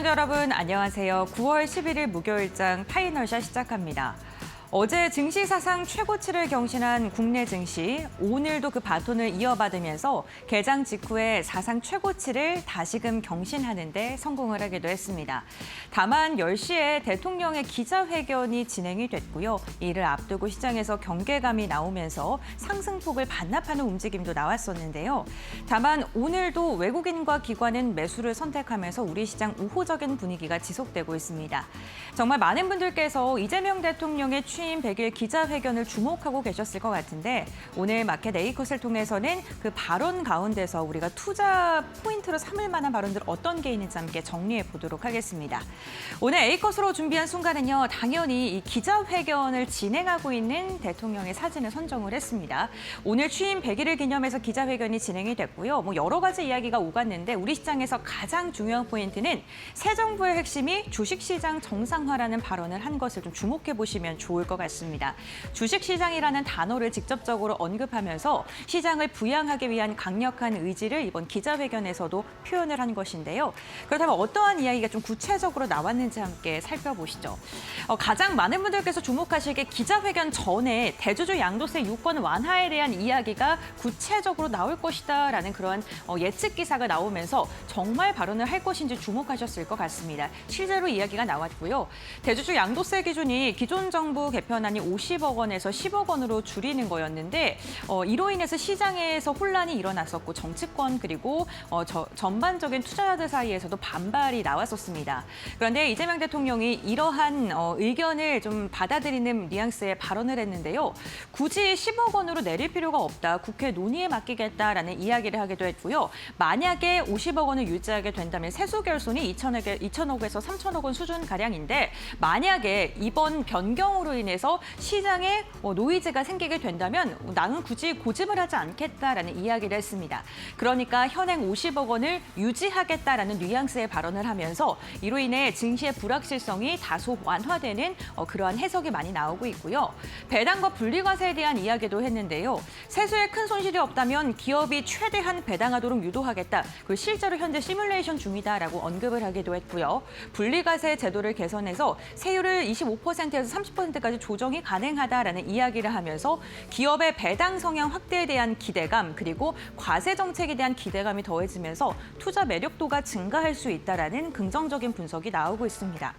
시청자 여러분 안녕하세요. 9월 11일 목요일장 파이널샷 시작합니다. 어제 증시 사상 최고치를 경신한 국내 증시, 오늘도 그 바톤을 이어받으면서 개장 직후에 사상 최고치를 다시금 경신하는 데 성공을 하기도 했습니다. 다만 10시에 대통령의 기자회견이 진행이 됐고요. 이를 앞두고 시장에서 경계감이 나오면서 상승폭을 반납하는 움직임도 나왔었는데요. 다만 오늘도 외국인과 기관은 매수를 선택하면서 우리 시장 우호적인 분위기가 지속되고 있습니다. 정말 많은 분들께서 이재명 대통령의 취임 100일 기자회견을 주목하고 계셨을 것 같은데 오늘 마켓 A컷을 통해서는 그 발언 가운데서 우리가 투자 포인트로 삼을 만한 발언들 어떤 게 있는지 함께 정리해 보도록 하겠습니다. 오늘 A컷으로 준비한 순간은요. 당연히 이 기자회견을 진행하고 있는 대통령의 사진을 선정을 했습니다. 오늘 취임 100일을 기념해서 기자회견이 진행이 됐고요. 여러 가지 이야기가 오갔는데 우리 시장에서 가장 중요한 포인트는 새 정부의 핵심이 주식시장 정상화라는 발언을 한 것을 좀 주목해 보시면 좋을 것 같습니다. 주식시장이라는 단어를 직접적으로 언급하면서 시장을 부양하기 위한 강력한 의지를 이번 기자회견에서도 표현을 한 것인데요. 그렇다면 어떠한 이야기가 좀 구체적으로 나왔는지 함께 살펴보시죠. 가장 많은 분들께서 주목하시기에 기자회견 전에 대주주 양도세 유권 완화에 대한 이야기가 구체적으로 나올 것이다라는 그러한 예측 기사가 나오면서 정말 발언을 할 것인지 주목하셨을 것 같습니다. 실제로 이야기가 나왔고요. 대주주 양도세 기준이 기존 정부 개편안이 50억 원에서 10억 원으로 줄이는 거였는데 이로 인해서 시장에서 혼란이 일어났었고 정치권 그리고 전반적인 투자자들 사이에서도 반발이 나왔었습니다. 그런데 이재명 대통령이 이러한 의견을 좀 받아들이는 뉘앙스의 발언을 했는데요. 굳이 10억 원으로 내릴 필요가 없다. 국회 논의에 맡기겠다라는 이야기를 하기도 했고요. 만약에 50억 원을 유지하게 된다면 세수 결손이 2천억에서 3천억 원 수준가량인데 만약에 이번 변경으로 인해서 시장에 노이즈가 생기게 된다면 나는 굳이 고집을 하지 않겠다라는 이야기를 했습니다. 그러니까 현행 50억 원을 유지하겠다라는 뉘앙스의 발언을 하면서 이로 인해 증시의 불확실성이 다소 완화되는 그러한 해석이 많이 나오고 있고요. 배당과 분리과세에 대한 이야기도 했는데요. 세수에 큰 손실이 없다면 기업이 최대한 배당하도록 유도하겠다. 그리고 실제로 현재 시뮬레이션 중이다라고 언급을 하기도 했고요. 분리과세 제도를 개선해서 세율을 25%에서 30%까지 조정이 가능하다라는 이야기를 하면서 기업의 배당 성향 확대에 대한 기대감 그리고 과세 정책에 대한 기대감이 더해지면서 투자 매력도가 증가할 수 있다라는 긍정적인 분석이 나오고 있습니다.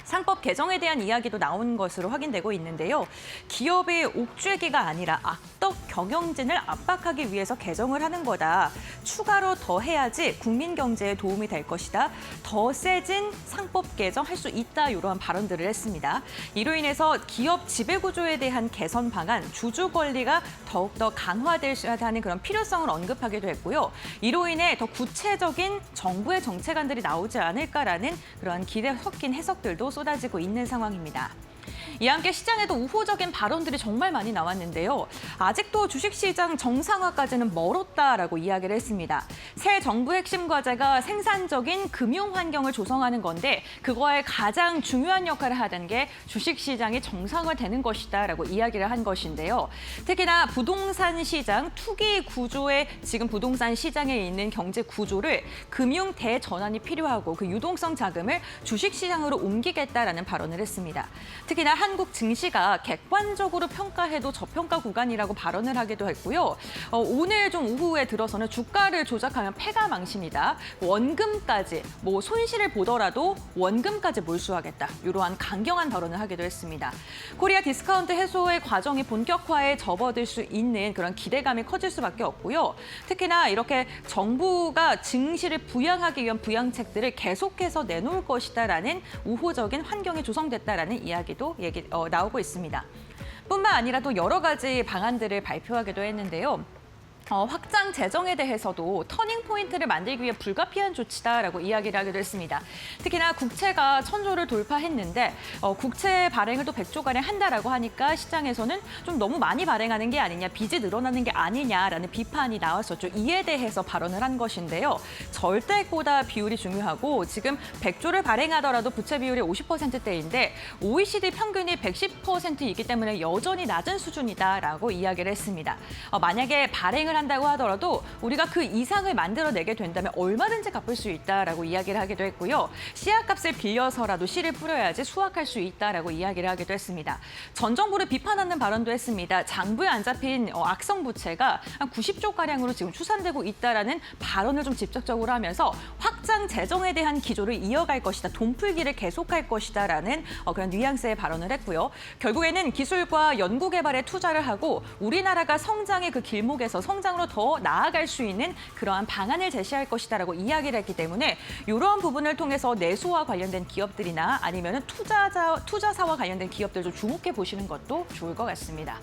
상법 개정에 대한 이야기도 나온 것으로 확인되고 있는데요. 기업의 옥죄기가 아니라 악덕 경영진을 압박하기 위해서 개정을 하는 거다. 추가로 더 해야지 국민 경제에 도움이 될 것이다. 더 세진 상법 개정할 수 있다. 이러한 발언들을 했습니다. 이로 인해서 기업 지배구조에 대한 개선 방안, 주주 권리가 더욱더 강화되는 그런 필요성을 언급하기도 했고요. 이로 인해 더 구체적인 정부의 정책안들이 나오지 않을까라는 그러한 기대 섞인 해석들도 쏟아지고 있는 상황입니다. 이와 함께 시장에도 우호적인 발언들이 정말 많이 나왔는데요. 아직도 주식시장 정상화까지는 멀었다라고 이야기를 했습니다. 새 정부 핵심 과제가 생산적인 금융 환경을 조성하는 건데 그거에 가장 중요한 역할을 하던 게 주식시장이 정상화되는 것이다라고 이야기를 한 것인데요. 특히나 부동산 시장, 투기 구조의 지금 부동산 시장에 있는 경제 구조를 금융 대전환이 필요하고 그 유동성 자금을 주식시장으로 옮기겠다라는 발언을 했습니다. 특히나 한국 증시가 객관적으로 평가해도 저평가 구간이라고 발언을 하기도 했고요. 오늘 좀 오후에 들어서는 주가를 조작하면 패가 망신이다. 원금까지 손실을 보더라도 원금까지 몰수하겠다. 이러한 강경한 발언을 하기도 했습니다. 코리아 디스카운트 해소의 과정이 본격화에 접어들 수 있는 그런 기대감이 커질 수밖에 없고요. 특히나 이렇게 정부가 증시를 부양하기 위한 부양책들을 계속해서 내놓을 것이다라는 우호적인 환경이 조성됐다라는 이야기도 나오고 있습니다. 뿐만 아니라 또 여러 가지 방안들을 발표하기도 했는데요. 확장 재정에 대해서도 터닝 포인트를 만들기 위해 불가피한 조치다라고 이야기를 하기도 했습니다. 특히나 국채가 1,000조를 돌파했는데 국채 발행을 또 100조가량 한다라고 하니까 시장에서는 좀 너무 많이 발행하는 게 아니냐, 빚이 늘어나는 게 아니냐라는 비판이 나왔었죠. 이에 대해서 발언을 한 것인데요. 절대보다 비율이 중요하고 지금 100조를 발행하더라도 부채 비율이 50%대인데 OECD 평균이 110%이기 때문에 여전히 낮은 수준이다라고 이야기를 했습니다. 만약에 발행을 이상을 한다고 하더라도 우리가 그 이상을 만들어내게 된다면 얼마든지 갚을 수 있다라고 이야기를 하기도 했고요. 씨앗값을 빌려서라도 씨를 뿌려야지 수확할 수 있다라고 이야기를 하기도 했습니다. 전 정부를 비판하는 발언도 했습니다. 장부에 안 잡힌 악성 부채가 한 90조가량으로 지금 추산되고 있다라는 발언을 좀 직접적으로 하면서 확장 재정에 대한 기조를 이어갈 것이다. 돈풀기를 계속할 것이다라는 그런 뉘앙스의 발언을 했고요. 결국에는 기술과 연구 개발에 투자를 하고 우리나라가 성장의 그 길목에서 성장으로 더 나아갈 수 있는 그러한 방안을 제시할 것이다라고 이야기를 했기 때문에 이러한 부분을 통해서 내수와 관련된 기업들이나 아니면 투자사와 관련된 기업들 좀 주목해 보시는 것도 좋을 것 같습니다.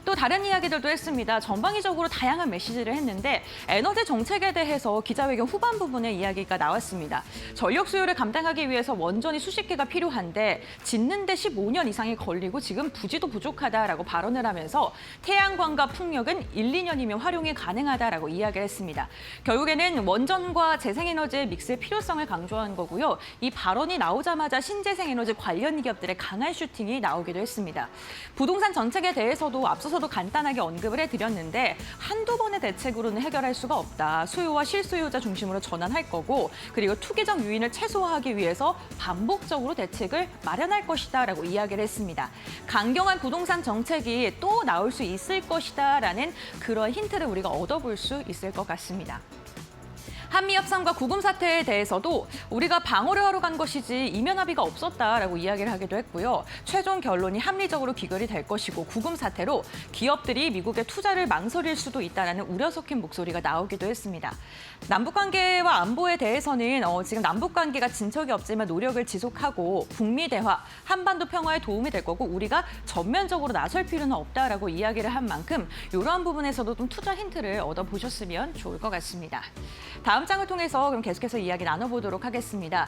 또 다른 이야기들도 했습니다. 전방위적으로 다양한 메시지를 했는데 에너지 정책에 대해서 기자회견 후반 부분에 이야기가 나왔습니다. 전력 수요를 감당하기 위해서 원전이 수십 개가 필요한데 짓는 데 15년 이상이 걸리고 지금 부지도 부족하다라고 발언을 하면서 태양광과 풍력은 1, 2년이면 활용이 가능하다라고 이야기를 했습니다. 결국에는 원전과 재생에너지의 믹스의 필요성을 강조한 거고요. 이 발언이 나오자마자 신재생에너지 관련 기업들의 강한 슈팅이 나오기도 했습니다. 부동산 정책에 대해서도 앞서서도 간단하게 언급을 해드렸는데 한두 번의 대책으로는 해결할 수가 없다. 수요와 실수요자 중심으로 전환할 거고 그리고 투기적 유인을 최소화하기 위해서 반복적으로 대책을 마련할 것이다라고 이야기를 했습니다. 강경한 부동산 정책이 또 나올 수 있을 것이다라는 그런 힌트를 우리가 얻어볼 수 있을 것 같습니다. 한미 협상과 구금 사태에 대해서도 우리가 방어를 하러 간 것이지 이면 합의가 없었다라고 이야기를 하기도 했고요. 최종 결론이 합리적으로 귀결이 될 것이고 구금 사태로 기업들이 미국에 투자를 망설일 수도 있다라는 우려 섞인 목소리가 나오기도 했습니다. 남북관계와 안보에 대해서는 지금 남북관계가 진척이 없지만 노력을 지속하고 북미 대화, 한반도 평화에 도움이 될 거고 우리가 전면적으로 나설 필요는 없다라고 이야기를 한 만큼 이러한 부분에서도 좀 투자 힌트를 얻어보셨으면 좋을 것 같습니다. 다음 장을 통해서 그럼 계속해서 이야기 나눠보도록 하겠습니다.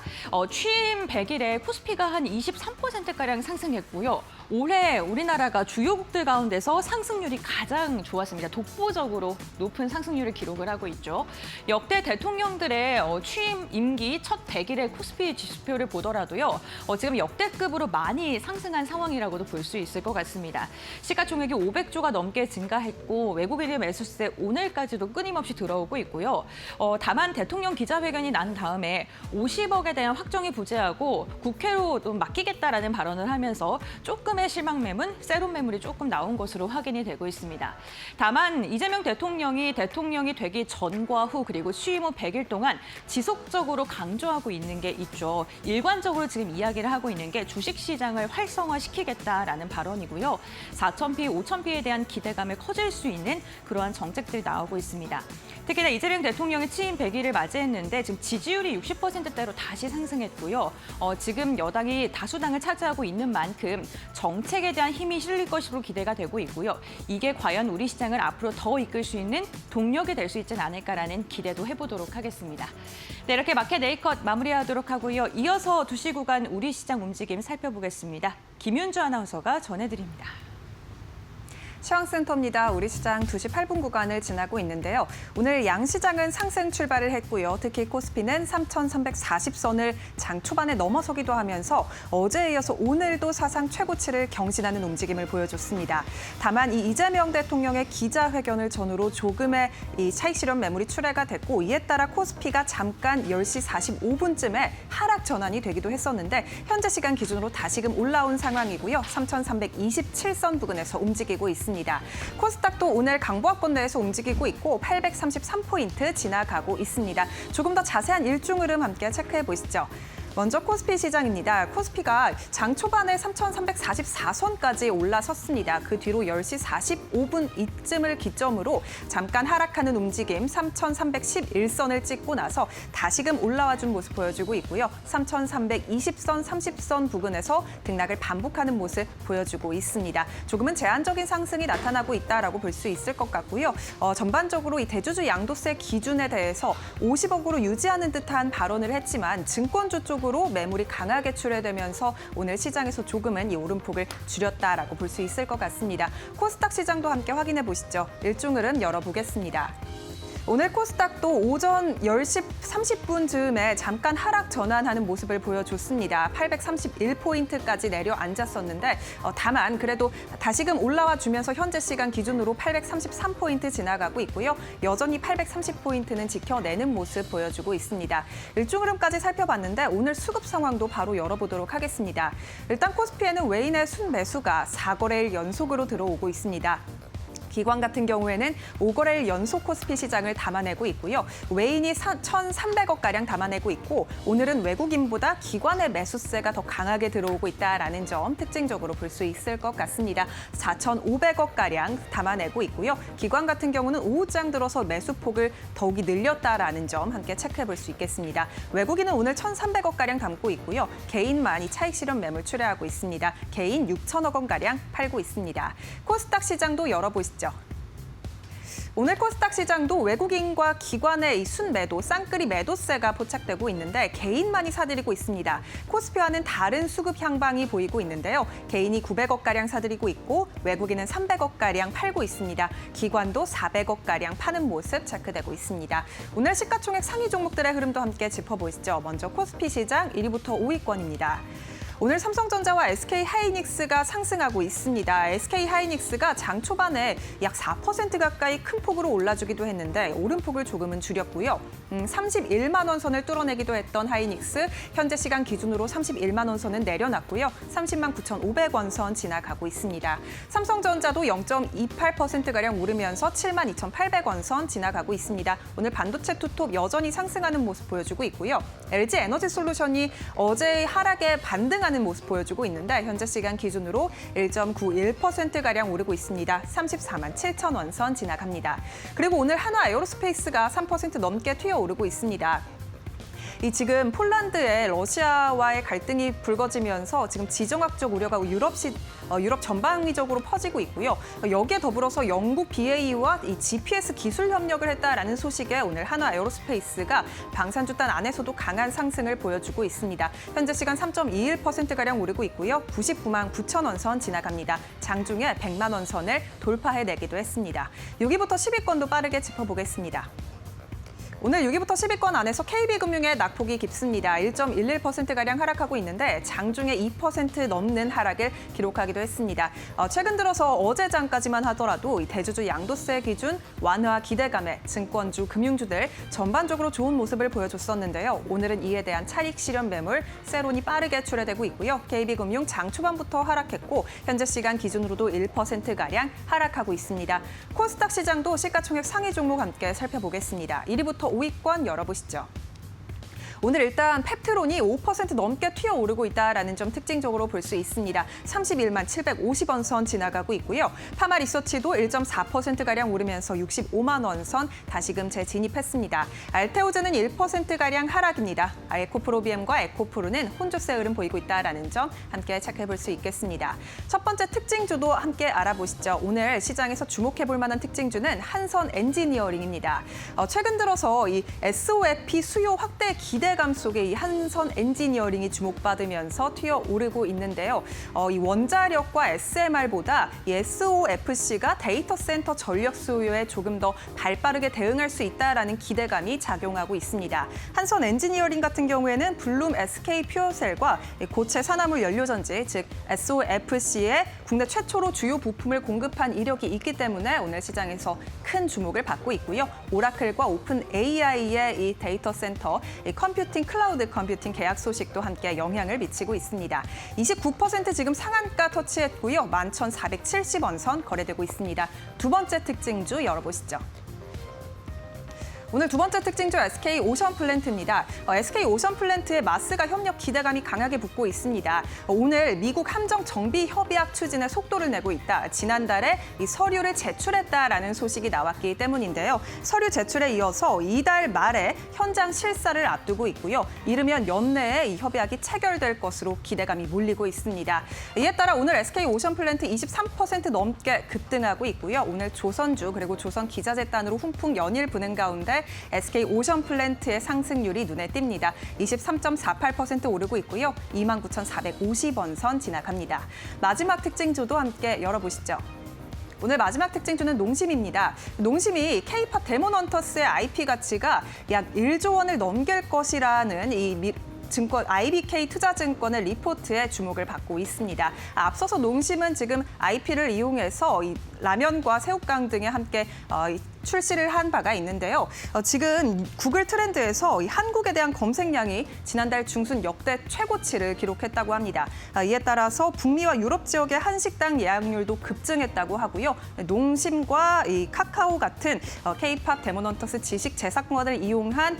취임 100일에 코스피가 한 23%가량 상승했고요. 올해 우리나라가 주요국들 가운데서 상승률이 가장 좋았습니다. 독보적으로 높은 상승률을 기록을 하고 있죠. 역대 대통령들의 취임 임기 첫 100일의 코스피 지수표를 보더라도요. 지금 역대급으로 많이 상승한 상황이라고도 볼 수 있을 것 같습니다. 시가총액이 500조가 넘게 증가했고 외국인 매수세 오늘까지도 끊임없이 들어오고 있고요. 다만 대통령 기자회견이 난 다음에 50억에 대한 확정이 부재하고 국회로 좀 맡기겠다라는 발언을 하면서 조금의 실망 매물, 세론 매물이 조금 나온 것으로 확인이 되고 있습니다. 다만 이재명 대통령이 되기 전과 후 그리고 취임 후 100일 동안 지속적으로 강조하고 있는 게 있죠. 일관적으로 지금 이야기를 하고 있는 게 주식시장을 활성화시키겠다라는 발언이고요. 4,000피, 5,000피에 대한 기대감을 커질 수 있는 그러한 정책들이 나오고 있습니다. 특히나 이재명 대통령이 취임 100일을 맞이했는데 지금 지지율이 60%대로 다시 상승했고요. 지금 여당이 다수당을 차지하고 있는 만큼 정책에 대한 힘이 실릴 것으로 기대가 되고 있고요. 이게 과연 우리 시장을 앞으로 더 이끌 수 있는 동력이 될 수 있지 않을까라는 기대도 해보도록 하겠습니다. 네, 이렇게 마켓 A컷 마무리하도록 하고요. 이어서 2시 구간 우리 시장 움직임 살펴보겠습니다. 김윤주 아나운서가 전해드립니다. 시황센터입니다. 우리 시장 2시 8분 구간을 지나고 있는데요. 오늘 양시장은 상승 출발을 했고요. 특히 코스피는 3,340선을 장 초반에 넘어서기도 하면서 어제에 이어서 오늘도 사상 최고치를 경신하는 움직임을 보여줬습니다. 다만 이 이재명 대통령의 기자회견을 전후로 조금의 이 차익 실현 매물이 출회가 됐고 이에 따라 코스피가 잠깐 10시 45분쯤에 하락 전환이 되기도 했었는데 현재 시간 기준으로 다시금 올라온 상황이고요. 3,327선 부근에서 움직이고 있습니다. 코스닥도 오늘 강보합권 내에서 움직이고 있고 833포인트 지나가고 있습니다. 조금 더 자세한 일중 흐름 함께 체크해 보시죠. 먼저 코스피 시장입니다. 코스피가 장 초반에 3,344선까지 올라섰습니다. 그 뒤로 10시 45분 이쯤을 기점으로 잠깐 하락하는 움직임 3,311선을 찍고 나서 다시금 올라와 준 모습 보여주고 있고요. 3,320선, 30선 부근에서 등락을 반복하는 모습 보여주고 있습니다. 조금은 제한적인 상승이 나타나고 있다라고 볼 수 있을 것 같고요. 전반적으로 이 대주주 양도세 기준에 대해서 50억으로 유지하는 듯한 발언을 했지만 증권주 쪽으로 매물이 강하게 출회되면서 오늘 시장에서 조금은 이 오름폭을 줄였다라고 볼 수 있을 것 같습니다. 코스닥 시장도 함께 확인해 보시죠. 일중 흐름 열어보겠습니다. 오늘 코스닥도 오전 10시 30분 즈음에 잠깐 하락 전환하는 모습을 보여줬습니다. 831포인트까지 내려앉았었는데 다만 그래도 다시금 올라와 주면서 현재 시간 기준으로 833포인트 지나가고 있고요. 여전히 830포인트는 지켜내는 모습 보여주고 있습니다. 일중 흐름까지 살펴봤는데 오늘 수급 상황도 바로 열어보도록 하겠습니다. 일단 코스피에는 외인의 순매수가 4거래일 연속으로 들어오고 있습니다. 기관 같은 경우에는 5거래일 연속 코스피 시장을 담아내고 있고요. 외인이 1,300억가량 담아내고 있고 오늘은 외국인보다 기관의 매수세가 더 강하게 들어오고 있다는 점 특징적으로 볼 수 있을 것 같습니다. 4,500억가량 담아내고 있고요. 기관 같은 경우는 오후장 들어서 매수폭을 더욱이 늘렸다는 점 함께 체크해 볼 수 있겠습니다. 외국인은 오늘 1,300억가량 담고 있고요. 개인만이 차익 실현 매물 출하하고 있습니다. 개인 6천억 원가량 팔고 있습니다. 코스닥 시장도 열어보시죠. 오늘 코스닥 시장도 외국인과 기관의 이 순매도, 쌍끌이 매도세가 포착되고 있는데 개인만이 사들이고 있습니다. 코스피와는 다른 수급 향방이 보이고 있는데요. 개인이 900억가량 사들이고 있고 외국인은 300억가량 팔고 있습니다. 기관도 400억가량 파는 모습 체크되고 있습니다. 오늘 시가총액 상위 종목들의 흐름도 함께 짚어보시죠. 먼저 코스피 시장 1위부터 5위권입니다. 오늘 삼성전자와 SK하이닉스가 상승하고 있습니다. SK하이닉스가 장 초반에 약 4% 가까이 큰 폭으로 올라주기도 했는데 오름폭을 조금은 줄였고요. 31만 원 선을 뚫어내기도 했던 하이닉스, 현재 시간 기준으로 31만 원 선은 내려놨고요. 30만 9,500원 선 지나가고 있습니다. 삼성전자도 0.28%가량 오르면서 7만 2,800원 선 지나가고 있습니다. 오늘 반도체 투톱 여전히 상승하는 모습 보여주고 있고요. LG에너지솔루션이 어제의 하락에 반등하는 모습 보여주고 있는데 현재 시간 기준으로 1.91%가량 오르고 있습니다. 34만 7천 원 선 지나갑니다. 그리고 오늘 한화에어로스페이스가 3% 넘게 튀어오르고 있습니다. 지금 폴란드의 러시아와의 갈등이 불거지면서 지금 지정학적 우려가 유럽 전방위적으로 퍼지고 있고요. 여기에 더불어서 영국 BAE와 이 GPS 기술 협력을 했다라는 소식에 오늘 한화에어로스페이스가 방산주단 안에서도 강한 상승을 보여주고 있습니다. 현재 시간 3.21%가량 오르고 있고요. 99만 9천 원 선 지나갑니다. 장중에 100만 원 선을 돌파해내기도 했습니다. 6위부터 10위권도 빠르게 짚어보겠습니다. 오늘 6위부터 10위권 안에서 KB금융의 낙폭이 깊습니다. 1.11%가량 하락하고 있는데 장중에 2% 넘는 하락을 기록하기도 했습니다. 최근 들어서 어제 장까지만 하더라도 이 대주주 양도세 기준 완화 기대감에 증권주, 금융주들 전반적으로 좋은 모습을 보여줬었는데요. 오늘은 이에 대한 차익 실현 매물, 세론이 빠르게 출회되고 있고요. KB금융 장 초반부터 하락했고 현재 시간 기준으로도 1%가량 하락하고 있습니다. 코스닥 시장도 시가총액 상위 종목 함께 살펴보겠습니다. 1위부터 5위권 열어보시죠. 오늘 일단 펩트론이 5% 넘게 튀어오르고 있다는 점 특징적으로 볼 수 있습니다. 31만 750원 선 지나가고 있고요. 파마리서치도 1.4%가량 오르면서 65만 원 선 다시금 재진입했습니다. 알테오즈는 1%가량 하락입니다. 에코프로비엠과 에코프로는 혼조세 흐름 보이고 있다는 점 함께 체크해볼 수 있겠습니다. 첫 번째 특징주도 함께 알아보시죠. 오늘 시장에서 주목해볼 만한 특징주는 한선 엔지니어링입니다. 최근 들어서 이 SOFP 수요 확대 기대감 속에 이 한선 엔지니어링이 주목받으면서 튀어오르고 있는데요. 이 원자력과 SMR보다 이 SOFC가 데이터 센터 전력 수요에 조금 더 발빠르게 대응할 수 있다라는 기대감이 작용하고 있습니다. 한선 엔지니어링 같은 경우에는 블룸 SK 퓨어셀과 고체 산화물 연료전지, 즉 SOFC에 국내 최초로 주요 부품을 공급한 이력이 있기 때문에 오늘 시장에서 큰 주목을 받고 있고요. 오라클과 오픈 AI의 이 데이터 센터, 이 컴퓨팅, 클라우드 컴퓨팅 계약 소식도 함께 영향을 미치고 있습니다. 29% 지금 상한가 터치했고요. 11,470원 선 거래되고 있습니다. 두 번째 특징주 열어보시죠. 오늘 두 번째 특징주 SK 오션플랜트입니다. SK 오션플랜트의 마스가 협력 기대감이 강하게 붙고 있습니다. 오늘 미국 함정 정비 협약 추진에 속도를 내고 있다. 지난달에 이 서류를 제출했다라는 소식이 나왔기 때문인데요. 서류 제출에 이어서 이달 말에 현장 실사를 앞두고 있고요. 이르면 연내에 이 협약이 체결될 것으로 기대감이 몰리고 있습니다. 이에 따라 오늘 SK 오션플랜트 23% 넘게 급등하고 있고요. 오늘 조선주 그리고 조선기자재단으로 훈풍 연일 부는 가운데 SK 오션플랜트의 상승률이 눈에 띕니다. 23.48% 오르고 있고요. 29,450원 선 지나갑니다. 마지막 특징주도 함께 열어보시죠. 오늘 마지막 특징주는 농심입니다. 농심이 K-팝 데몬헌터스의 IP 가치가 약 1조 원을 넘길 것이라는 증권 IBK 투자증권의 리포트에 주목을 받고 있습니다. 앞서서 농심은 지금 IP를 이용해서 이 라면과 새우깡 등에 함께 출시를 한 바가 있는데요. 지금 구글 트렌드에서 이 한국에 대한 검색량이 지난달 중순 역대 최고치를 기록했다고 합니다. 이에 따라서 북미와 유럽 지역의 한식당 예약률도 급증했다고 하고요. 농심과 이 카카오 같은 K-팝 데몬헌터스 지식 제작권을 이용한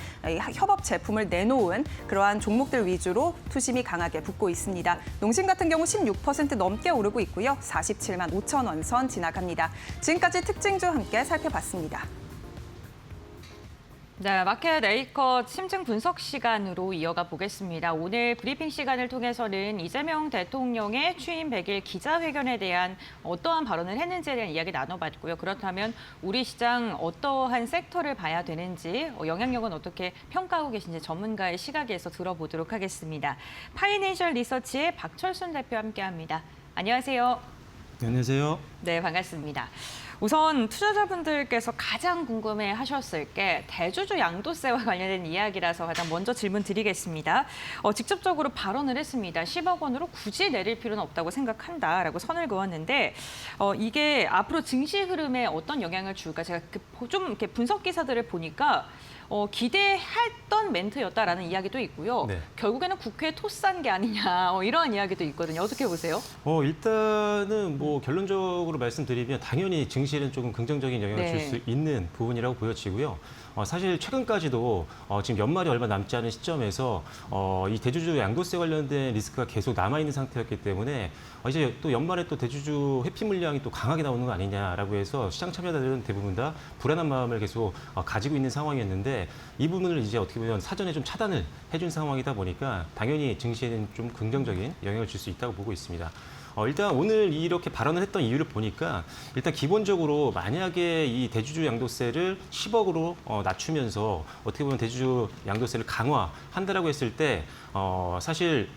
협업 제품을 내놓은 그러한 종목들 위주로 투심이 강하게 붙고 있습니다. 농심 같은 경우 16% 넘게 오르고 있고요. 47만 5천 원 선 지나갑니다. 지금까지 특징주 함께 살펴봤습니다. 네, 마켓 A컷 심층 분석 시간으로 이어가 보겠습니다. 오늘 브리핑 시간을 통해서는 이재명 대통령의 취임 100일 기자회견에 대한 어떠한 발언을 했는지에 대한 이야기 나눠봤고요. 그렇다면 우리 시장 어떠한 섹터를 봐야 되는지, 영향력은 어떻게 평가하고 계신지 전문가의 시각에서 들어보도록 하겠습니다. 파이낸셜 리서치의 박철순 대표와 함께합니다. 안녕하세요. 안녕하세요. 네, 반갑습니다. 우선 투자자분들께서 가장 궁금해하셨을 게 대주주 양도세와 관련된 이야기라서 가장 먼저 질문 드리겠습니다. 직접적으로 발언을 했습니다. 10억 원으로 굳이 내릴 필요는 없다고 생각한다라고 선을 그었는데 이게 앞으로 증시 흐름에 어떤 영향을 줄까 제가 좀 이렇게 분석 기사들을 보니까 기대했던 멘트였다라는 이야기도 있고요. 네. 결국에는 국회에 토스한 게 아니냐 이러한 이야기도 있거든요. 어떻게 보세요? 일단은 뭐 결론적으로 말씀드리면 당연히 증시에는 조금 긍정적인 영향을 네. 줄 수 있는 부분이라고 보여지고요. 사실 최근까지도 지금 연말이 얼마 남지 않은 시점에서 이 대주주 양도세 관련된 리스크가 계속 남아있는 상태였기 때문에 이제 또 연말에 또 대주주 회피 물량이 또 강하게 나오는 거 아니냐라고 해서 시장 참여자들은 대부분 다 불안한 마음을 계속 가지고 있는 상황이었는데 이 부분을 이제 어떻게 보면 사전에 좀 차단을 해준 상황이다 보니까 당연히 증시에는 좀 긍정적인 영향을 줄 수 있다고 보고 있습니다. 일단 오늘 이렇게 발언을 했던 이유를 보니까 일단 기본적으로 만약에 이 대주주 양도세를 10억으로 낮추면서 어떻게 보면 대주주 양도세를 강화한다라고 했을 때 사실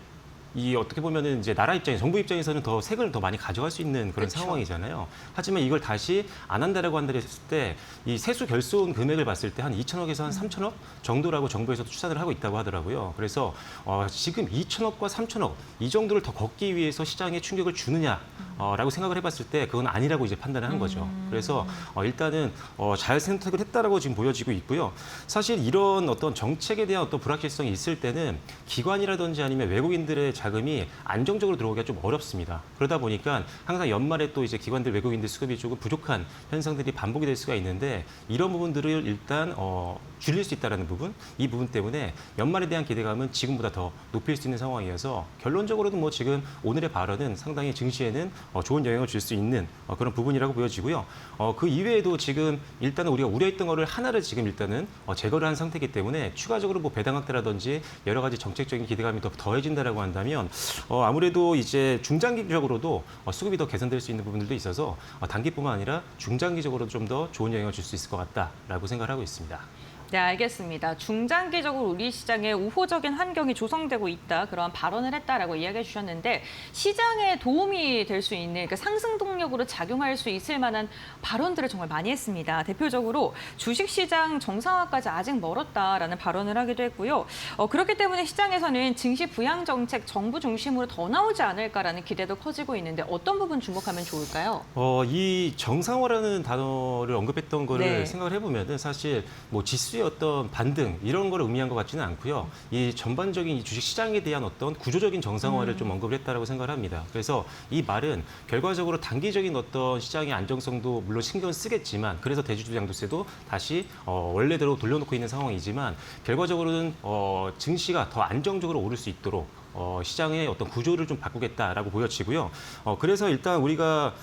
이 어떻게 보면은 이제 나라 입장에 정부 입장에서는 더 세금을 더 많이 가져갈 수 있는 그런 그쵸. 상황이잖아요. 하지만 이걸 다시 안 한다라고 한다 했을 때 이 세수 결손 금액을 봤을 때 한 2천억에서 한 3천억 정도라고 정부에서도 추산을 하고 있다고 하더라고요. 그래서 지금 2천억과 3천억 이 정도를 더 걷기 위해서 시장에 충격을 주느냐라고 생각을 해봤을 때 그건 아니라고 이제 판단을 한 거죠. 그래서 일단은 잘 선택을 했다라고 지금 보여지고 있고요. 사실 이런 어떤 정책에 대한 어떤 불확실성이 있을 때는 기관이라든지 아니면 외국인들의 자금이 안정적으로 들어오기가 좀 어렵습니다. 그러다 보니까 항상 연말에 또 이제 기관들 외국인들 수급이 조금 부족한 현상들이 반복이 될 수가 있는데 이런 부분들을 일단 줄일 수 있다는 부분, 이 부분 때문에 연말에 대한 기대감은 지금보다 더 높일 수 있는 상황이어서 결론적으로도 뭐 지금 오늘의 발언은 상당히 증시에는 좋은 영향을 줄 수 있는 그런 부분이라고 보여지고요. 그 이외에도 지금 일단은 우리가 우려했던 거를 하나를 지금 일단은 제거를 한 상태이기 때문에 추가적으로 뭐 배당 확대라든지 여러 가지 정책적인 기대감이 더 더해진다라고 한다면 아무래도 이제 중장기적으로도 수급이 더 개선될 수 있는 부분들도 있어서 단기뿐만 아니라 중장기적으로도 좀 더 좋은 영향을 줄 수 있을 것 같다라고 생각을 하고 있습니다. 네, 알겠습니다. 중장기적으로 우리 시장에 우호적인 환경이 조성되고 있다. 그런 발언을 했다라고 이야기해 주셨는데 시장에 도움이 될 수 있는 그러니까 상승 동력으로 작용할 수 있을 만한 발언들을 정말 많이 했습니다. 대표적으로 주식시장 정상화까지 아직 멀었다라는 발언을 하기도 했고요. 그렇기 때문에 시장에서는 증시 부양 정책 정부 중심으로 더 나오지 않을까라는 기대도 커지고 있는데 어떤 부분 주목하면 좋을까요? 이 정상화라는 단어를 언급했던 거를 네. 생각을 해보면은 사실 뭐 지수의 어떤 반등 이런 거를 의미한 것 같지는 않고요. 이 전반적인 이 주식 시장에 대한 어떤 구조적인 정상화를 좀 언급을 했다라고 생각을 합니다. 그래서 이 말은 결과적으로 단기적인 어떤 시장의 안정성도 물론 신경을 쓰겠지만 그래서 대주주 양도세도 다시 원래대로 돌려놓고 있는 상황이지만 결과적으로는 증시가 더 안정적으로 오를 수 있도록 시장의 어떤 구조를 좀 바꾸겠다라고 보여지고요. 그래서 일단 우리가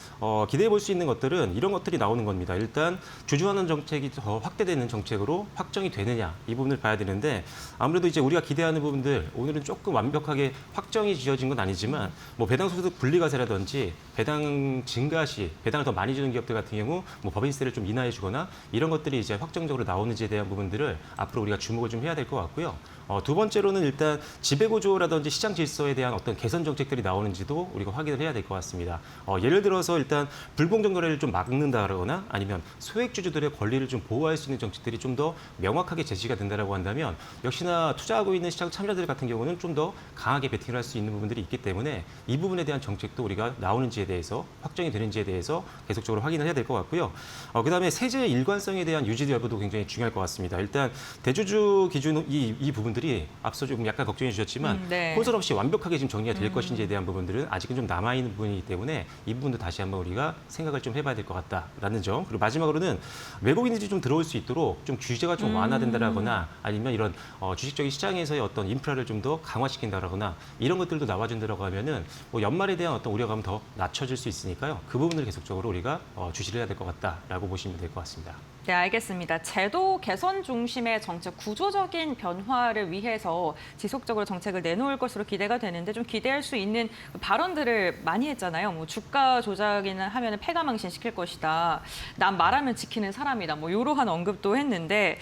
기대해 볼 수 있는 것들은 이런 것들이 나오는 겁니다. 일단 주주환원 정책이 더 확대되는 정책으로 확정이 되느냐 이 부분을 봐야 되는데 아무래도 이제 우리가 기대하는 부분들 오늘은 조금 완벽하게 확정이 지어진 건 아니지만 뭐 배당 소득 분리과세라든지 배당 증가 시 배당을 더 많이 주는 기업들 같은 경우 뭐 법인세를 좀 인하해 주거나 이런 것들이 이제 확정적으로 나오는지에 대한 부분들을 앞으로 우리가 주목을 좀 해야 될 것 같고요. 두 번째로는 일단 지배구조라든지 시장 질서에 대한 어떤 개선 정책들이 나오는지도 우리가 확인을 해야 될 것 같습니다. 예를 들어서 일단 불공정 거래를 좀 막는다거나 아니면 소액주주들의 권리를 좀 보호할 수 있는 정책들이 좀 더 명확하게 제시가 된다라고 한다면 역시나 투자하고 있는 시장 참여자들 같은 경우는 좀 더 강하게 베팅을 할 수 있는 부분들이 있기 때문에 이 부분에 대한 정책도 우리가 나오는지에 대해서 확정이 되는지에 대해서 계속적으로 확인을 해야 될 것 같고요. 그다음에 세제 일관성에 대한 유지 여부도 굉장히 중요할 것 같습니다. 일단 대주주 기준 이 부분들이 앞서 좀 약간 걱정해 주셨지만 네. 혼선 없이 완벽하게 지금 정리가 될 것인지에 대한 부분들은 아직은 좀 남아 있는 부분이기 때문에 이 부분도 다시 한번 우리가 생각을 좀 해봐야 될 것 같다라는 점. 그리고 마지막으로는 외국인들이 좀 들어올 수 있도록 좀 규제가 좀 완화된다라거나 아니면 이런 주식적인 시장에서의 어떤 인프라를 좀 더 강화시킨다라거나 이런 것들도 나와준다라고 하면은 뭐 연말에 대한 어떤 우려감은 더 낮춰질 수 있으니까요. 그 부분을 계속적으로 우리가 주시를 해야 될 것 같다라고 보시면 될 것 같습니다. 네, 알겠습니다. 제도 개선 중심의 정책 구조적인 변화를 위해서 지속적으로 정책을 내놓을 것으로 기대가 되는데 좀 기대할 수 있는 발언들을 많이 했잖아요. 뭐 주가 조작이나 하면은 패가망신 시킬 것이다. 난 말하면 지키는 사람이다. 뭐 이러한 언급도 했는데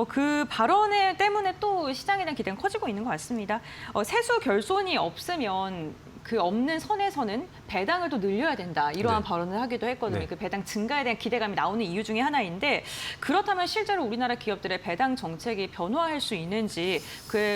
그 발언에 때문에 또 시장에 대한 기대가 커지고 있는 것 같습니다. 세수 결손이 없으면 그 없는 선에서는 배당을 또 늘려야 된다. 이러한 네. 발언을 하기도 했거든요. 네. 그 배당 증가에 대한 기대감이 나오는 이유 중에 하나인데 그렇다면 실제로 우리나라 기업들의 배당 정책이 변화할 수 있는지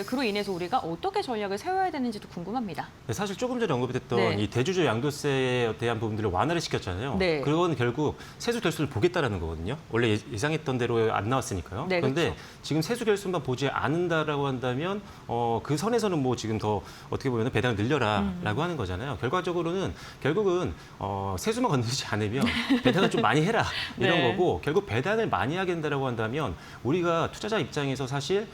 그로 인해서 우리가 어떻게 전략을 세워야 되는지도 궁금합니다. 네, 사실 조금 전에 언급했던 네. 이 대주주 양도세에 대한 부분들을 완화를 시켰잖아요. 네. 그건 결국 세수 결손을 보겠다라는 거거든요. 원래 예상했던 대로 안 나왔으니까요. 네, 그런데 그렇죠. 지금 세수 결손만 보지 않는다라고 한다면 그 선에서는 뭐 지금 더 어떻게 보면 배당을 늘려라라고 하는 거잖아요. 결과적으로는 결국은 세수만 건드리지 않으면 배당을 좀 많이 해라 이런 네. 거고 결국 배당을 많이 하게 된다라고 한다면 우리가 투자자 입장에서 사실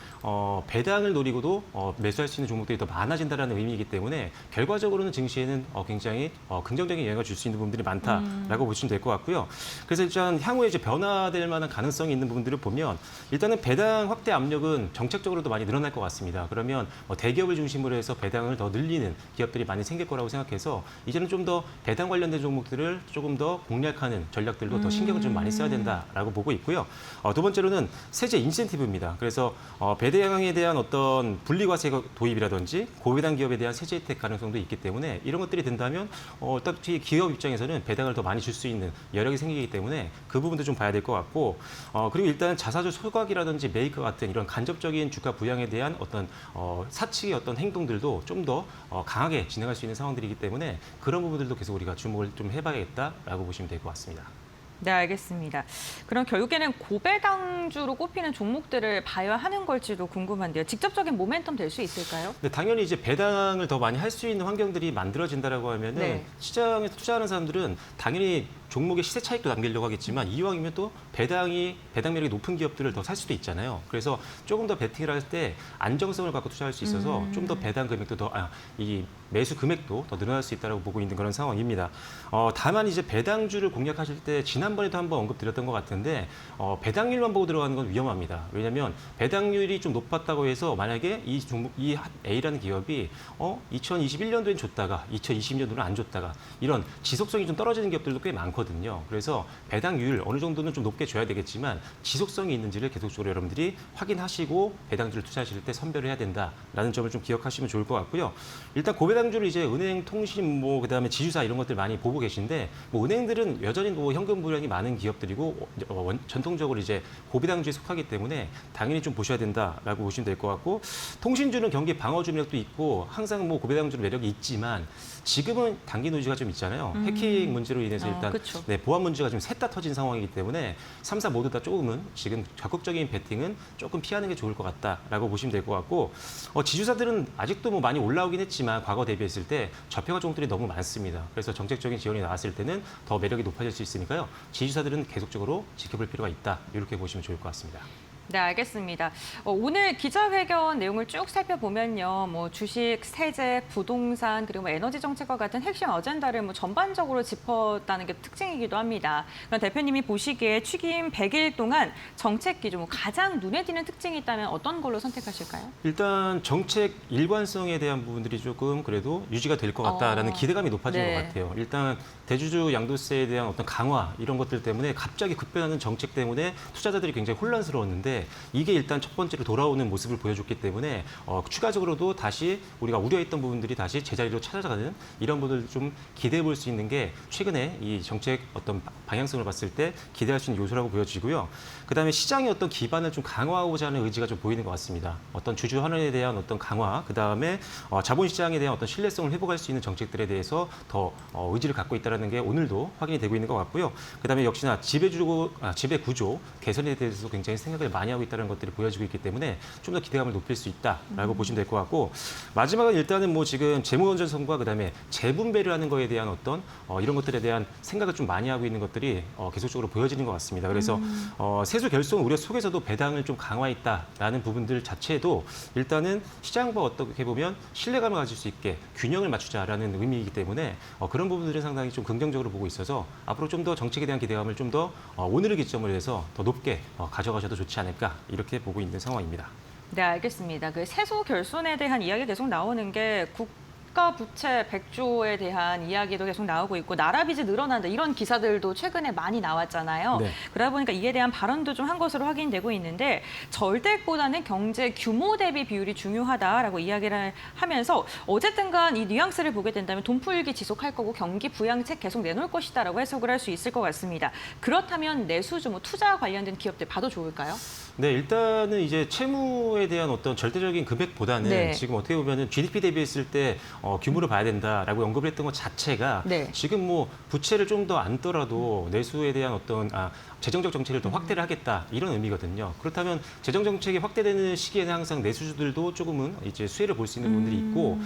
배당을 노리고도 매수할 수 있는 종목들이 더 많아진다라는 의미이기 때문에 결과적으로는 증시에는 굉장히 긍정적인 영향을 줄 수 있는 부분들이 많다라고 보시면 될 것 같고요. 그래서 일단 향후에 이제 변화될 만한 가능성이 있는 부분들을 보면 일단은 배당 확대 압력은 정책적으로도 많이 늘어날 것 같습니다. 그러면 대기업을 중심으로 해서 배당을 더 늘리는 기업들이 많이 생길 거라고 생각해서 이제는 좀 더 배당 관련된 종목들을 조금 더 공략하는 전략들도 더 신경을 좀 많이 써야 된다라고 보고 있고요. 두 번째로는 세제 인센티브입니다. 그래서 배당에 대한 어떤 분리과세 도입이라든지 고배당 기업에 대한 세제 혜택 가능성도 있기 때문에 이런 것들이 된다면 특히 기업 입장에서는 배당을 더 많이 줄 수 있는 여력이 생기기 때문에 그 부분도 좀 봐야 될 것 같고 그리고 일단 자사주 소각이라든지 메이커 같은 이런 간접적인 주가 부양에 대한 어떤 사측의 어떤 행동들도 좀 더 강하게 진행할 수 있는 상황들이기 때문에 그런 부분들도 계속 우리가 주목을 좀 해봐야겠다라고 보시면 될 것 같습니다. 네, 알겠습니다. 그럼 결국에는 고배당주로 꼽히는 종목들을 봐야 하는 걸지도 궁금한데요. 직접적인 모멘텀 될 수 있을까요? 근데 당연히 이제 배당을 더 많이 할 수 있는 환경들이 만들어진다라고 하면은 네. 시장에서 투자하는 사람들은 당연히 종목의 시세 차익도 남기려고 하겠지만 이왕이면 또 배당 매력이 높은 기업들을 더 살 수도 있잖아요. 그래서 조금 더 베팅을 할 때 안정성을 갖고 투자할 수 있어서 좀 더 배당 금액도 이 매수 금액도 더 늘어날 수 있다고 보고 있는 그런 상황입니다. 다만 이제 배당주를 공략하실 때 지난번에도 한번 언급드렸던 것 같은데 배당률만 보고 들어가는 건 위험합니다. 왜냐하면 배당률이 좀 높았다고 해서 만약에 이 A라는 기업이 2021년도엔 줬다가 2020년도는 안 줬다가 이런 지속성이 좀 떨어지는 기업들도 꽤 많거든요. 그래서 배당률 어느 정도는 좀 높게 줘야 되겠지만 지속성이 있는지를 계속적으로 여러분들이 확인하시고 배당주를 투자하실 때 선별을 해야 된다라는 점을 좀 기억하시면 좋을 것 같고요. 일단 고배당주를 이제 은행, 통신, 그다음에 지주사 이런 것들 많이 보고 계신데 은행들은 여전히 현금 불량이 많은 기업들이고 전통적으로 이제 고배당주에 속하기 때문에 당연히 좀 보셔야 된다라고 보시면 될 것 같고 통신주는 경기 방어주 매력도 있고 항상 고배당주는 매력이 있지만 지금은 단기 노이즈가 좀 있잖아요. 해킹 문제로 인해서 일단 그렇죠. 보안 문제가 좀 셋 다 터진 상황이기 때문에 3사 모두 다 조금은 지금 적극적인 베팅은 조금 피하는 게 좋을 것 같다라고 보시면 될 것 같고 지주사들은 아직도 많이 올라오긴 했지만 과거 대비했을 때 저평가 종목들이 너무 많습니다. 그래서 정책적인 지원이 나왔을 때는 더 매력이 높아질 수 있으니까요. 지주사들은 계속적으로 지켜볼 필요가 있다. 이렇게 보시면 좋을 것 같습니다. 네, 알겠습니다. 오늘 기자회견 내용을 쭉 살펴보면요. 주식, 세제, 부동산, 그리고 에너지 정책과 같은 핵심 어젠다를 전반적으로 짚었다는 게 특징이기도 합니다. 그럼 대표님이 보시기에 취임 100일 동안 정책 기준 가장 눈에 띄는 특징이 있다면 어떤 걸로 선택하실까요? 일단 정책 일관성에 대한 부분들이 조금 그래도 유지가 될 것 같다라는 기대감이 높아진 네. 것 같아요. 일단 대주주 양도세에 대한 어떤 강화 이런 것들 때문에 갑자기 급변하는 정책 때문에 투자자들이 굉장히 혼란스러웠는데 있었는데 이게 일단 첫 번째로 돌아오는 모습을 보여줬기 때문에 추가적으로도 다시 우리가 우려했던 부분들이 다시 제자리로 찾아가는 이런 부분을 좀 기대해 볼 수 있는 게 최근에 이 정책 어떤 방향성을 봤을 때 기대할 수 있는 요소라고 보여지고요. 그다음에 시장의 어떤 기반을 좀 강화하고자 하는 의지가 좀 보이는 것 같습니다. 어떤 주주 환원에 대한 어떤 강화, 그다음에 자본시장에 대한 어떤 신뢰성을 회복할 수 있는 정책들에 대해서 더 의지를 갖고 있다는 게 오늘도 확인이 되고 있는 것 같고요. 그다음에 역시나 지배 구조 개선에 대해서도 굉장히 생각을 많이 하고 있다는 것들이 보여지고 있기 때문에 좀 더 기대감을 높일 수 있다라고 보시면 될 것 같고 마지막은 일단은 뭐 지금 재무 건전성과 그다음에 재분배를 하는 거에 대한 어떤 이런 것들에 대한 생각을 좀 많이 하고 있는 것들이 계속적으로 보여지는 것 같습니다. 그래서 세수 결손 우려 속에서도 배당을 좀 강화했다라는 부분들 자체도 일단은 시장과 어떻게 보면 신뢰감을 가질 수 있게 균형을 맞추자라는 의미이기 때문에 그런 부분들은 상당히 좀 긍정적으로 보고 있어서 앞으로 좀 더 정책에 대한 기대감을 좀 더 오늘을 기점으로 해서 더 높게 가져가셔도 좋지 않을까 이렇게 보고 있는 상황입니다. 네, 알겠습니다. 그 세수 결손에 대한 이야기 계속 나오는 게 국가 부채 100조에 대한 이야기도 계속 나오고 있고 나라 빚이 늘어난다 이런 기사들도 최근에 많이 나왔잖아요. 네. 그러다 보니까 이에 대한 발언도 좀 한 것으로 확인되고 있는데 절대액보다는 경제 규모 대비 비율이 중요하다라고 이야기를 하면서 어쨌든 간 이 뉘앙스를 보게 된다면 돈 풀기 지속할 거고 경기 부양책 계속 내놓을 것이다라고 해석을 할 수 있을 것 같습니다. 그렇다면 내수주, 뭐 투자 관련된 기업들 봐도 좋을까요? 네, 일단은 이제 채무에 대한 어떤 절대적인 금액보다는 네. 지금 어떻게 보면은 GDP 대비했을 때 규모를 봐야 된다라고 언급을 했던 것 자체가 네. 지금 뭐 부채를 좀 더 안더라도 내수에 대한 어떤 재정적 정책을 더 확대를 하겠다 이런 의미거든요. 그렇다면 재정 정책이 확대되는 시기에는 항상 내수주들도 조금은 이제 수혜를 볼 수 있는 부분들이 있고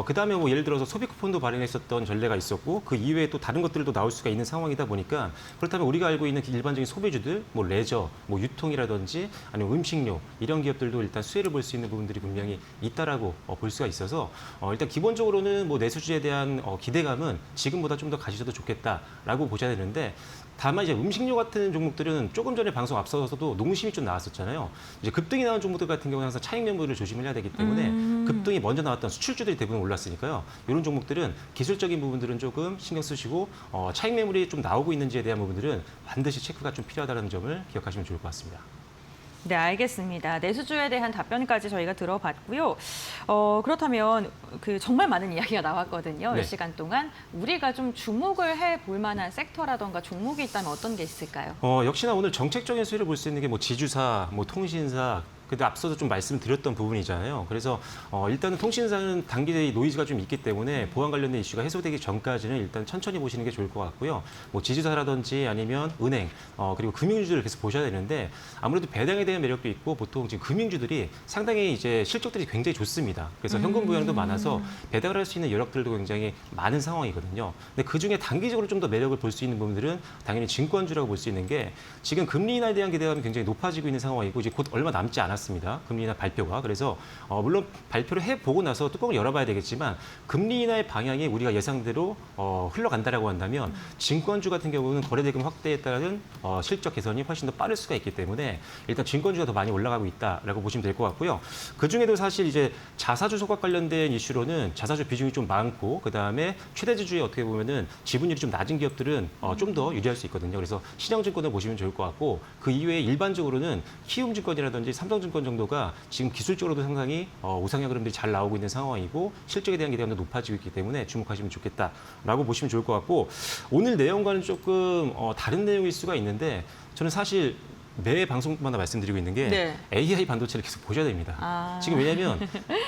그다음에 뭐 예를 들어서 소비 쿠폰도 발행했었던 전례가 있었고 그 이외에 또 다른 것들도 나올 수가 있는 상황이다 보니까 그렇다면 우리가 알고 있는 일반적인 소비주들 뭐 레저, 뭐 유통이라든지 아니면 음식료 이런 기업들도 일단 수혜를 볼 수 있는 부분들이 분명히 있다라고 볼 수가 있어서 일단 기본적으로는 뭐 내수주에 대한 기대감은 지금보다 좀 더 가지셔도 좋겠다라고 보셔야 되는데 다만 이제 음식료 같은 종목들은 조금 전에 방송 앞서서도 농심이 좀 나왔었잖아요. 이제 급등이 나온 종목들 같은 경우는 항상 차익 매물을 조심을 해야 되기 때문에 급등이 먼저 나왔던 수출주들이 대부분 올랐으니까요. 이런 종목들은 기술적인 부분들은 조금 신경 쓰시고 차익 매물이 좀 나오고 있는지에 대한 부분들은 반드시 체크가 좀 필요하다는 점을 기억하시면 좋을 것 같습니다. 네, 알겠습니다. 내수주에 대한 답변까지 저희가 들어봤고요. 그렇다면 그 정말 많은 이야기가 나왔거든요. 네. 이 시간 동안 우리가 좀 주목을 해볼 만한 섹터라던가 종목이 있다면 어떤 게 있을까요? 역시나 오늘 정책적인 수혜를 볼 수 있는 게 뭐 지주사, 뭐 통신사, 근데 앞서도 좀 말씀드렸던 부분이잖아요. 그래서 일단은 통신사는 단기의 노이즈가 좀 있기 때문에 보안 관련된 이슈가 해소되기 전까지는 일단 천천히 보시는 게 좋을 것 같고요. 뭐 지주사라든지 아니면 은행 그리고 금융주들을 계속 보셔야 되는데 아무래도 배당에 대한 매력도 있고 보통 지금 금융주들이 상당히 이제 실적들이 굉장히 좋습니다. 그래서 현금 부양도 많아서 배당을 할 수 있는 여력들도 굉장히 많은 상황이거든요. 근데 그 중에 단기적으로 좀 더 매력을 볼 수 있는 부분들은 당연히 증권주라고 볼 수 있는 게 지금 금리 인하에 대한 기대감이 굉장히 높아지고 있는 상황이고 이제 곧 얼마 남지 않았습니다. 금리 인하 발표가. 그래서 물론 발표를 해보고 나서 뚜껑을 열어봐야 되겠지만 금리 인하의 방향이 우리가 예상대로 흘러간다라고 한다면 증권주 같은 경우는 거래대금 확대에 따른 실적 개선이 훨씬 더 빠를 수가 있기 때문에 일단 증권주가 더 많이 올라가고 있다라고 보시면 될 것 같고요. 그중에도 사실 이제 자사주 소각 관련된 이슈로는 자사주 비중이 좀 많고 그다음에 최대주주의 어떻게 보면은 지분율이 좀 낮은 기업들은 좀 더 유리할 수 있거든요. 그래서 신영증권을 보시면 좋을 것 같고 그 이외에 일반적으로는 키움증권이라든지 삼성증권 정도가 지금 기술적으로도 상당히 우상향 흐름들이 잘 나오고 있는 상황이고 실적에 대한 기대감도 높아지고 있기 때문에 주목하시면 좋겠다라고 보시면 좋을 것 같고 오늘 내용과는 조금 다른 내용일 수가 있는데 저는 사실 매 방송마다 말씀드리고 있는 게 네. AI 반도체를 계속 보셔야 됩니다. 지금 왜냐하면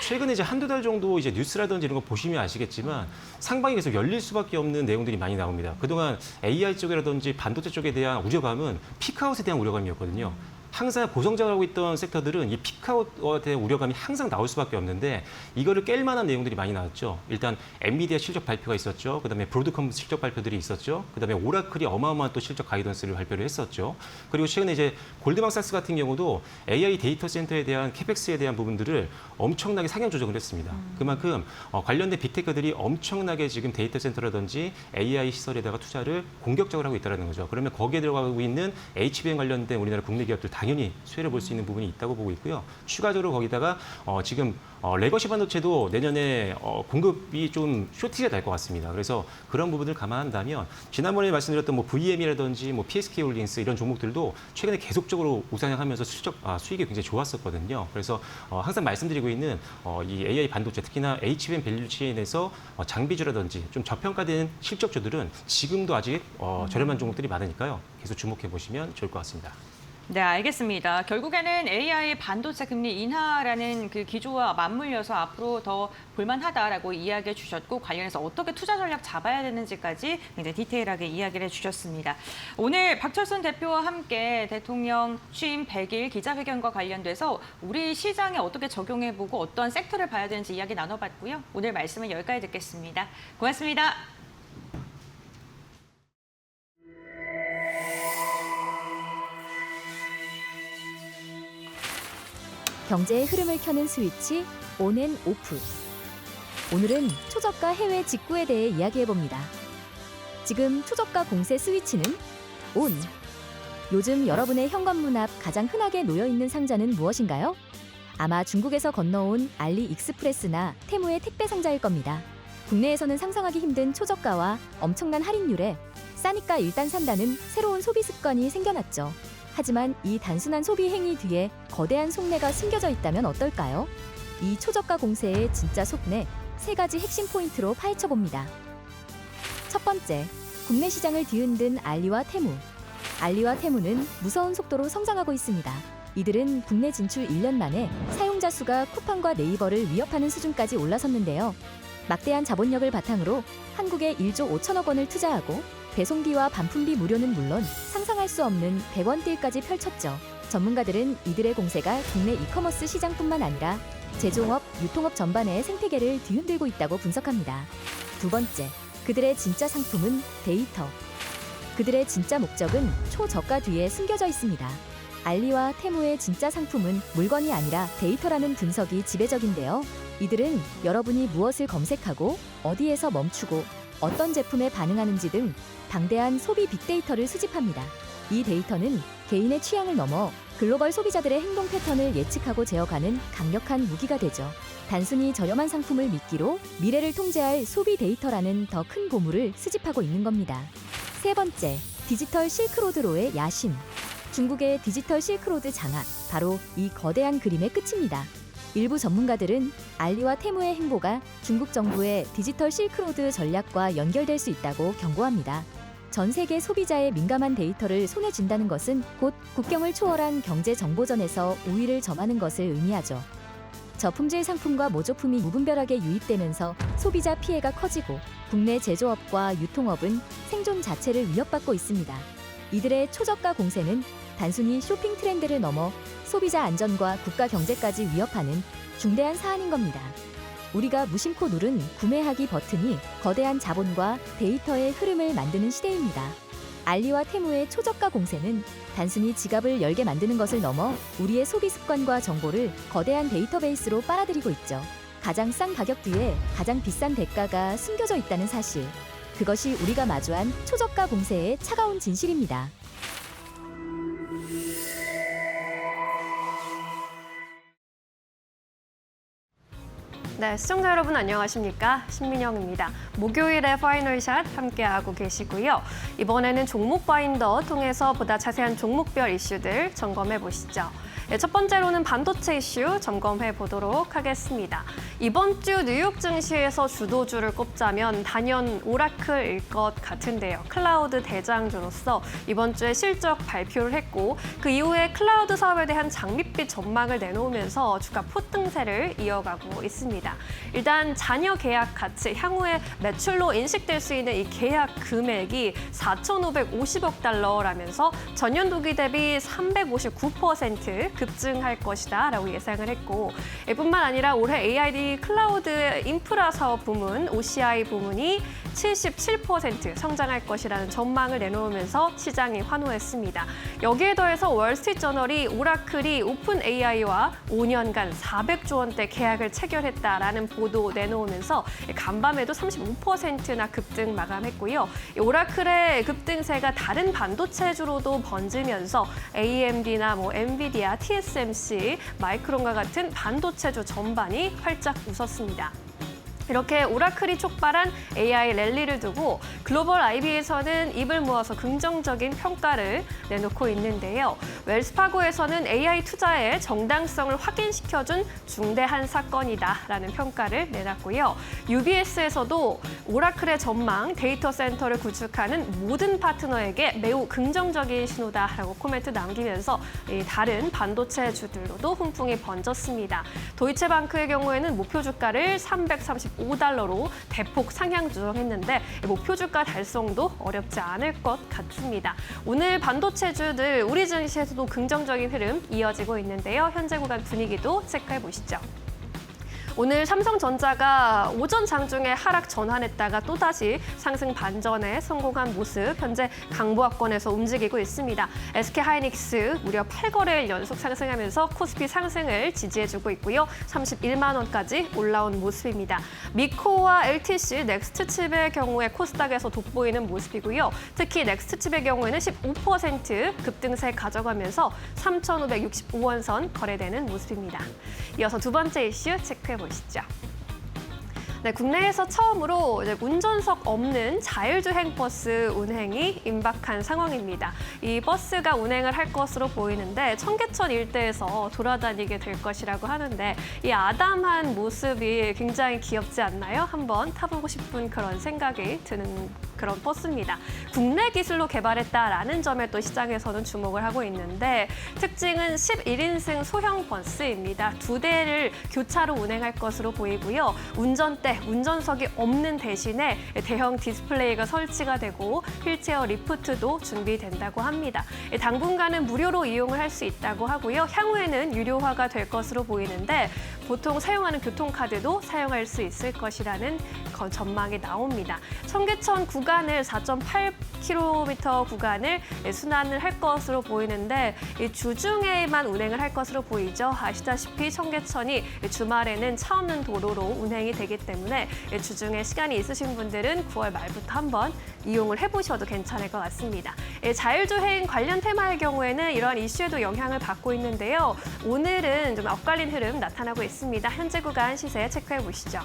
최근에 이제 한두 달 정도 이제 뉴스라든지 이런 거 보시면 아시겠지만 상방이 계속 열릴 수밖에 없는 내용들이 많이 나옵니다. 그동안 AI 쪽이라든지 반도체 쪽에 대한 우려감은 피크아웃에 대한 우려감이었거든요. 항상 고성장하고 있던 섹터들은 이 피크아웃에 대한 우려감이 항상 나올 수밖에 없는데 이거를 깰 만한 내용들이 많이 나왔죠. 일단 엔비디아 실적 발표가 있었죠. 그다음에 브로드컴 실적 발표들이 있었죠. 그다음에 오라클이 어마어마한 또 실적 가이던스를 발표를 했었죠. 그리고 최근에 이제 골드만삭스 같은 경우도 AI 데이터 센터에 대한 캐펙스에 대한 부분들을 엄청나게 상향 조정을 했습니다. 그만큼 관련된 빅테크들이 엄청나게 지금 데이터 센터라든지 AI 시설에다가 투자를 공격적으로 하고 있다는 거죠. 그러면 거기에 들어가고 있는 HBM 관련된 우리나라 국내 기업들 다 당연히 수혜를 볼 수 있는 부분이 있다고 보고 있고요. 추가적으로 거기다가 지금 레거시 반도체도 내년에 공급이 좀 쇼티가 될 것 같습니다. 그래서 그런 부분을 감안한다면 지난번에 말씀드렸던 뭐 VM이라든지 뭐 PSK홀딩스 이런 종목들도 최근에 계속적으로 우상향하면서 수익이 굉장히 좋았었거든요. 그래서 항상 말씀드리고 있는 이 AI 반도체 특히나 HBM 밸류체인에서 장비주라든지 좀 저평가된 실적주들은 지금도 아직 저렴한 종목들이 많으니까요. 계속 주목해 보시면 좋을 것 같습니다. 네, 알겠습니다. 결국에는 AI 반도체 금리 인하라는 그 기조와 맞물려서 앞으로 더 볼만하다라고 이야기해 주셨고 관련해서 어떻게 투자 전략 잡아야 되는지까지 굉장히 디테일하게 이야기를 해주셨습니다. 오늘 박철순 대표와 함께 대통령 취임 100일 기자회견과 관련돼서 우리 시장에 어떻게 적용해보고 어떤 섹터를 봐야 되는지 이야기 나눠봤고요. 오늘 말씀은 여기까지 듣겠습니다. 고맙습니다. 경제의 흐름을 켜는 스위치 온 앤 오프. 오늘은 초저가 해외 직구에 대해 이야기해봅니다. 지금 초저가 공세 스위치는 온. 요즘 여러분의 현관문 앞 가장 흔하게 놓여있는 상자는 무엇인가요? 아마 중국에서 건너온 알리익스프레스나 테무의 택배 상자일 겁니다. 국내에서는 상상하기 힘든 초저가와 엄청난 할인율에 싸니까 일단 산다는 새로운 소비 습관이 생겨났죠. 하지만 이 단순한 소비 행위 뒤에 거대한 속내가 숨겨져 있다면 어떨까요? 이 초저가 공세의 진짜 속내 3가지 핵심 포인트로 파헤쳐봅니다. 첫 번째, 국내 시장을 뒤흔든 알리와 테무. 알리와 테무는 무서운 속도로 성장하고 있습니다. 이들은 국내 진출 1년 만에 사용자 수가 쿠팡과 네이버를 위협하는 수준까지 올라섰는데요. 막대한 자본력을 바탕으로 한국에 1조 5천억 원을 투자하고 배송비와 반품비 무료는 물론 상상할 수 없는 100원 딜까지 펼쳤죠. 전문가들은 이들의 공세가 국내 이커머스 시장뿐만 아니라 제조업, 유통업 전반의 생태계를 뒤흔들고 있다고 분석합니다. 두 번째, 그들의 진짜 상품은 데이터. 그들의 진짜 목적은 초저가 뒤에 숨겨져 있습니다. 알리와 테무의 진짜 상품은 물건이 아니라 데이터라는 분석이 지배적인데요. 이들은 여러분이 무엇을 검색하고 어디에서 멈추고 어떤 제품에 반응하는지 등 방대한 소비 빅데이터를 수집합니다. 이 데이터는 개인의 취향을 넘어 글로벌 소비자들의 행동 패턴을 예측하고 제어가는 강력한 무기가 되죠. 단순히 저렴한 상품을 미끼로 미래를 통제할 소비 데이터라는 더 큰 보물을 수집하고 있는 겁니다. 세 번째, 디지털 실크로드로의 야심. 중국의 디지털 실크로드 장악, 바로 이 거대한 그림의 끝입니다. 일부 전문가들은 알리와 테무의 행보가 중국 정부의 디지털 실크로드 전략과 연결될 수 있다고 경고합니다. 전 세계 소비자의 민감한 데이터를 손에 쥔다는 것은 곧 국경을 초월한 경제 정보전에서 우위를 점하는 것을 의미하죠. 저품질 상품과 모조품이 무분별하게 유입되면서 소비자 피해가 커지고 국내 제조업과 유통업은 생존 자체를 위협받고 있습니다. 이들의 초저가 공세는 단순히 쇼핑 트렌드를 넘어 소비자 안전과 국가 경제까지 위협하는 중대한 사안인 겁니다. 우리가 무심코 누른 구매하기 버튼이 거대한 자본과 데이터의 흐름을 만드는 시대입니다. 알리와 테무의 초저가 공세는 단순히 지갑을 열게 만드는 것을 넘어 우리의 소비 습관과 정보를 거대한 데이터베이스로 빨아들이고 있죠. 가장 싼 가격 뒤에 가장 비싼 대가가 숨겨져 있다는 사실. 그것이 우리가 마주한 초저가 공세의 차가운 진실입니다. 네, 시청자 여러분 안녕하십니까? 신민영입니다. 목요일에 파이널샷 함께하고 계시고요. 이번에는 종목 바인더 통해서 보다 자세한 종목별 이슈들 점검해 보시죠. 네, 첫 번째로는 반도체 이슈 점검해 보도록 하겠습니다. 이번 주 뉴욕 증시에서 주도주를 꼽자면 단연 오라클일 것 같은데요. 클라우드 대장주로서 이번 주에 실적 발표를 했고 그 이후에 클라우드 사업에 대한 장밋빛 전망을 내놓으면서 주가 폭등세를 이어가고 있습니다. 일단 잔여 계약 가치, 향후에 매출로 인식될 수 있는 이 계약 금액이 4,550억 달러라면서 전년 동기 대비 359% 급증할 것이다라고 예상을 했고, 뿐만 아니라 올해 AID 클라우드 인프라 사업 부문, OCI 부문이 77% 성장할 것이라는 전망을 내놓으면서 시장이 환호했습니다. 여기에 더해서 월스트리트저널이 오라클이 오픈 AI와 5년간 400조 원대 계약을 체결했다라는 보도 내놓으면서 간밤에도 35%나 급등 마감했고요. 오라클의 급등세가 다른 반도체주로도 번지면서 AMD나 엔비디아, TSMC, 마이크론과 같은 반도체주 전반이 활짝 웃었습니다. 이렇게 오라클이 촉발한 AI 랠리를 두고 글로벌 IB에서는 입을 모아서 긍정적인 평가를 내놓고 있는데요. 웰스파고에서는 AI 투자의 정당성을 확인시켜준 중대한 사건이다라는 평가를 내놨고요. UBS에서도 오라클의 전망, 데이터 센터를 구축하는 모든 파트너에게 매우 긍정적인 신호다라고 코멘트 남기면서 다른 반도체주들로도 훈풍이 번졌습니다. 도이체방크의 경우에는 목표 주가를 335달러로 대폭 상향 조정했는데 목표 주가 달성도 어렵지 않을 것 같습니다. 오늘 반도체주들 우리 증시에서도 긍정적인 흐름 이어지고 있는데요. 현재 구간 분위기도 체크해 보시죠. 오늘 삼성전자가 오전 장중에 하락 전환했다가 또다시 상승 반전에 성공한 모습, 현재 강보합권에서 움직이고 있습니다. SK하이닉스 무려 8거래일 연속 상승하면서 코스피 상승을 지지해주고 있고요. 31만 원까지 올라온 모습입니다. 미코와 LTC, 넥스트칩의 경우에 코스닥에서 돋보이는 모습이고요. 특히 넥스트칩의 경우에는 15% 급등세 가져가면서 3,565원 선 거래되는 모습입니다. 이어서 두 번째 이슈 체크해 보시죠. 네, 국내에서 처음으로 이제 운전석 없는 자율주행 버스 운행이 임박한 상황입니다. 이 버스가 운행을 할 것으로 보이는데 청계천 일대에서 돌아다니게 될 것이라고 하는데 이 아담한 모습이 굉장히 귀엽지 않나요? 한번 타보고 싶은 그런 생각이 드는 그런 버스입니다. 국내 기술로 개발했다라는 점에 또 시장에서는 주목을 하고 있는데 특징은 11인승 소형 버스입니다. 2대를 교차로 운행할 것으로 보이고요. 운전대, 운전석이 없는 대신에 대형 디스플레이가 설치가 되고 휠체어 리프트도 준비된다고 합니다. 당분간은 무료로 이용을 할 수 있다고 하고요. 향후에는 유료화가 될 것으로 보이는데 보통 사용하는 교통카드도 사용할 수 있을 것이라는 전망이 나옵니다. 청계천 구간을 4.8km 구간을 순환을 할 것으로 보이는데 주중에만 운행을 할 것으로 보이죠. 아시다시피 청계천이 주말에는 차 없는 도로로 운행이 되기 때문에 주중에 시간이 있으신 분들은 9월 말부터 한번 이용을 해보셔도 괜찮을 것 같습니다. 자율주행 관련 테마의 경우에는 이러한 이슈에도 영향을 받고 있는데요. 오늘은 좀 엇갈린 흐름 나타나고 있습니다. 현재 구간 시세 체크해 보시죠.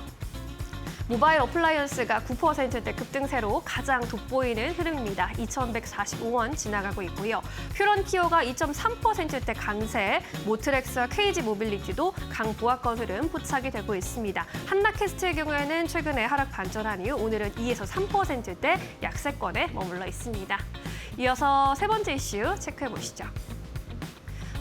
모바일 어플라이언스가 9%대 급등세로 가장 돋보이는 흐름입니다. 2,145원 지나가고 있고요. 퓨런티어가 2.3%대 강세, 모트렉스와 KG 모빌리티도 강보합권 흐름 포착이 되고 있습니다. 한나캐스트의 경우에는 최근에 하락 반전한 이후 오늘은 2에서 3%대 약세권에 머물러 있습니다. 이어서 세 번째 이슈 체크해 보시죠.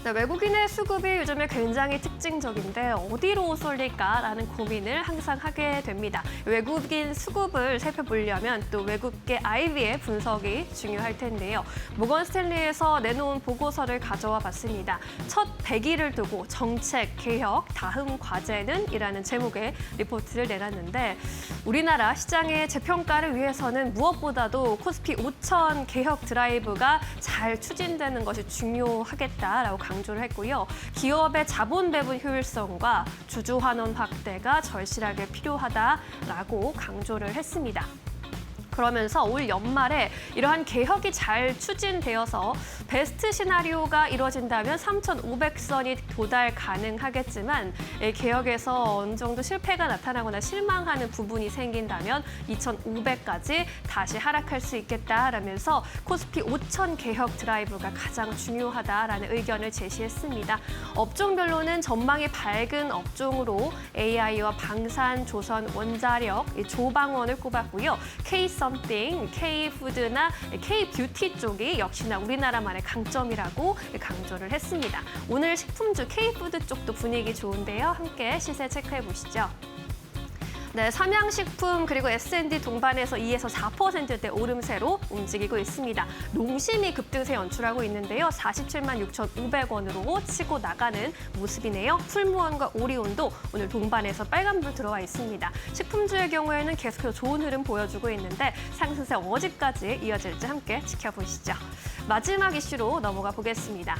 네, 외국인의 수급이 요즘에 굉장히 특징적인데 어디로 쏠릴까라는 고민을 항상 하게 됩니다. 외국인 수급을 살펴보려면 또 외국계 IB의 분석이 중요할 텐데요. 모건 스탠리에서 내놓은 보고서를 가져와 봤습니다. 첫 100일을 두고 정책, 개혁, 다음 과제는? 이라는 제목의 리포트를 내놨는데 우리나라 시장의 재평가를 위해서는 무엇보다도 코스피 5천 개혁 드라이브가 잘 추진되는 것이 중요하겠다라고 강조를 했고요. 기업의 자본 배분 효율성과 주주 환원 확대가 절실하게 필요하다라고 강조를 했습니다. 그러면서 올 연말에 이러한 개혁이 잘 추진되어서 베스트 시나리오가 이루어진다면 3,500선이 도달 가능하겠지만 개혁에서 어느 정도 실패가 나타나거나 실망하는 부분이 생긴다면 2,500까지 다시 하락할 수 있겠다라면서 코스피 5천 개혁 드라이브가 가장 중요하다라는 의견을 제시했습니다. 업종별로는 전망이 밝은 업종으로 AI와 방산, 조선, 원자력, 조방원을 꼽았고요. K-썸띵, K-푸드나 K-뷰티 쪽이 역시나 우리나라만의 강점이라고 강조를 했습니다. 오늘 식품주 K-푸드 쪽도 분위기 좋은데요. 함께 시세 체크해 보시죠. 네, 삼양식품 그리고 S&D 동반해서 2에서 4%대 오름세로 움직이고 있습니다. 농심이 급등세 연출하고 있는데요. 47만 6,500원으로 치고 나가는 모습이네요. 풀무원과 오리온도 오늘 동반해서 빨간불 들어와 있습니다. 식품주의 경우에는 계속해서 좋은 흐름 보여주고 있는데 상승세 어디까지 이어질지 함께 지켜보시죠. 마지막 이슈로 넘어가 보겠습니다.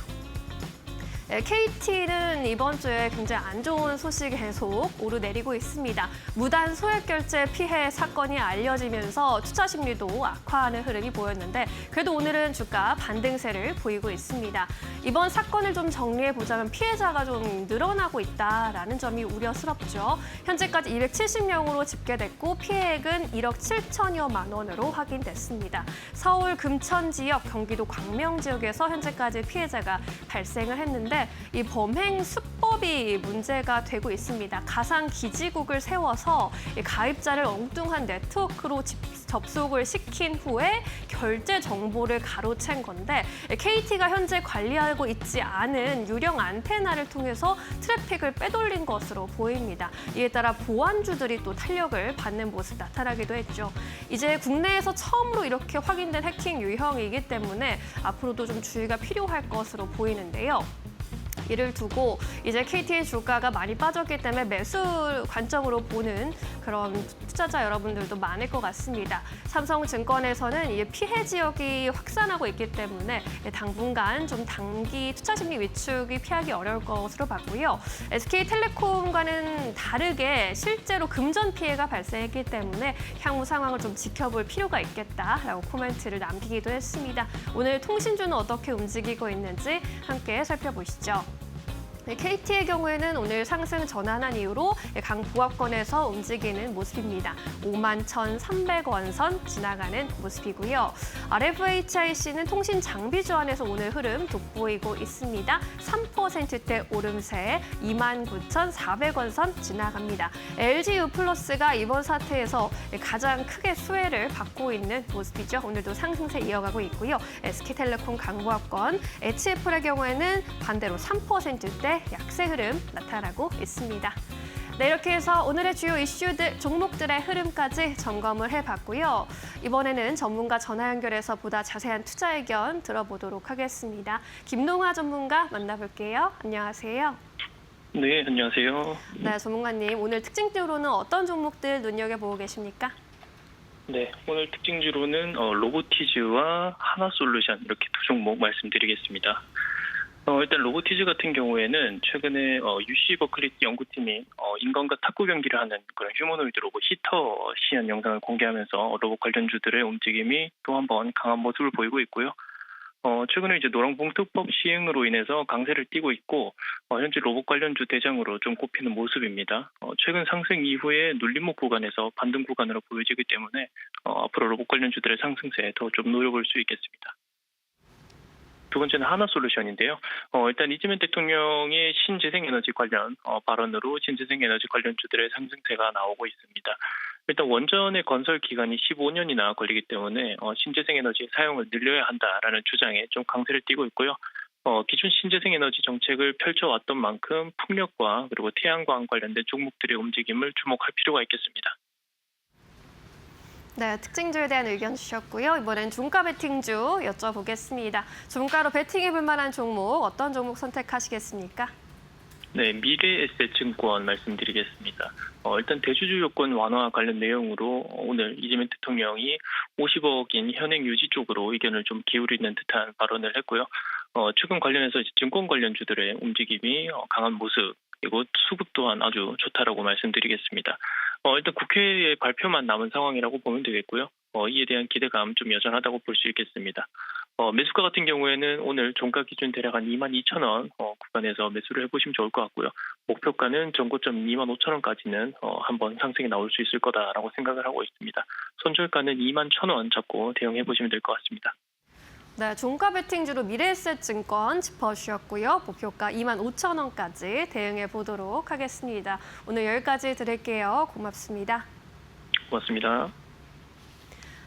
KT는 이번 주에 굉장히 안 좋은 소식이 계속 오르내리고 있습니다. 무단 소액 결제 피해 사건이 알려지면서 투자 심리도 악화하는 흐름이 보였는데 그래도 오늘은 주가 반등세를 보이고 있습니다. 이번 사건을 좀 정리해보자면 피해자가 좀 늘어나고 있다라는 점이 우려스럽죠. 현재까지 270명으로 집계됐고 피해액은 1억 7천여만 원으로 확인됐습니다. 서울 금천 지역, 경기도 광명 지역에서 현재까지 피해자가 발생을 했는데 이 범행 수법이 문제가 되고 있습니다. 가상 기지국을 세워서 가입자를 엉뚱한 네트워크로 접속을 시킨 후에 결제 정보를 가로챈 건데 KT가 현재 관리하고 있지 않은 유령 안테나를 통해서 트래픽을 빼돌린 것으로 보입니다. 이에 따라 보안주들이 또 탄력을 받는 모습 나타나기도 했죠. 이제 국내에서 처음으로 이렇게 확인된 해킹 유형이기 때문에 앞으로도 좀 주의가 필요할 것으로 보이는데요. 이를 두고 이제 KT의 주가가 많이 빠졌기 때문에 매수 관점으로 보는 그런 투자자 여러분들도 많을 것 같습니다. 삼성증권에서는 이 피해 지역이 확산하고 있기 때문에 당분간 좀 단기 투자 심리 위축이 피하기 어려울 것으로 봤고요. SK텔레콤과는 다르게 실제로 금전 피해가 발생했기 때문에 향후 상황을 좀 지켜볼 필요가 있겠다라고 코멘트를 남기기도 했습니다. 오늘 통신주는 어떻게 움직이고 있는지 함께 살펴보시죠. KT의 경우에는 오늘 상승 전환한 이후로 강보합권에서 움직이는 모습입니다. 51,300원 선 지나가는 모습이고요. RFHIC는 통신 장비 주안에서 오늘 흐름 돋보이고 있습니다. 3%대 오름세에 29,400원 선 지나갑니다. LG유플러스가 이번 사태에서 가장 크게 수혜를 받고 있는 모습이죠. 오늘도 상승세 이어가고 있고요. SK텔레콤 강보합권, HF의 경우에는 반대로 3%대 약세 흐름 나타나고 있습니다. 네, 이렇게 해서 오늘의 주요 이슈들, 종목들의 흐름까지 점검을 해봤고요. 이번에는 전문가 전화 연결해서 보다 자세한 투자 의견 들어보도록 하겠습니다. 김농아 전문가 만나볼게요. 안녕하세요. 네, 안녕하세요. 네, 전문가님, 오늘 특징적으로는 어떤 종목들 눈여겨보고 계십니까? 네, 오늘 특징주로는 로보티즈와 하나솔루션 이렇게 두 종목 말씀드리겠습니다. 일단 로보티즈 같은 경우에는 최근에 UC 버클리 연구팀이 인간과 탁구 경기를 하는 그런 휴머노이드 로봇 히터 시연 영상을 공개하면서 로봇 관련주들의 움직임이 또 한 번 강한 모습을 보이고 있고요. 최근에 이제 노란봉투법 시행으로 인해서 강세를 띠고 있고 현재 로봇 관련주 대장으로 좀 꼽히는 모습입니다. 최근 상승 이후에 눌림목 구간에서 반등 구간으로 보여지기 때문에 앞으로 로봇 관련주들의 상승세에 더 좀 노려볼 수 있겠습니다. 두 번째는 하나솔루션인데요. 일단 이재명 대통령의 신재생에너지 관련 발언으로 신재생에너지 관련주들의 상승세가 나오고 있습니다. 일단 원전의 건설 기간이 15년이나 걸리기 때문에 신재생에너지 사용을 늘려야 한다라는 주장에 좀 강세를 띠고 있고요. 기존 신재생에너지 정책을 펼쳐왔던 만큼 풍력과 그리고 태양광 관련된 종목들의 움직임을 주목할 필요가 있겠습니다. 네, 특징주에 대한 의견 주셨고요. 이번엔 종가 베팅주 여쭤보겠습니다. 종가로 베팅해볼 만한 종목, 어떤 종목 선택하시겠습니까? 네, 미래에셋증권 말씀드리겠습니다. 일단 대주주 요건 완화 관련 내용으로 오늘 이재명 대통령이 50억인 현행 유지 쪽으로 의견을 좀 기울이는 듯한 발언을 했고요. 최근 관련해서 증권 관련주들의 움직임이 강한 모습, 그리고 수급 또한 아주 좋다라고 말씀드리겠습니다. 일단 국회의 발표만 남은 상황이라고 보면 되겠고요. 이에 대한 기대감 좀 여전하다고 볼 수 있겠습니다. 매수가 같은 경우에는 오늘 종가 기준 대략 한 22,000원 구간에서 매수를 해보시면 좋을 것 같고요. 목표가는 전고점 25,000원까지는 한번 상승이 나올 수 있을 거다라고 생각을 하고 있습니다. 손절가는 21,000원 잡고 대응해보시면 될 것 같습니다. 네, 종가 베팅주로 미래에셋증권 짚어주셨고요. 목표가 25,000원까지 대응해 보도록 하겠습니다. 오늘 여기까지 드릴게요. 고맙습니다. 고맙습니다.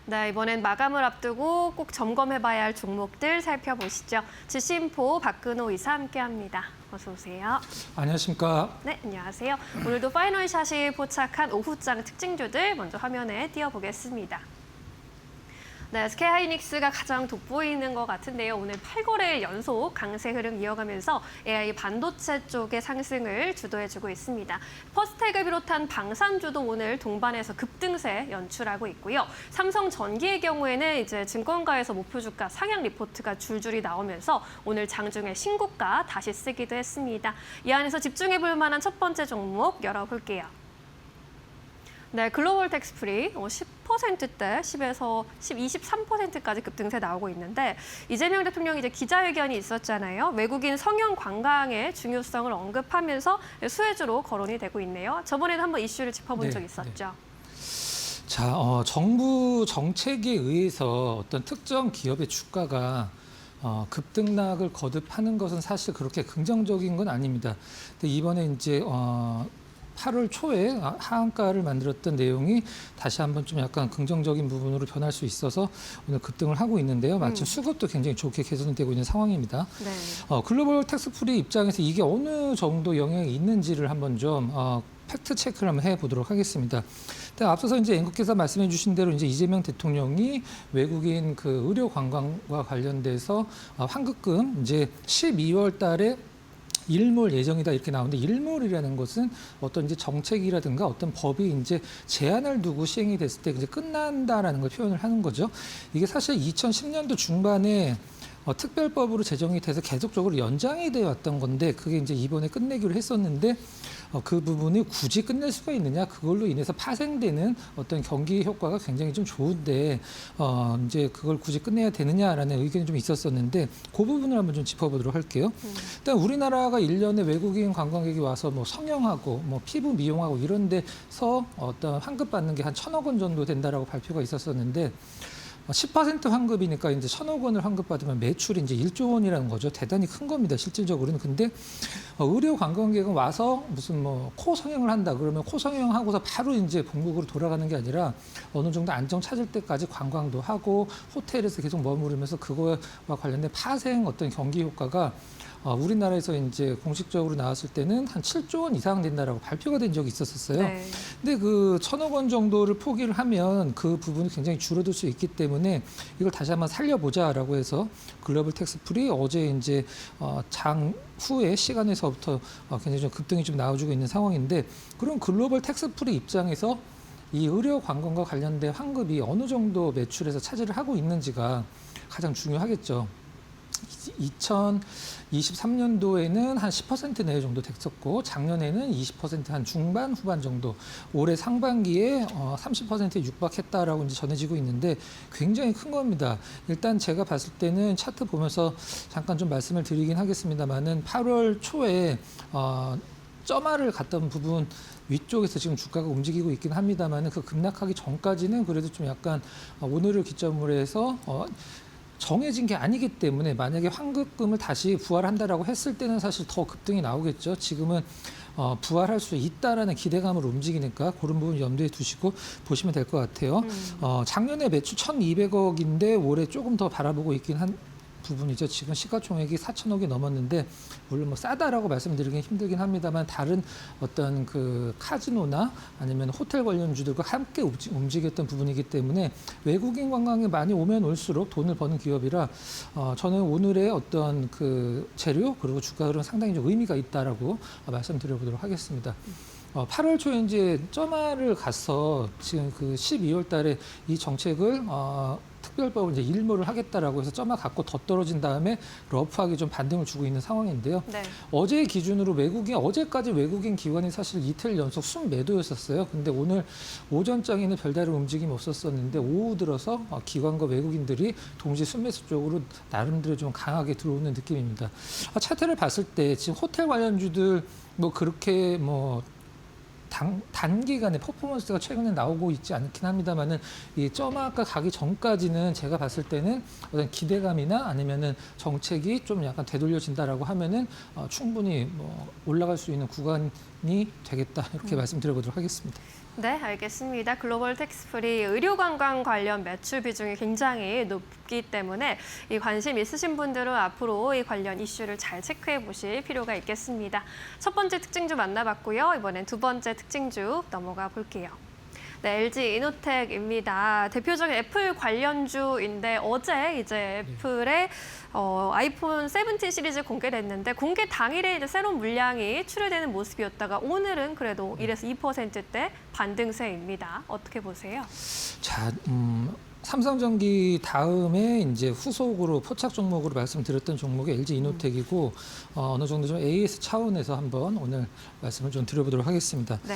네, 이번엔 마감을 앞두고 꼭 점검해봐야 할 종목들 살펴보시죠. 주심포 박근호 이사 함께합니다. 어서 오세요. 안녕하십니까. 네, 안녕하세요. 오늘도 파이널샷이 포착한 오후장 특징주들 먼저 화면에 띄워보겠습니다. 네, SK하이닉스가 가장 돋보이는 것 같은데요. 오늘 8거래일 연속 강세 흐름 이어가면서 AI 반도체 쪽의 상승을 주도해주고 있습니다. 퍼스텍을 비롯한 방산주도 오늘 동반해서 급등세 연출하고 있고요. 삼성전기의 경우에는 이제 증권가에서 목표 주가 상향 리포트가 줄줄이 나오면서 오늘 장중에 신고가 다시 쓰기도 했습니다. 이 안에서 집중해볼 만한 첫 번째 종목 열어볼게요. 네, 글로벌 텍스프리 10%대 10에서 23%까지 급등세 나오고 있는데 이재명 대통령이 이제 기자회견이 있었잖아요. 외국인 성형 관광의 중요성을 언급하면서 수혜주로 거론이 되고 있네요. 저번에도 한번 이슈를 짚어본 적 있었죠. 자, 정부 정책에 의해서 어떤 특정 기업의 주가가 급등락을 거듭하는 것은 사실 그렇게 긍정적인 건 아닙니다. 근데 이번에 이제 8월 초에 하한가를 만들었던 내용이 다시 한번 좀 약간 긍정적인 부분으로 변할 수 있어서 오늘 급등을 하고 있는데요. 마침 수급도 굉장히 좋게 개선되고 있는 상황입니다. 네. 글로벌 텍스프리 입장에서 이게 어느 정도 영향이 있는지를 한번 좀 팩트 체크를 한번 해보도록 하겠습니다. 앞서서 이제 앵커께서 말씀해 주신 대로 이제 이재명 대통령이 외국인 그 의료 관광과 관련돼서 환급금 이제 12월 달에 일몰 예정이다 이렇게 나오는데 일몰이라는 것은 어떤 이제 정책이라든가 어떤 법이 이제 제한을 두고 시행이 됐을 때 이제 끝난다라는 걸 표현을 하는 거죠. 이게 사실 2010년도 중반에 특별법으로 제정이 돼서 계속적으로 연장이 되어 왔던 건데 그게 이제 이번에 끝내기로 했었는데 그 부분이 굳이 끝낼 수가 있느냐 그걸로 인해서 파생되는 어떤 경기 효과가 굉장히 좀 좋은데 이제 그걸 굳이 끝내야 되느냐라는 의견이 좀 있었었는데 그 부분을 한번 좀 짚어보도록 할게요. 일단 우리나라가 1년에 외국인 관광객이 와서 뭐 성형하고 뭐 피부 미용하고 이런 데서 어떤 환급 받는 게 한 1,000억 원 정도 된다라고 발표가 있었었는데 10% 환급이니까 이제 1,000억 원을 환급받으면 매출이 이제 1조 원이라는 거죠. 대단히 큰 겁니다. 실질적으로는. 근데 의료 관광객은 와서 무슨 뭐 코 성형을 한다 그러면 코 성형하고서 바로 이제 본국으로 돌아가는 게 아니라 어느 정도 안정 찾을 때까지 관광도 하고 호텔에서 계속 머무르면서 그거와 관련된 파생 어떤 경기 효과가 우리나라에서 이제 공식적으로 나왔을 때는 한 7조 원 이상 된다라고 발표가 된 적이 있었어요. 네. 근데 그 1,000억 원 정도를 포기를 하면 그 부분이 굉장히 줄어들 수 있기 때문에 이걸 다시 한번 살려보자라고 해서 글로벌 텍스프리 어제 이제 장 후에 시간에서부터 굉장히 좀 급등이 좀 나와주고 있는 상황인데 그럼 글로벌 텍스프리 입장에서 이 의료 관광과 관련된 환급이 어느 정도 매출에서 차지를 하고 있는지가 가장 중요하겠죠. 2023년도에는 한 10% 내외 정도 됐었고 작년에는 20%한 중반 후반 정도 올해 상반기에 30%에 육박했다라고 이제 전해지고 있는데 굉장히 큰 겁니다. 일단 제가 봤을 때는 차트 보면서 잠깐 좀 말씀을 드리긴 하겠습니다만은 8월 초에 점화를 갔던 부분 위쪽에서 지금 주가가 움직이고 있긴 합니다만은 그 급락하기 전까지는 그래도 좀 약간 오늘을 기점으로 해서 정해진 게 아니기 때문에 만약에 환급금을 다시 부활한다라고 했을 때는 사실 더 급등이 나오겠죠. 지금은 부활할 수 있다라는 기대감으로 움직이니까 그런 부분 염두에 두시고 보시면 될 것 같아요. 작년에 매출 1,200억인데 올해 조금 더 바라보고 있긴 한 부분이죠. 지금 시가총액이 4천억이 넘었는데 물론 뭐 싸다라고 말씀드리긴 힘들긴 합니다만 다른 어떤 그 카지노나 아니면 호텔 관련주들과 함께 움직였던 부분이기 때문에 외국인 관광에 많이 오면 올수록 돈을 버는 기업이라 저는 오늘의 어떤 그 재료 그리고 주가 흐름 상당히 좀 의미가 있다라고 말씀드려보도록 하겠습니다. 8월 초에 이제 점화를 가서 지금 그 12월 달에 이 정책을 특별법을 이제 일몰을 하겠다라고 해서 점화 갖고 더 떨어진 다음에 러프하게 좀 반등을 주고 있는 상황인데요. 네. 어제 기준으로 어제까지 외국인 기관이 사실 이틀 연속 순매도였었어요. 근데 오늘 오전장에는 별다른 움직임이 없었었는데 오후 들어서 기관과 외국인들이 동시 순매수 쪽으로 나름대로 좀 강하게 들어오는 느낌입니다. 차트를 봤을 때 지금 호텔 관련주들 뭐 그렇게 뭐 단기간에 퍼포먼스가 최근에 나오고 있지 않긴 합니다만은 이 점화가 가기 전까지는 제가 봤을 때는 어떤 기대감이나 아니면은 정책이 좀 약간 되돌려진다라고 하면은 충분히 뭐 올라갈 수 있는 구간이 되겠다 이렇게 말씀드려보도록 하겠습니다. 네, 알겠습니다. 글로벌 텍스프리 의료관광 관련 매출 비중이 굉장히 높기 때문에 이 관심 있으신 분들은 앞으로 이 관련 이슈를 잘 체크해 보실 필요가 있겠습니다. 첫 번째 특징주 만나봤고요. 이번엔 두 번째 특징주 넘어가 볼게요. 네, LG 이노텍입니다. 대표적인 애플 관련주인데 어제 이제 애플의 아이폰 17 시리즈 공개됐는데 공개 당일에 이제 새로운 물량이 출하되는 모습이었다가 오늘은 그래도 1에서 2%대 반등세입니다. 어떻게 보세요? 자, 삼성전기 다음에 이제 후속으로 포착 종목으로 말씀드렸던 종목이 LG 이노텍이고 어느 정도 좀 AS 차원에서 한번 오늘 말씀을 좀 드려보도록 하겠습니다. 네.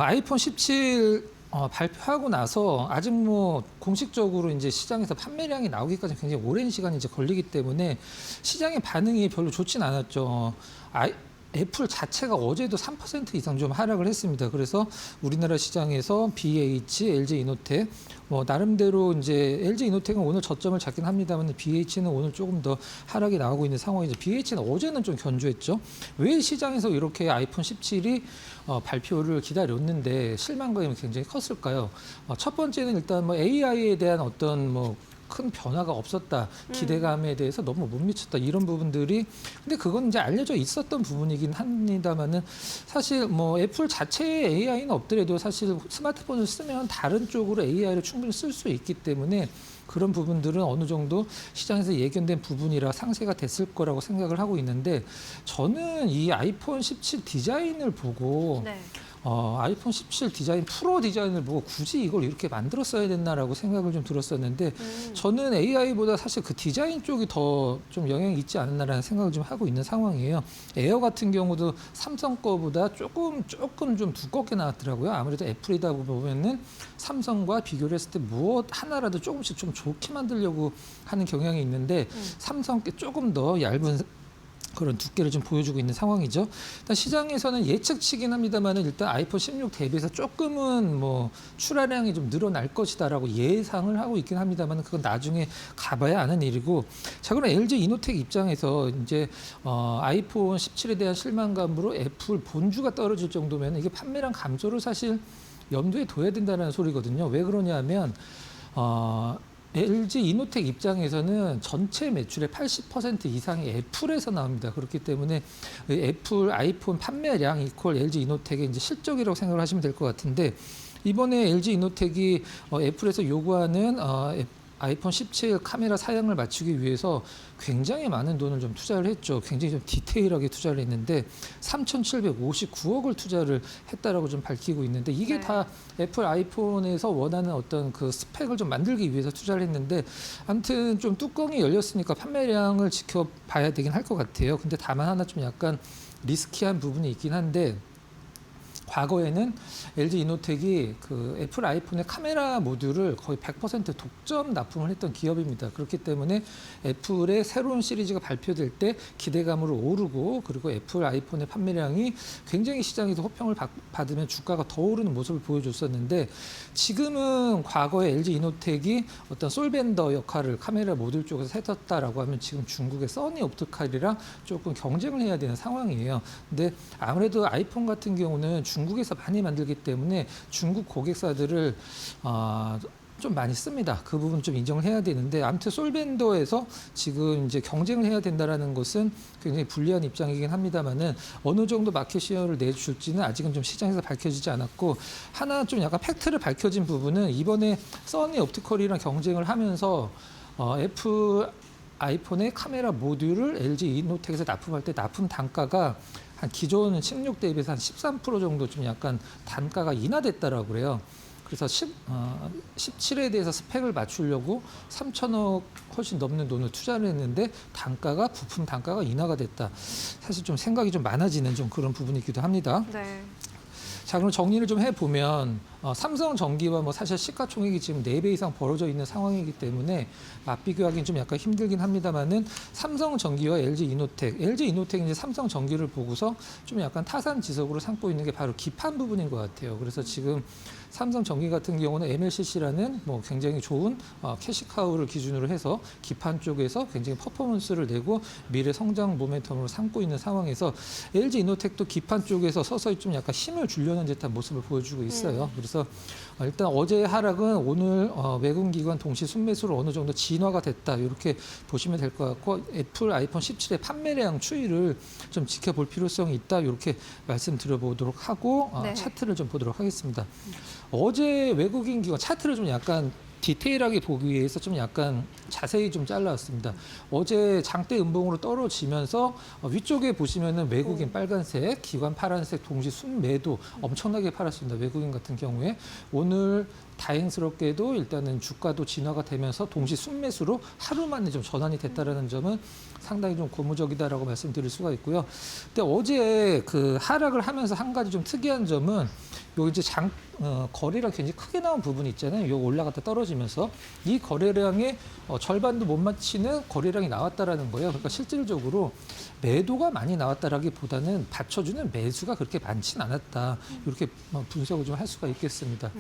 아이폰 17 발표하고 나서 아직 뭐 공식적으로 이제 시장에서 판매량이 나오기까지 굉장히 오랜 시간이 이제 걸리기 때문에 시장의 반응이 별로 좋진 않았죠. 애플 자체가 어제도 3% 이상 좀 하락을 했습니다. 그래서 우리나라 시장에서 BH, LG 이노텍 나름대로 이제 LG 이노텍은 오늘 저점을 잡긴 합니다만 BH는 오늘 조금 더 하락이 나오고 있는 상황이죠. BH는 어제는 좀 견조했죠. 왜 시장에서 이렇게 아이폰 17이 발표를 기다렸는데 실망감이 굉장히 컸을까요? 첫 번째는 일단 뭐 AI에 대한 어떤 큰 변화가 없었다. 기대감에 대해서 너무 못 미쳤다. 이런 부분들이 근데 그건 이제 알려져 있었던 부분이긴 합니다만은 사실 뭐 애플 자체의 AI는 없더라도 사실 스마트폰을 쓰면 다른 쪽으로 AI를 충분히 쓸 수 있기 때문에 그런 부분들은 어느 정도 시장에서 예견된 부분이라 상쇄가 됐을 거라고 생각을 하고 있는데 저는 이 아이폰 17 디자인을 보고 네. 아이폰 17 디자인, 프로 디자인을 보고 굳이 이걸 이렇게 만들었어야 됐나라고 생각을 좀 들었었는데 저는 AI보다 사실 그 디자인 쪽이 더 좀 영향이 있지 않았나라는 생각을 좀 하고 있는 상황이에요. 에어 같은 경우도 삼성 거보다 조금 좀 두껍게 나왔더라고요. 아무래도 애플이다 보면은 삼성과 비교를 했을 때 무엇 하나라도 조금씩 좀 좋게 만들려고 하는 경향이 있는데 삼성께 조금 더 얇은 그런 두께를 좀 보여주고 있는 상황이죠. 일단 시장에서는 예측치긴 합니다만 일단 아이폰 16 대비해서 조금은 출하량이 좀 늘어날 것이다라고 예상을 하고 있긴 합니다만 그건 나중에 가봐야 아는 일이고. 자, 그럼 LG 이노텍 입장에서 이제 아이폰 17에 대한 실망감으로 애플 본주가 떨어질 정도면 이게 판매량 감소를 사실 염두에 둬야 된다는 소리거든요. 왜 그러냐면 LG 이노텍 입장에서는 전체 매출의 80% 이상이 애플에서 나옵니다. 그렇기 때문에 애플 아이폰 판매량 이퀄 LG 이노텍의 이제 실적이라고 생각을 하시면 될 것 같은데 이번에 LG 이노텍이 애플에서 요구하는 아이폰 17 카메라 사양을 맞추기 위해서 굉장히 많은 돈을 좀 투자를 했죠. 굉장히 좀 디테일하게 투자를 했는데 3,759억을 투자를 했다라고 좀 밝히고 있는데 이게 다 애플 아이폰에서 원하는 어떤 그 스펙을 좀 만들기 위해서 투자를 했는데 아무튼 좀 뚜껑이 열렸으니까 판매량을 지켜봐야 되긴 할 것 같아요. 근데 다만 하나 좀 약간 리스키한 부분이 있긴 한데 과거에는 LG 이노텍이 그 애플 아이폰의 카메라 모듈을 거의 100% 독점 납품을 했던 기업입니다. 그렇기 때문에 애플의 새로운 시리즈가 발표될 때 기대감으로 오르고 그리고 애플 아이폰의 판매량이 굉장히 시장에서 호평을 받으면 주가가 더 오르는 모습을 보여줬었는데 지금은 과거에 LG 이노텍이 어떤 솔벤더 역할을 카메라 모듈 쪽에서 했었다라고 하면 지금 중국의 써니 옵티칼이랑 조금 경쟁을 해야 되는 상황이에요. 근데 아무래도 아이폰 같은 경우는 중국에서 많이 만들기 때문에 중국 고객사들을 좀 많이 씁니다. 그 부분 좀 인정을 해야 되는데 아무튼 솔벤더에서 지금 이제 경쟁을 해야 된다라는 것은 굉장히 불리한 입장이긴 합니다만은 어느 정도 마켓 시어를 내줄지는 아직은 좀 시장에서 밝혀지지 않았고 하나 좀 약간 팩트를 밝혀진 부분은 이번에 써니 옵티컬이랑 경쟁을 하면서 애플 아이폰의 카메라 모듈을 LG 이노텍에서 납품할 때 납품 단가가 한 기존 16 대비해서 한 13% 정도 좀 약간 단가가 인하됐다라고 그래요. 그래서 17에 대해서 스펙을 맞추려고 3천억 훨씬 넘는 돈을 투자를 했는데 부품 단가가 인하가 됐다. 사실 좀 생각이 좀 많아지는 좀 그런 부분이기도 합니다. 네. 자, 그럼 정리를 좀 해보면 삼성전기와 뭐 사실 시가총액이 지금 4배 이상 벌어져 있는 상황이기 때문에 맞비교하기는 좀 약간 힘들긴 합니다만은 삼성전기와 LG이노텍 이제 삼성전기를 보고서 좀 약간 타산지석으로 삼고 있는 게 바로 기판 부분인 것 같아요. 그래서 지금 삼성전기 같은 경우는 MLCC라는 뭐 굉장히 좋은 캐시카우를 기준으로 해서 기판 쪽에서 굉장히 퍼포먼스를 내고 미래 성장 모멘텀으로 삼고 있는 상황에서 LG이노텍도 기판 쪽에서 서서히 좀 약간 힘을 주려는 듯한 모습을 보여주고 있어요. 그래서 일단 어제의 하락은 오늘 외국기관 동시 순매수로 어느 정도 진화가 됐다 이렇게 보시면 될 것 같고 애플 아이폰 17의 판매량 추이를 좀 지켜볼 필요성이 있다 이렇게 말씀드려보도록 하고 네. 차트를 좀 보도록 하겠습니다. 어제 외국인 기관 차트를 좀 약간 디테일하게 보기 위해서 좀 약간 자세히 좀 잘라왔습니다. 어제 장대 음봉으로 떨어지면서 위쪽에 보시면은 외국인 빨간색, 기관 파란색 동시 순매도 엄청나게 팔았습니다. 외국인 같은 경우에 오늘 다행스럽게도 일단은 주가도 진화가 되면서 동시 순매수로 하루 만에 좀 전환이 됐다라는 점은 상당히 좀 고무적이다라고 말씀드릴 수가 있고요. 근데 어제 그 하락을 하면서 한 가지 좀 특이한 점은 요 이제 거래량 굉장히 크게 나온 부분이 있잖아요. 요 올라갔다 떨어지면서 이 거래량의 절반도 못 맞히는 거래량이 나왔다라는 거예요. 그러니까 실질적으로 매도가 많이 나왔다라기보다는 받쳐주는 매수가 그렇게 많지는 않았다. 이렇게 분석을 좀 할 수가 있겠습니다.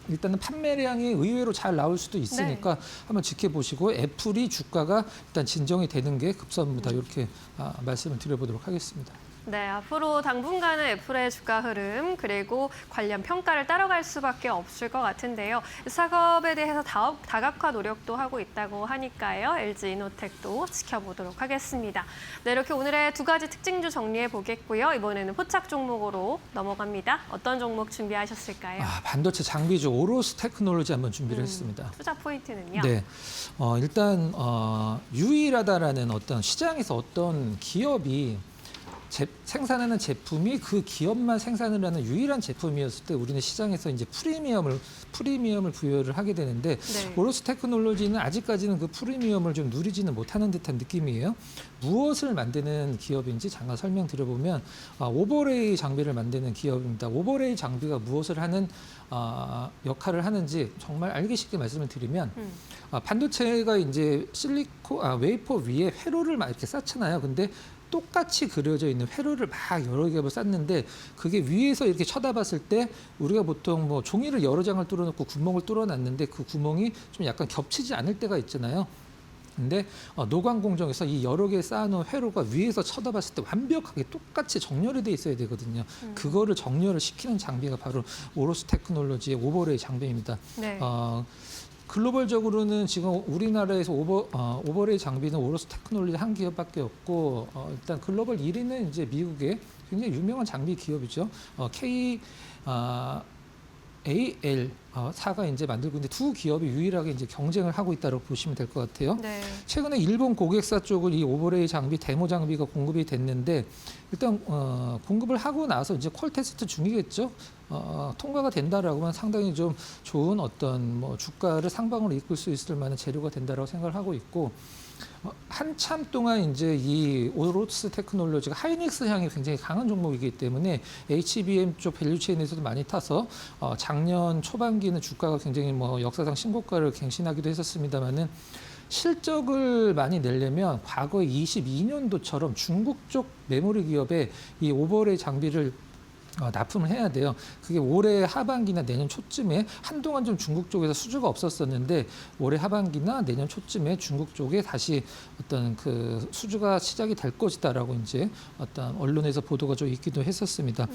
일단은 판매량이 의외로 잘 나올 수도 있으니까 한번 지켜보시고 애플이 주가가 일단 진정이 되는 게 급선무다 이렇게 말씀을 드려보도록 하겠습니다. 네, 앞으로 당분간은 애플의 주가 흐름 그리고 관련 평가를 따라갈 수밖에 없을 것 같은데요. 작업에 대해서 다각화 노력도 하고 있다고 하니까요. LG이노텍도 지켜보도록 하겠습니다. 네, 이렇게 오늘의 두 가지 특징주 정리해 보겠고요. 이번에는 포착 종목으로 넘어갑니다. 어떤 종목 준비하셨을까요? 반도체 장비주 오로스 테크놀로지 한번 준비를 했습니다. 투자 포인트는요? 네, 일단 유일하다라는 어떤 시장에서 어떤 기업이 생산하는 제품이 그 기업만 생산을 하는 유일한 제품이었을 때 우리는 시장에서 이제 프리미엄을 부여를 하게 되는데 오로스 테크놀로지는 아직까지는 그 프리미엄을 좀 누리지는 못하는 듯한 느낌이에요. 무엇을 만드는 기업인지 잠깐 설명드려보면 오버레이 장비를 만드는 기업입니다. 오버레이 장비가 무엇을 하는 역할을 하는지 정말 알기 쉽게 말씀을 드리면 반도체가 이제 웨이퍼 위에 회로를 막 이렇게 쌓잖아요. 근데 똑같이 그려져 있는 회로를 막 여러 겹을 쌓는데 그게 위에서 이렇게 쳐다봤을 때 우리가 보통 뭐 종이를 여러 장을 뚫어놓고 구멍을 뚫어놨는데 그 구멍이 좀 약간 겹치지 않을 때가 있잖아요. 근데 노광 공정에서 이 여러 개 쌓아놓은 회로가 위에서 쳐다봤을 때 완벽하게 똑같이 정렬이 돼 있어야 되거든요. 그거를 정렬을 시키는 장비가 바로 오로스 테크놀로지의 오버레이 장비입니다. 네. 글로벌적으로는 지금 우리나라에서 오버레이 장비는 오로스 테크놀로지 한 기업밖에 없고 일단 글로벌 1위는 이제 미국의 굉장히 유명한 장비 기업이죠. AL사가 이제 만들고 있는데 두 기업이 유일하게 이제 경쟁을 하고 있다고 보시면 될 것 같아요. 네. 최근에 일본 고객사 쪽을 이 오버레이 장비 데모 장비가 공급이 됐는데 일단 공급을 하고 나서 이제 퀄 테스트 중이겠죠. 통과가 된다라고만 상당히 좀 좋은 어떤 뭐 주가를 상방으로 이끌 수 있을 만한 재료가 된다라고 생각을 하고 있고 한참 동안 이제 이 오로스 테크놀로지가 하이닉스 향이 굉장히 강한 종목이기 때문에 HBM 쪽 밸류체인에서도 많이 타서 작년 초반기는 주가가 굉장히 뭐 역사상 신고가를 갱신하기도 했었습니다만은 실적을 많이 내려면 과거 22년도처럼 중국 쪽 메모리 기업에 이 오버레이 장비를 납품을 해야 돼요. 그게 올해 하반기나 내년 초쯤에 한동안 좀 중국 쪽에서 수주가 없었었는데 올해 하반기나 내년 초쯤에 중국 쪽에 다시 어떤 그 수주가 시작이 될 것이다라고 이제 어떤 언론에서 보도가 좀 있기도 했었습니다.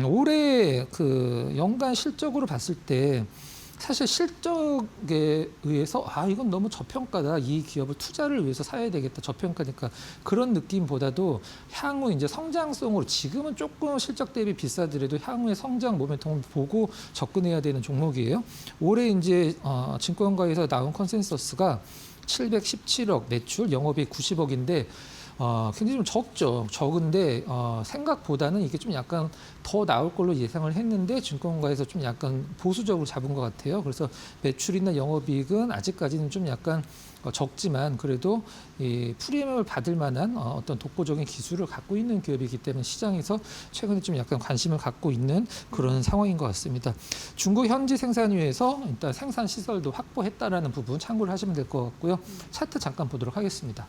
올해 그 연간 실적으로 봤을 때 사실 실적에 의해서 이건 너무 저평가다. 이 기업을 투자를 위해서 사야 되겠다. 저평가니까 그런 느낌보다도 향후 이제 성장성으로 지금은 조금 실적 대비 비싸더라도 향후의 성장 모멘텀을 보고 접근해야 되는 종목이에요. 올해 이제 증권가에서 나온 컨센서스가 717억 매출, 영업이익 90억인데 굉장히 좀 적죠. 적은데 생각보다는 이게 좀 약간 더 나올 걸로 예상을 했는데 증권가에서 좀 약간 보수적으로 잡은 것 같아요. 그래서 매출이나 영업이익은 아직까지는 좀 약간 적지만 그래도 이 프리미엄을 받을 만한 어떤 독보적인 기술을 갖고 있는 기업이기 때문에 시장에서 최근에 좀 약간 관심을 갖고 있는 그런 상황인 것 같습니다. 중국 현지 생산 위해서 일단 생산 시설도 확보했다라는 부분 참고를 하시면 될 것 같고요. 차트 잠깐 보도록 하겠습니다.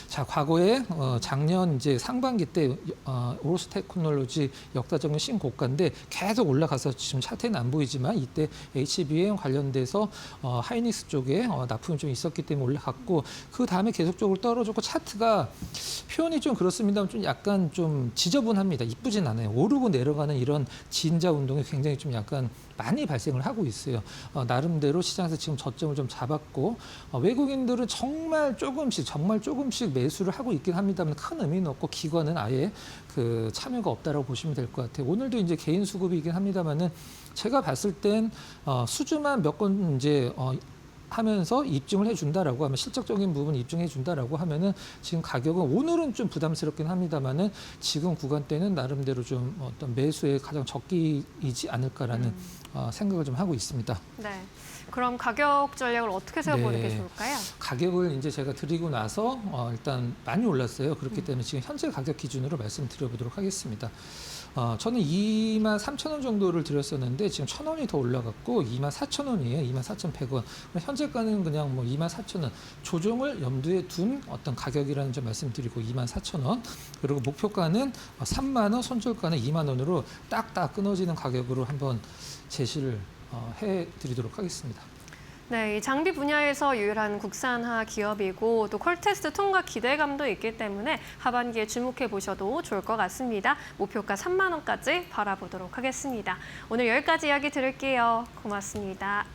자, 과거에 작년 이제 상반기 때 오로스 테크놀로지 역사적인 신고가인데 계속 올라가서 지금 차트에는 안 보이지만 이때 HBM 관련돼서 하이닉스 쪽에 납품이 좀 있었기 때문에 올라갔고 그 다음에 계속적으로 떨어졌고 차트가 표현이 좀 그렇습니다만 좀 약간 좀 지저분합니다. 이쁘진 않아요. 오르고 내려가는 이런 진자 운동이 굉장히 좀 약간 많이 발생을 하고 있어요. 나름대로 시장에서 지금 저점을 좀 잡았고 외국인들은 정말 조금씩 매수를 하고 있긴 합니다만 큰 의미는 없고 기관은 아예 그 참여가 없다라고 보시면 될 것 같아요. 오늘도 이제 개인 수급이긴 합니다만은 제가 봤을 땐 수주만 몇 건 이제 하면서 입증을 해준다라고 하면 실적적인 부분 입증해준다라고 하면은 지금 가격은 오늘은 좀 부담스럽긴 합니다만은 지금 구간대는 나름대로 좀 어떤 매수의 가장 적기이지 않을까라는 생각을 좀 하고 있습니다. 네. 그럼 가격 전략을 어떻게 세워보는 게 좋을까요? 가격을 이제 제가 드리고 나서 일단 많이 올랐어요. 그렇기 때문에 지금 현재 가격 기준으로 말씀드려보도록 하겠습니다. 저는 23,000원 정도를 드렸었는데 지금 1,000원이 더 올라갔고 24,000원이에요. 24,100원. 현재가는 그냥 뭐 24,000원 조정을 염두에 둔 어떤 가격이라는 점 말씀드리고 24,000원. 그리고 목표가는 3만 원, 손절가는 2만 원으로 딱딱 끊어지는 가격으로 한번 제시를 해드리도록 하겠습니다. 네, 이 장비 분야에서 유일한 국산화 기업이고 또 퀄테스트 통과 기대감도 있기 때문에 하반기에 주목해 보셔도 좋을 것 같습니다. 목표가 3만 원까지 바라보도록 하겠습니다. 오늘 여기까지 이야기 들을게요. 고맙습니다.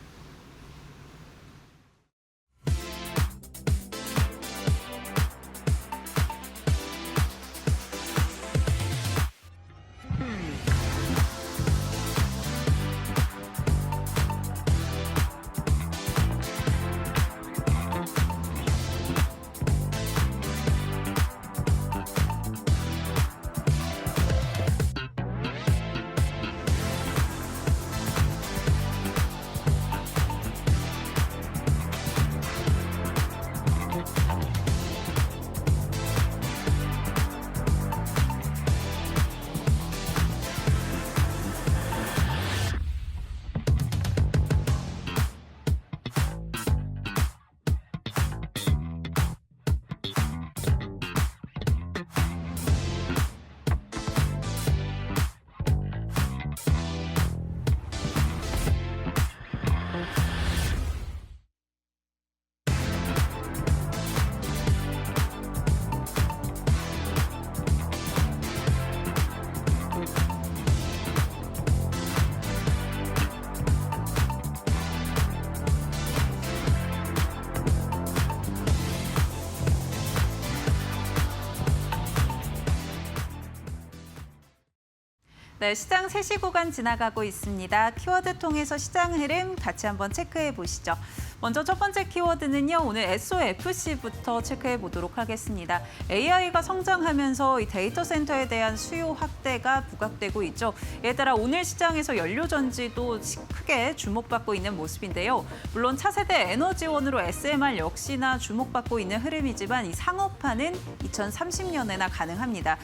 네, 시장 3시 구간 지나가고 있습니다. 키워드 통해서 시장 흐름 같이 한번 체크해 보시죠. 먼저 첫 번째 키워드는요. 오늘 SOFC부터 체크해 보도록 하겠습니다. AI가 성장하면서 이 데이터 센터에 대한 수요 확대가 부각되고 있죠. 이에 따라 오늘 시장에서 연료 전지도 크게 주목받고 있는 모습인데요. 물론 차세대 에너지원으로 SMR 역시나 주목받고 있는 흐름이지만 이 상업화는 2030년에나 가능합니다.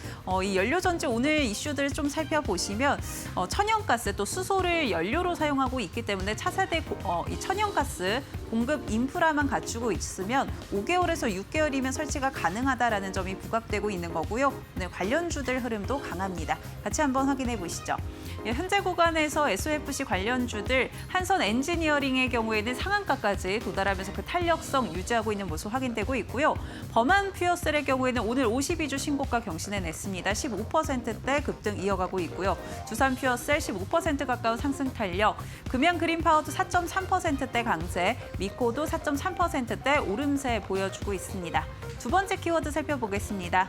이 연료 전지 오늘 이슈들 좀 살펴보시면 천연가스 또 수소를 연료로 사용하고 있기 때문에 차세대 이 천연가스 공급 인프라만 갖추고 있으면 5개월에서 6개월이면 설치가 가능하다라는 점이 부각되고 있는 거고요. 오늘 관련주들 흐름도 강합니다. 같이 한번 확인해 보시죠. 현재 구간에서 SOFC 관련주들 한선 엔지니어링의 경우에는 상한가까지 도달하면서 그 탄력성 유지하고 있는 모습 확인되고 있고요. 범한 퓨어셀의 경우에는 오늘 52주 신고가 경신해냈습니다. 15%대 급등 이어가고 있고요. 두산 퓨어셀 15% 가까운 상승 탄력, 금양 그린파워도 4.3%대 강세, 미코도 4.3%대 오름세 보여주고 있습니다. 두 번째 키워드 살펴보겠습니다.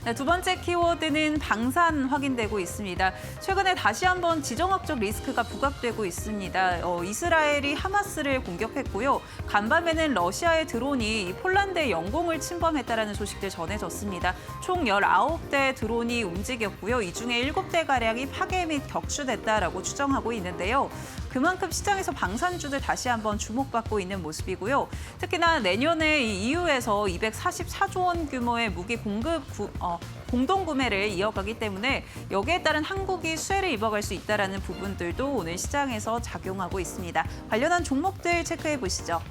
네, 두 번째 키워드는 방산 확인되고 있습니다. 최근에 다시 한번 지정학적 리스크가 부각되고 있습니다. 이스라엘이 하마스를 공격했고요. 간밤에는 러시아의 드론이 폴란드의 영공을 침범했다라는 소식들 전해졌습니다. 총 19대 드론이 움직였고요. 이 중에 7대가량이 파괴 및 격추됐다라고 추정하고 있는데요. 그만큼 시장에서 방산주들 다시 한번 주목받고 있는 모습이고요. 특히나 내년에 이 EU에서 244조 원 규모의 무기 공동 구매를 이어가기 때문에 여기에 따른 한국이 수혜를 입어갈 수 있다는 부분들도 오늘 시장에서 작용하고 있습니다. 관련한 종목들 체크해 보시죠.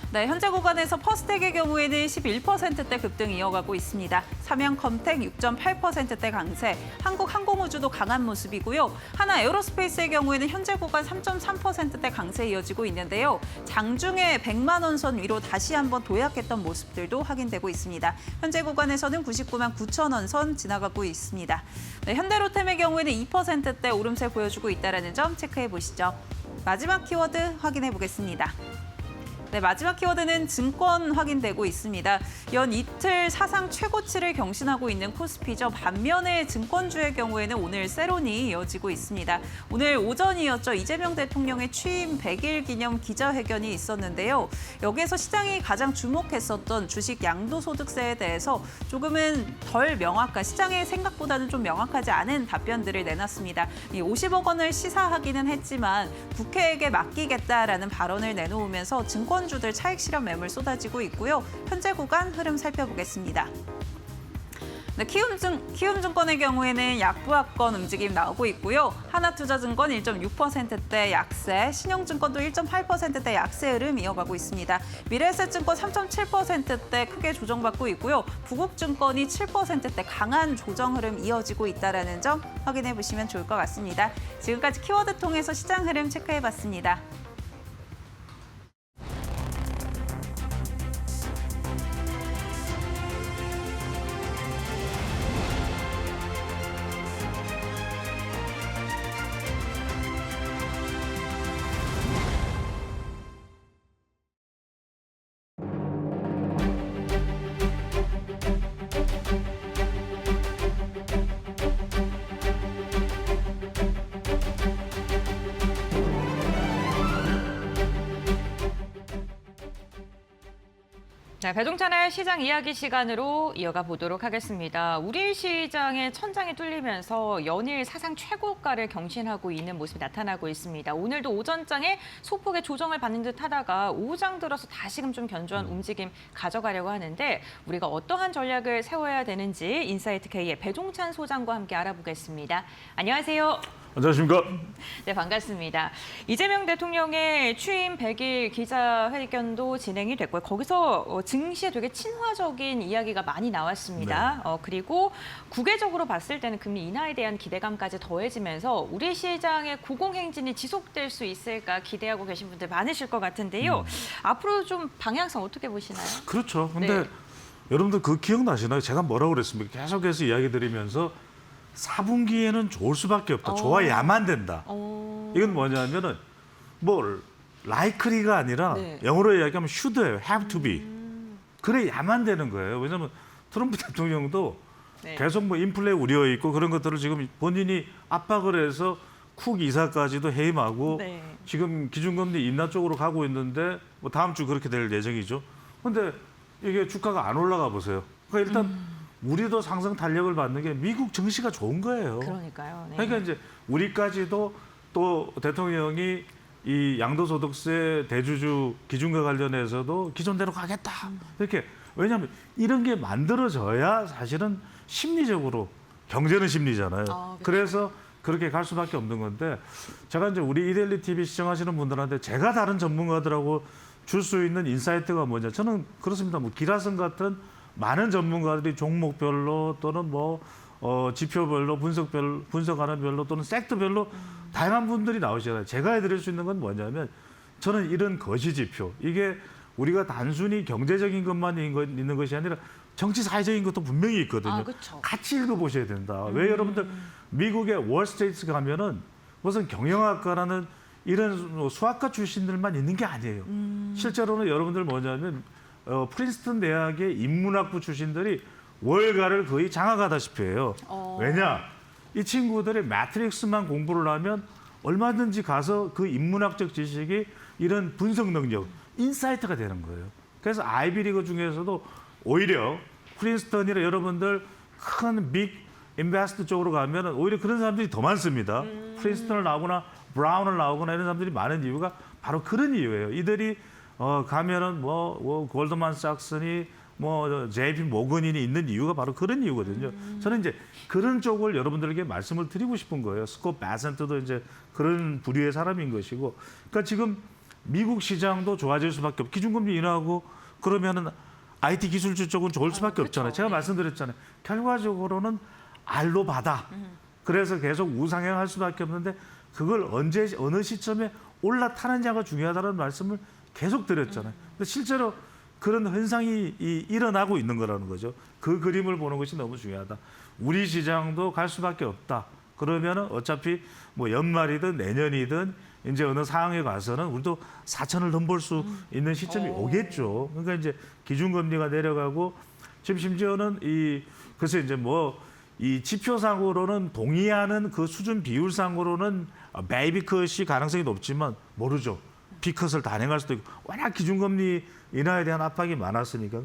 네, 현재 구간에서 퍼스텍의 경우에는 11%대 급등 이어가고 있습니다. 삼양컴텍 6.8%대 강세, 한국항공우주도 강한 모습이고요. 하나 에어로스페이스의 경우에는 현재 구간 3.3%대 강세 이어지고 있는데요. 장중에 100만 원 선 위로 다시 한번 도약했던 모습들도 확인되고 있습니다. 현재 구간에서는 99만 9천 원 선 지나가고 있습니다. 네, 현대로템의 경우에는 2%대 오름세 보여주고 있다는 점 체크해 보시죠. 마지막 키워드 확인해 보겠습니다. 네, 마지막 키워드는 증권 확인되고 있습니다. 연 이틀 사상 최고치를 경신하고 있는 코스피죠. 반면에 증권주의 경우에는 오늘 세론이 이어지고 있습니다. 오늘 오전이었죠. 이재명 대통령의 취임 100일 기념 기자회견이 있었는데요. 여기에서 시장이 가장 주목했었던 주식 양도소득세에 대해서 조금은 덜 명확한, 시장의 생각보다는 좀 명확하지 않은 답변들을 내놨습니다. 이 50억 원을 시사하기는 했지만 국회에게 맡기겠다라는 발언을 내놓으면서 증권주들 차익 실현 매물 쏟아지고 있고요. 현재 구간 흐름 살펴보겠습니다. 네, 키움증권의 경우에는 약부합권 움직임 나오고 있고요. 하나투자증권 1.6%대 약세, 신용증권도 1.8%대 약세 흐름 이어가고 있습니다. 미래에셋증권 3.7%대 크게 조정받고 있고요. 부국증권이 7%대 강한 조정 흐름 이어지고 있다는 점 확인해 보시면 좋을 것 같습니다. 지금까지 키워드 통해서 시장 흐름 체크해봤습니다. 자, 배종찬의 시장 이야기 시간으로 이어가 보도록 하겠습니다. 우리 시장의 천장이 뚫리면서 연일 사상 최고가를 경신하고 있는 모습이 나타나고 있습니다. 오늘도 오전장에 소폭의 조정을 받는 듯 하다가 오후장 들어서 다시금 좀 견조한 움직임 가져가려고 하는데 우리가 어떠한 전략을 세워야 되는지 인사이트 K의 배종찬 소장과 함께 알아보겠습니다. 안녕하세요. 안녕하십니까? 네, 반갑습니다. 이재명 대통령의 취임 100일 기자회견도 진행이 됐고요. 거기서 증시에 되게 친화적인 이야기가 많이 나왔습니다. 네. 그리고 국외적으로 봤을 때는 금리 인하에 대한 기대감까지 더해지면서 우리 시장의 고공행진이 지속될 수 있을까 기대하고 계신 분들 많으실 것 같은데요. 앞으로 좀 방향성 어떻게 보시나요? 그렇죠. 근데 네. 여러분들 그 기억나시나요? 제가 뭐라고 그랬습니까? 계속해서 이야기 드리면서 4분기에는 좋을 수밖에 없다. 좋아야만 된다. 이건 뭐냐면은 뭐 likely가 아니라 네. 영어로 이야기하면 should예요. have to be. 그래야만 되는 거예요. 왜냐하면 트럼프 대통령도 네. 계속 뭐 인플레 우려 있고 그런 것들을 지금 본인이 압박을 해서 쿡 이사까지도 해임하고 네. 지금 기준금리 인하 쪽으로 가고 있는데 뭐 다음 주 그렇게 될 예정이죠. 근데 이게 주가가 안 올라가 보세요. 그러니까 일단 우리도 상승 탄력을 받는 게 미국 증시가 좋은 거예요. 그러니까요. 네. 그러니까 이제 우리까지도 또 대통령이 이 양도소득세 대주주 기준과 관련해서도 기존대로 가겠다. 이렇게 왜냐하면 이런 게 만들어져야 사실은 심리적으로 경제는 심리잖아요. 그렇죠. 그래서 그렇게 갈 수밖에 없는 건데 제가 이제 우리 이데일리 TV 시청하시는 분들한테 제가 다른 전문가들하고 줄 수 있는 인사이트가 뭐냐. 저는 그렇습니다. 뭐 기라성 같은 많은 전문가들이 종목별로 또는 뭐 지표별로 분석하는 별로 또는 섹터별로 다양한 분들이 나오시잖아요. 제가 해드릴 수 있는 건 뭐냐면 저는 이런 거시 지표 이게 우리가 단순히 경제적인 것만 있는 것이 아니라 정치 사회적인 것도 분명히 있거든요. 그렇죠. 같이 읽어보셔야 된다. 왜 여러분들 미국의 월스트리트 가면은 무슨 경영학과라는 이런 수학과 출신들만 있는 게 아니에요. 실제로는 여러분들 뭐냐면 프린스턴 대학의 인문학부 출신들이 월가를 거의 장악하다시피 해요. 왜냐? 이 친구들이 매트릭스만 공부를 하면 얼마든지 가서 그 인문학적 지식이 이런 분석 능력, 인사이트가 되는 거예요. 그래서 아이비리그 중에서도 오히려 프린스턴이나 여러분들 큰 빅 인베스트 쪽으로 가면 오히려 그런 사람들이 더 많습니다. 프린스턴을 나오거나 브라운을 나오거나 이런 사람들이 많은 이유가 바로 그런 이유예요. 이들이 가면은 뭐 골드만삭스니 뭐 JP 모건이 있는 이유가 바로 그런 이유거든요. 저는 이제 그런 쪽을 여러분들에게 말씀을 드리고 싶은 거예요. 스콧 베센트도 이제 그런 부류의 사람인 것이고, 그러니까 지금 미국 시장도 좋아질 수밖에 없고 기준금리 인하하고 그러면은 IT 기술주 쪽은 좋을 수밖에 없잖아요. 제가 말씀드렸잖아요. 결과적으로는 알로 받아. 그래서 계속 우상향할 수밖에 없는데 그걸 언제 어느 시점에 올라타느냐가 중요하다는 말씀을 계속 드렸잖아요. 근데 실제로 그런 현상이 일어나고 있는 거라는 거죠. 그 그림을 보는 것이 너무 중요하다. 우리 시장도 갈 수밖에 없다. 그러면은 어차피 뭐 연말이든 내년이든 이제 어느 상황에 가서는 우리도 4천을 넘볼 수 있는 시점이 오겠죠. 그러니까 이제 기준금리가 내려가고 지금 심지어는 글쎄 이제 뭐 이 지표상으로는 동의하는 그 수준 비율상으로는 베이비 컷이 가능성이 높지만 모르죠. B컷을 단행할 수도 있고 워낙 기준금리 인하에 대한 압박이 많았으니까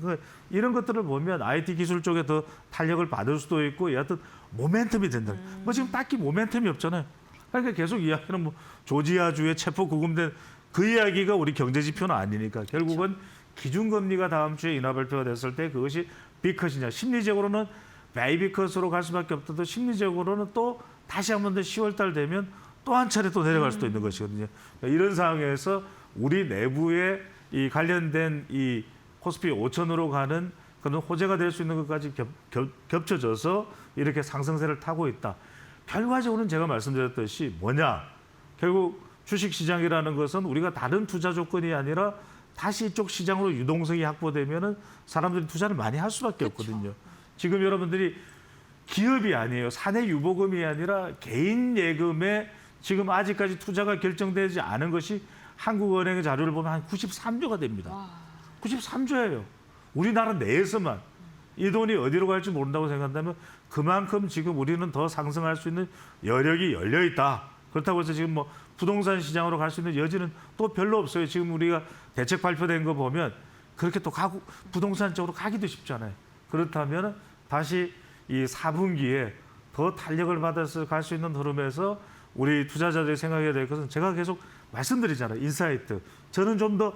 이런 것들을 보면 IT 기술 쪽에 더 탄력을 받을 수도 있고 여하튼 모멘텀이 된다. 뭐 지금 딱히 모멘텀이 없잖아요. 그러니까 계속 이야기는 뭐 조지아주에 체포 구금된 그 이야기가 우리 경제 지표는 아니니까 결국은 기준금리가 다음 주에 인하 발표가 됐을 때 그것이 B컷이냐 심리적으로는 베이비 컷으로 갈 수밖에 없다도 심리적으로는 또 다시 한 번 더 10월 달 되면 또 한 차례 또 내려갈 수도 있는 것이거든요. 이런 상황에서 우리 내부에 이 관련된 이 코스피 5천으로 가는 그런 호재가 될 수 있는 것까지 겹쳐져서 이렇게 상승세를 타고 있다. 결과적으로는 제가 말씀드렸듯이 뭐냐? 결국 주식시장이라는 것은 우리가 다른 투자 조건이 아니라 다시 이쪽 시장으로 유동성이 확보되면은 사람들이 투자를 많이 할 수밖에 없거든요. 지금 여러분들이 기업이 아니에요. 사내 유보금이 아니라 개인 예금에 지금 아직까지 투자가 결정되지 않은 것이 한국은행의 자료를 보면 한 93조가 됩니다. 93조예요. 우리나라 내에서만. 이 돈이 어디로 갈지 모른다고 생각한다면 그만큼 지금 우리는 더 상승할 수 있는 여력이 열려 있다. 그렇다고 해서 지금 뭐 부동산 시장으로 갈 수 있는 여지는 또 별로 없어요. 지금 우리가 대책 발표된 거 보면 그렇게 또 부동산 쪽으로 가기도 쉽잖아요. 그렇다면 다시 이 4분기에 더 탄력을 받아서 갈 수 있는 흐름에서 우리 투자자들이 생각해야 될 것은 제가 계속 말씀드리잖아요. 인사이트. 저는 좀 더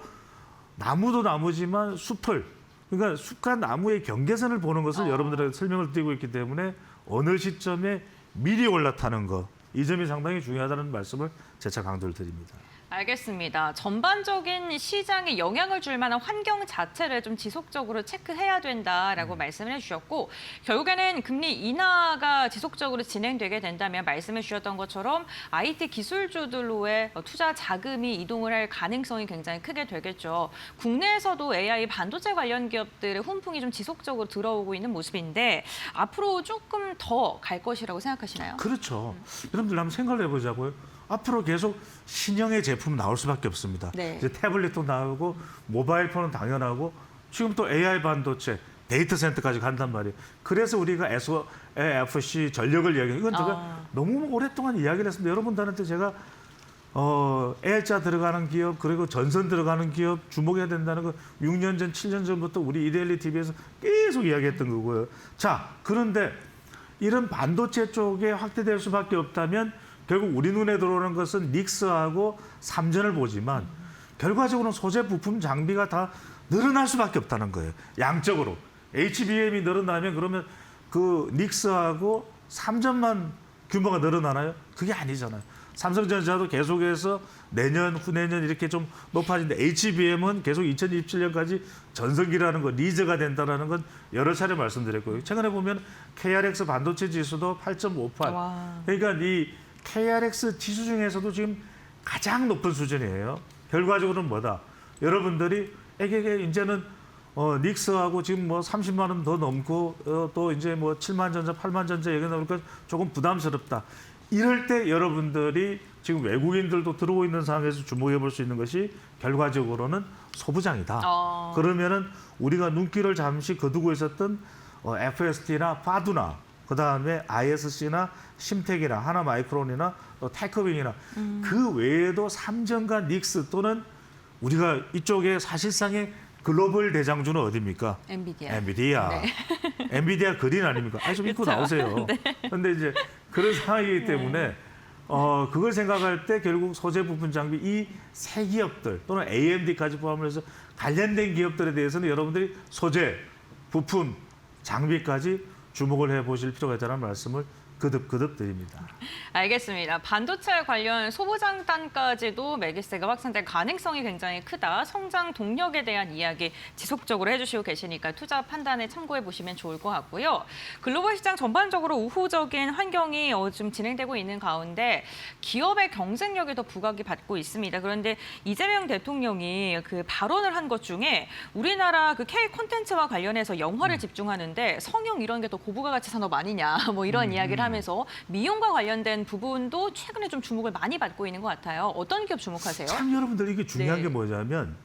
나무도 나무지만 숲을, 그러니까 숲과 나무의 경계선을 보는 것을 여러분들에게 설명을 드리고 있기 때문에 어느 시점에 미리 올라타는 것, 이 점이 상당히 중요하다는 말씀을 재차 강조를 드립니다. 알겠습니다. 전반적인 시장에 영향을 줄 만한 환경 자체를 좀 지속적으로 체크해야 된다라고 말씀을 해주셨고 결국에는 금리 인하가 지속적으로 진행되게 된다면 말씀해 주셨던 것처럼 IT 기술주들로의 투자 자금이 이동을 할 가능성이 굉장히 크게 되겠죠. 국내에서도 AI 반도체 관련 기업들의 훈풍이 좀 지속적으로 들어오고 있는 모습인데 앞으로 조금 더 갈 것이라고 생각하시나요? 그렇죠. 여러분들 한번 생각을 해보자고요. 앞으로 계속 신형의 제품 나올 수밖에 없습니다. 네. 이제 태블릿도 나오고 모바일 폰은 당연하고 지금 또 AI 반도체, 데이터 센터까지 간단 말이에요. 그래서 우리가 SOFC 전력을 이야기해요. 이건 제가 너무 오랫동안 이야기를 했습니다. 여러분들한테 제가 L자 들어가는 기업 그리고 전선 들어가는 기업 주목해야 된다는 거 6년 전, 7년 전부터 우리 이데일리 TV에서 계속 이야기했던 거고요. 자, 그런데 이런 반도체 쪽에 확대될 수밖에 없다면 결국 우리 눈에 들어오는 것은 닉스하고 삼전을 보지만 결과적으로는 소재 부품 장비가 다 늘어날 수밖에 없다는 거예요. 양적으로. HBM이 늘어나면 그러면 그 닉스하고 삼전만 규모가 늘어나나요? 그게 아니잖아요. 삼성전자도 계속해서 내년, 후내년 이렇게 좀 높아지는데 HBM은 계속 2027년까지 전성기라는 거, 리저가 된다는 건 여러 차례 말씀드렸고요. 최근에 보면 KRX 반도체 지수도 8.58. 그러니까 이 KRX 지수 중에서도 지금 가장 높은 수준이에요. 결과적으로는 뭐다? 여러분들이 에게 이제는 닉스하고 지금 뭐 30만 원 더 넘고 또 이제 뭐 7만 전자, 8만 전자 얘기 나오니까 조금 부담스럽다. 이럴 때 여러분들이 지금 외국인들도 들어오고 있는 상황에서 주목해 볼 수 있는 것이 결과적으로는 소부장이다. 그러면은 우리가 눈길을 잠시 거두고 있었던 FST나 파두나 그다음에 ISC나 심텍이나 하나마이크론이나 또 테크윙이나 그 외에도 삼전과 닉스 또는 우리가 이쪽에 사실상의 글로벌 대장주는 어디입니까? 엔비디아. 네. 엔비디아 그린 아닙니까? 좀 입고 나오세요. 그런데 이제 그런 상황이기 때문에 그걸 생각할 때 결국 소재 부품 장비 이 세 기업들 또는 AMD까지 포함을 해서 관련된 기업들에 대해서는 여러분들이 소재, 부품, 장비까지 주목을 해보실 필요가 있다는 말씀을 거듭 드립니다. 알겠습니다. 반도체 관련 소부장단까지도 매기세가 확산될 가능성이 굉장히 크다. 성장 동력에 대한 이야기 지속적으로 해주시고 계시니까 투자 판단에 참고해 보시면 좋을 것 같고요. 글로벌 시장 전반적으로 우호적인 환경이 좀 진행되고 있는 가운데 기업의 경쟁력이 더 부각이 받고 있습니다. 그런데 이재명 대통령이 그 발언을 한 것 중에 우리나라 그 K 콘텐츠와 관련해서 영화를 집중하는데 성형 이런 게 더 고부가 가치 산업 아니냐 뭐 이런 이야기를 하면서 미용과 관련된 부분도 최근에 좀 주목을 많이 받고 있는 것 같아요. 어떤 기업 주목하세요? 참 여러분들 이게 중요한 네. 게 뭐냐면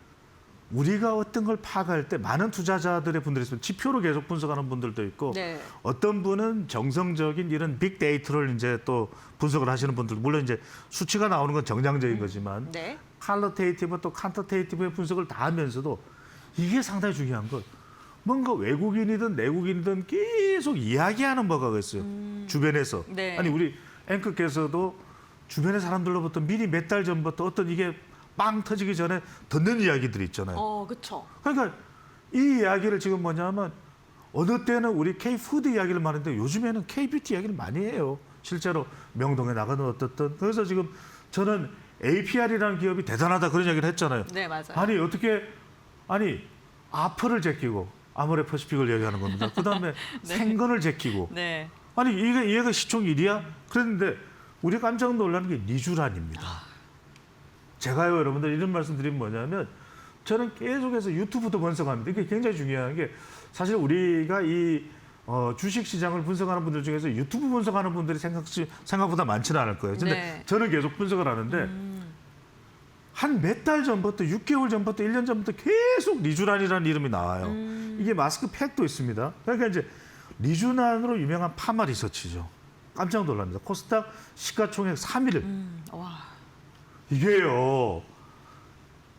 우리가 어떤 걸 파악할 때 많은 투자자들의 분들이 있으면 지표로 계속 분석하는 분들도 있고 네. 어떤 분은 정성적인 이런 빅데이터를 이제 또 분석을 하시는 분들 물론 이제 수치가 나오는 건 정량적인 거지만 네. 퀄리테이티브 또 퀀터테이티브의 분석을 다 하면서도 이게 상당히 중요한 것. 뭔가 외국인이든 내국인이든 계속 이야기하는 뭐가 있어요. 주변에서. 네. 아니 우리 앵커께서도 주변의 사람들로부터 미리 몇 달 전부터 어떤 이게 빵 터지기 전에 듣는 이야기들이 있잖아요. 그렇죠. 그러니까 이 이야기를 지금 뭐냐면 어느 때는 우리 K-푸드 이야기를 많이 하는데 요즘에는 K-뷰티 이야기를 많이 해요. 실제로 명동에 나가는 어떻든. 그래서 지금 저는 APR이라는 기업이 대단하다 그런 이야기를 했잖아요. 네, 맞아요. 아니 어떻게 아퍼를 제끼고 아모레퍼시픽을 얘기하는 겁니다. 그다음에 생건을 제끼고 네. 아니 얘가 시총 1위야? 그랬는데 우리 깜짝 놀라는 게 리쥬란입니다. 제가요 여러분들 이런 말씀 드리면 뭐냐면 저는 계속해서 유튜브도 분석합니다. 이게 굉장히 중요한 게 사실 우리가 이 주식 시장을 분석하는 분들 중에서 유튜브 분석하는 분들이 생각보다 많지는 않을 거예요. 근데 네. 저는 계속 분석을 하는데 한 몇 달 전부터 6개월 전부터 1년 전부터 계속 리쥬란이라는 이름이 나와요. 이게 마스크팩도 있습니다. 그러니까 이제 리쥬란으로 유명한 파마 리서치죠. 깜짝 놀랍니다. 코스닥 시가총액 3위를. 와. 이게요.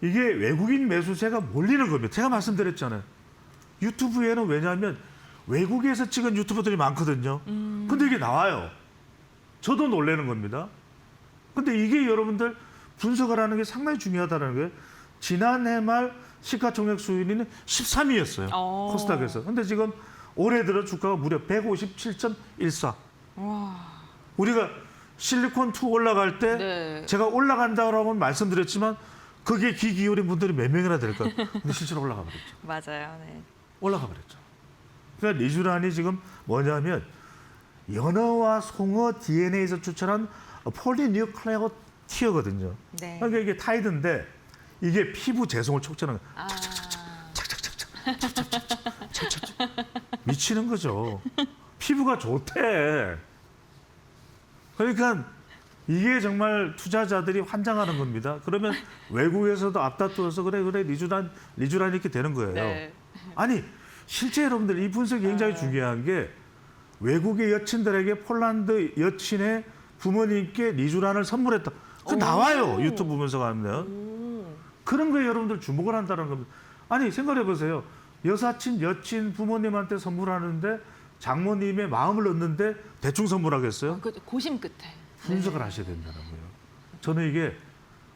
이게 외국인 매수세가 몰리는 겁니다. 제가 말씀드렸잖아요. 유튜브에는 왜냐하면 외국에서 찍은 유튜버들이 많거든요. 근데 이게 나와요. 저도 놀라는 겁니다. 근데 이게 여러분들 분석을 하는 게 상당히 중요하다는 거예요. 지난해 말 시가총액 수익률은 13위였어요. 코스닥에서. 근데 지금 올해 들어 주가가 무려 157.14. 우리가 실리콘2 올라갈 때 네. 제가 올라간다고 말씀드렸지만 거기에 귀 기울인 분들이 몇 명이나 될까요? 근데 실제로 올라가 버렸죠. 맞아요. 네. 올라가 버렸죠. 그러니까 리쥬란이 지금 뭐냐면 연어와 송어 DNA에서 추출한 폴리뉴클레오티드거든요. 네. 그러니까 이게 타이드인데 이게 피부 재송을 촉진하는 거예요. 아. 미치는 거죠. 피부가 좋대. 그러니까 이게 정말 투자자들이 환장하는 겁니다. 그러면 외국에서도 앞다투어서 그래 리쥬란 이렇게 되는 거예요. 네. 아니 실제 여러분들 이 분석이 굉장히 중요한 게 외국의 여친들에게 폴란드 여친의 부모님께 리쥬란을 선물했다. 그 나와요 유튜브 분석하면. 그런 거에 여러분들 주목을 한다는 겁니다. 아니 생각해 보세요. 여사친, 여친, 부모님한테 선물하는데 장모님의 마음을 얻는데 대충 선물하겠어요? 고심 끝에. 분석을 하셔야 된다는 거예요. 저는 이게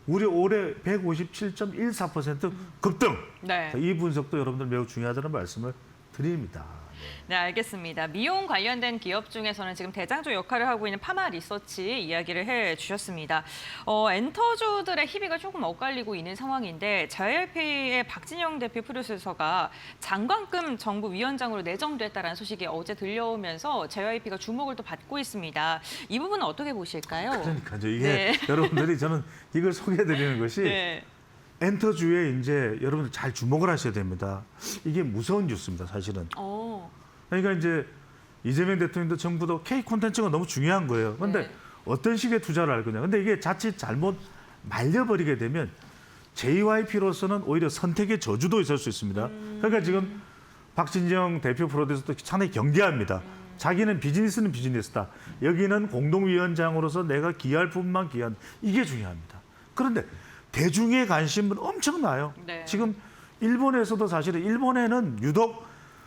우리 올해 157.14% 급등. 네. 이 분석도 여러분들 매우 중요하다는 말씀을 드립니다. 네, 알겠습니다. 미용 관련된 기업 중에서는 지금 대장주 역할을 하고 있는 파마 리서치 이야기를 해주셨습니다. 엔터주들의 희비가 조금 엇갈리고 있는 상황인데 JYP의 박진영 대표 프로듀서가 장관급 정부위원장으로 내정됐다는 소식이 어제 들려오면서 JYP가 주목을 또 받고 있습니다. 이 부분은 어떻게 보실까요? 그러니까요. 이게 네. 여러분들이 저는 이걸 소개해드리는 것이 네. 엔터주에 이제 여러분들 잘 주목을 하셔야 됩니다. 이게 무서운 뉴스입니다, 사실은. 그러니까 이제 이재명 대통령도 정부도 K 콘텐츠가 너무 중요한 거예요. 그런데 네. 어떤 식의 투자를 할 거냐. 근데 이게 자칫 잘못 말려버리게 되면 JYP로서는 오히려 선택의 저주도 있을 수 있습니다. 그러니까 지금 박진영 대표 프로듀서도 상당히 경계합니다. 자기는 비즈니스는 비즈니스다. 여기는 공동위원장으로서 내가 기여할 뿐만 기여한다. 이게 중요합니다. 그런데 대중의 관심은 엄청나요. 네. 지금 일본에서도 사실은 일본에는 유독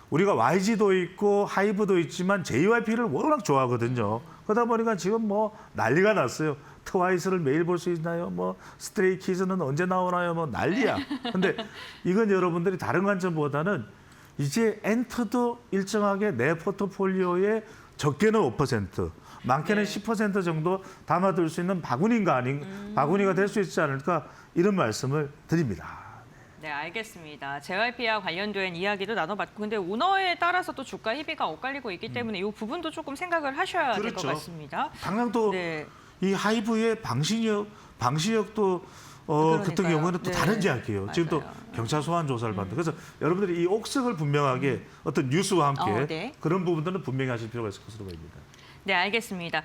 우리가 YG도 있고 하이브도 있지만 JYP를 워낙 좋아하거든요. 그러다 보니까 지금 뭐 난리가 났어요. 트와이스를 매일 볼 수 있나요? 뭐 스트레이키즈는 언제 나오나요? 뭐 난리야. 근데 이건 여러분들이 다른 관점보다는 이제 엔터도 일정하게 내 포트폴리오에 적게는 5%, 많게는 10% 정도 담아둘 수 있는 바구니가 될 수 있지 않을까 이런 말씀을 드립니다. 네, 알겠습니다. JYP와 관련된 이야기도 나눠봤고, 근데 오너에 따라서 또 주가 희비가 엇갈리고 있기 때문에 이 부분도 조금 생각을 하셔야 될 것 그렇죠. 같습니다. 당장 또 네. 이 하이브의 방시력도 같은 그러니까요. 경우는 또 네. 다른 이야기예요. 지금 또 맞아요. 경찰 소환 조사를 받는다. 그래서 여러분들이 이 옥석을 분명하게 어떤 뉴스와 함께 네. 그런 부분들은 분명히 하실 필요가 있을 것으로 보입니다. 네, 알겠습니다.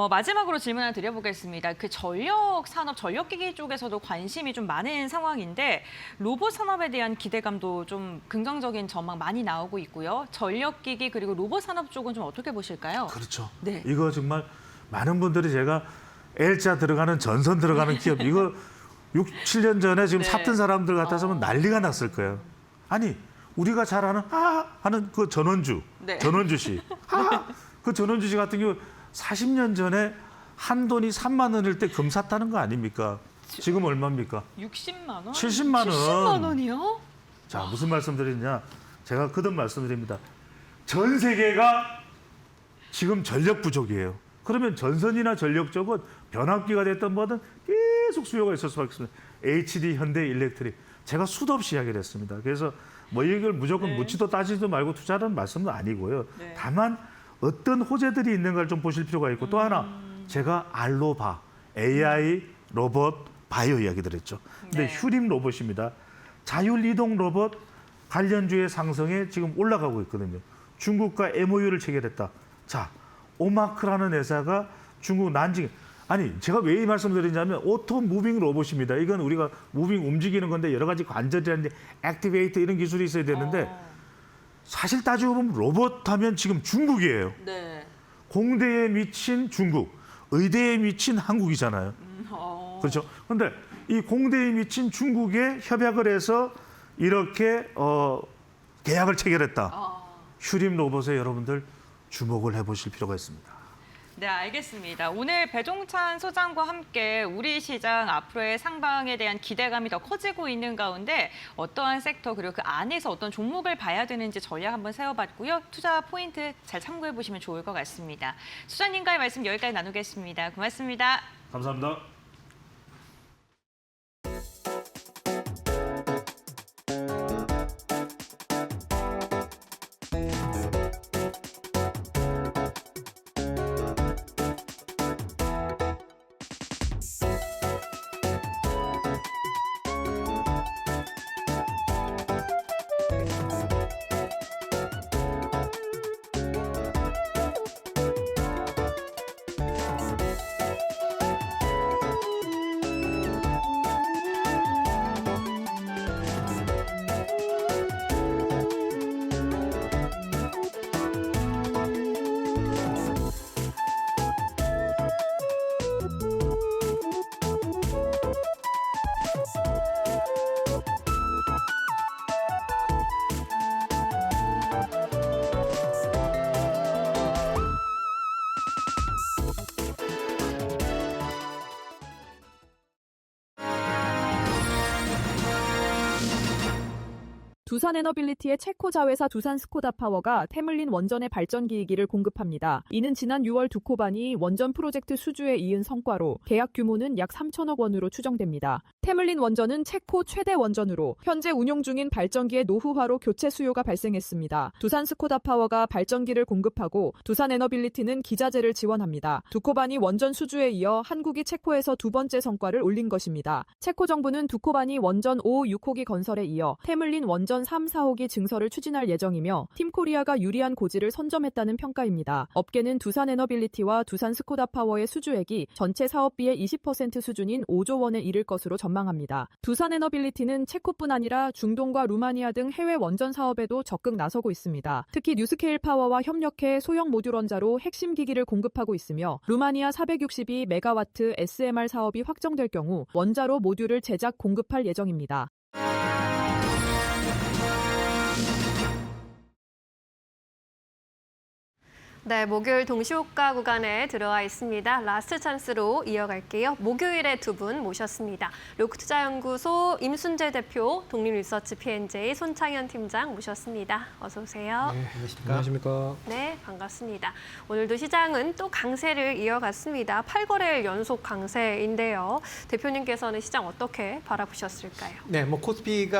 마지막으로 질문 하나 드려보겠습니다. 그 전력 산업, 전력기기 쪽에서도 관심이 좀 많은 상황인데 로봇 산업에 대한 기대감도 좀 긍정적인 전망 많이 나오고 있고요. 전력기기 그리고 로봇 산업 쪽은 좀 어떻게 보실까요? 그렇죠. 네. 이거 정말 많은 분들이 제가 L자 들어가는 전선 들어가는 기업 이거 6, 7년 전에 지금 네. 샀던 사람들 같아서는 난리가 났을 거예요. 아니 우리가 잘 아는 하는 그 전원주 네. 씨. 그 전원주 씨 같은 경우 40년 전에 한 돈이 3만 원일 때 금 샀다는 거 아닙니까? 지금 얼마입니까? 60만 원? 70만 원. 70만 원이요? 자, 무슨 말씀드리냐? 제가 거듭 말씀드립니다. 전 세계가 지금 전력 부족이에요. 그러면 전선이나 전력 쪽은 변압기가 됐던 뭐든 계속 수요가 있을 수밖에 없습니다. HD, 현대, 일렉트릭. 제가 수도 없이 이야기를 했습니다. 그래서 뭐 이걸 무조건 묻지도 따지도 말고 투자라는 말씀은 아니고요. 네. 다만 어떤 호재들이 있는가를 좀 보실 필요가 있고 또 하나 제가 알로바, AI, 로봇, 바이오 이야기들 했죠. 근데 네. 휴림 로봇입니다. 자율이동 로봇 관련주의 상승에 지금 올라가고 있거든요. 중국과 MOU를 체결했다. 자, 오마크라는 회사가 중국 난징 아니 제가 왜 이 말씀드리냐면 오토 무빙 로봇입니다. 이건 우리가 무빙 움직이는 건데 여러 가지 관절이라든지 액티베이터 이런 기술이 있어야 되는데 사실 따지고 보면 로봇 하면 지금 중국이에요. 네. 공대에 미친 중국, 의대에 미친 한국이잖아요. 그렇죠. 그런데 이 공대에 미친 중국에 협약을 해서 이렇게 계약을 체결했다. 휴림 로봇에 여러분들 주목을 해보실 필요가 있습니다. 네, 알겠습니다. 오늘 배종찬 소장과 함께 우리 시장 앞으로의 상방에 대한 기대감이 더 커지고 있는 가운데 어떠한 섹터 그리고 그 안에서 어떤 종목을 봐야 되는지 전략 한번 세워봤고요. 투자 포인트 잘 참고해 보시면 좋을 것 같습니다. 소장님과의 말씀 여기까지 나누겠습니다. 고맙습니다. 감사합니다. 두산에너빌리티의 체코 자회사 두산스코다파워가 태물린 원전의 발전 기기를 공급합니다. 이는 지난 6월 두코반이 원전 프로젝트 수주에 이은 성과로 계약 규모는 약 3천억 원으로 추정됩니다. 태물린 원전은 체코 최대 원전으로 현재 운용 중인 발전기의 노후화로 교체 수요가 발생했습니다. 두산스코다파워가 발전기를 공급하고 두산에너빌리티는 기자재를 지원합니다. 두코반이 원전 수주에 이어 한국이 체코에서 두 번째 성과를 올린 것입니다. 체코 정부는 두코반이 원전 5, 6호기 건설에 이어 태물린 원전 3, 4호기 증설을 추진할 예정이며 팀코리아가 유리한 고지를 선점했다는 평가입니다. 업계는 두산에너빌리티와 두산스코다파워의 수주액이 전체 사업비의 20% 수준인 5조 원에 이를 것으로 전망합니다. 두산에너빌리티는 체코뿐 아니라 중동과 루마니아 등 해외 원전 사업에도 적극 나서고 있습니다. 특히 뉴스케일 파워와 협력해 소형 모듈 원자로 핵심 기기를 공급하고 있으며 루마니아 462메가와트 SMR 사업이 확정될 경우 원자로 모듈을 제작 공급할 예정입니다. 네, 목요일 동시호가 구간에 들어와 있습니다. 라스트 찬스로 이어갈게요. 목요일에 두 분 모셨습니다. 로크투자연구소 임순재 대표, 독립리서치 P&J 손창현 팀장 모셨습니다. 어서 오세요. 네, 안녕하십니까. 네, 반갑습니다. 오늘도 시장은 또 강세를 이어갔습니다. 8거래일 연속 강세인데요. 대표님께서는 시장 어떻게 바라보셨을까요? 네, 뭐 코스피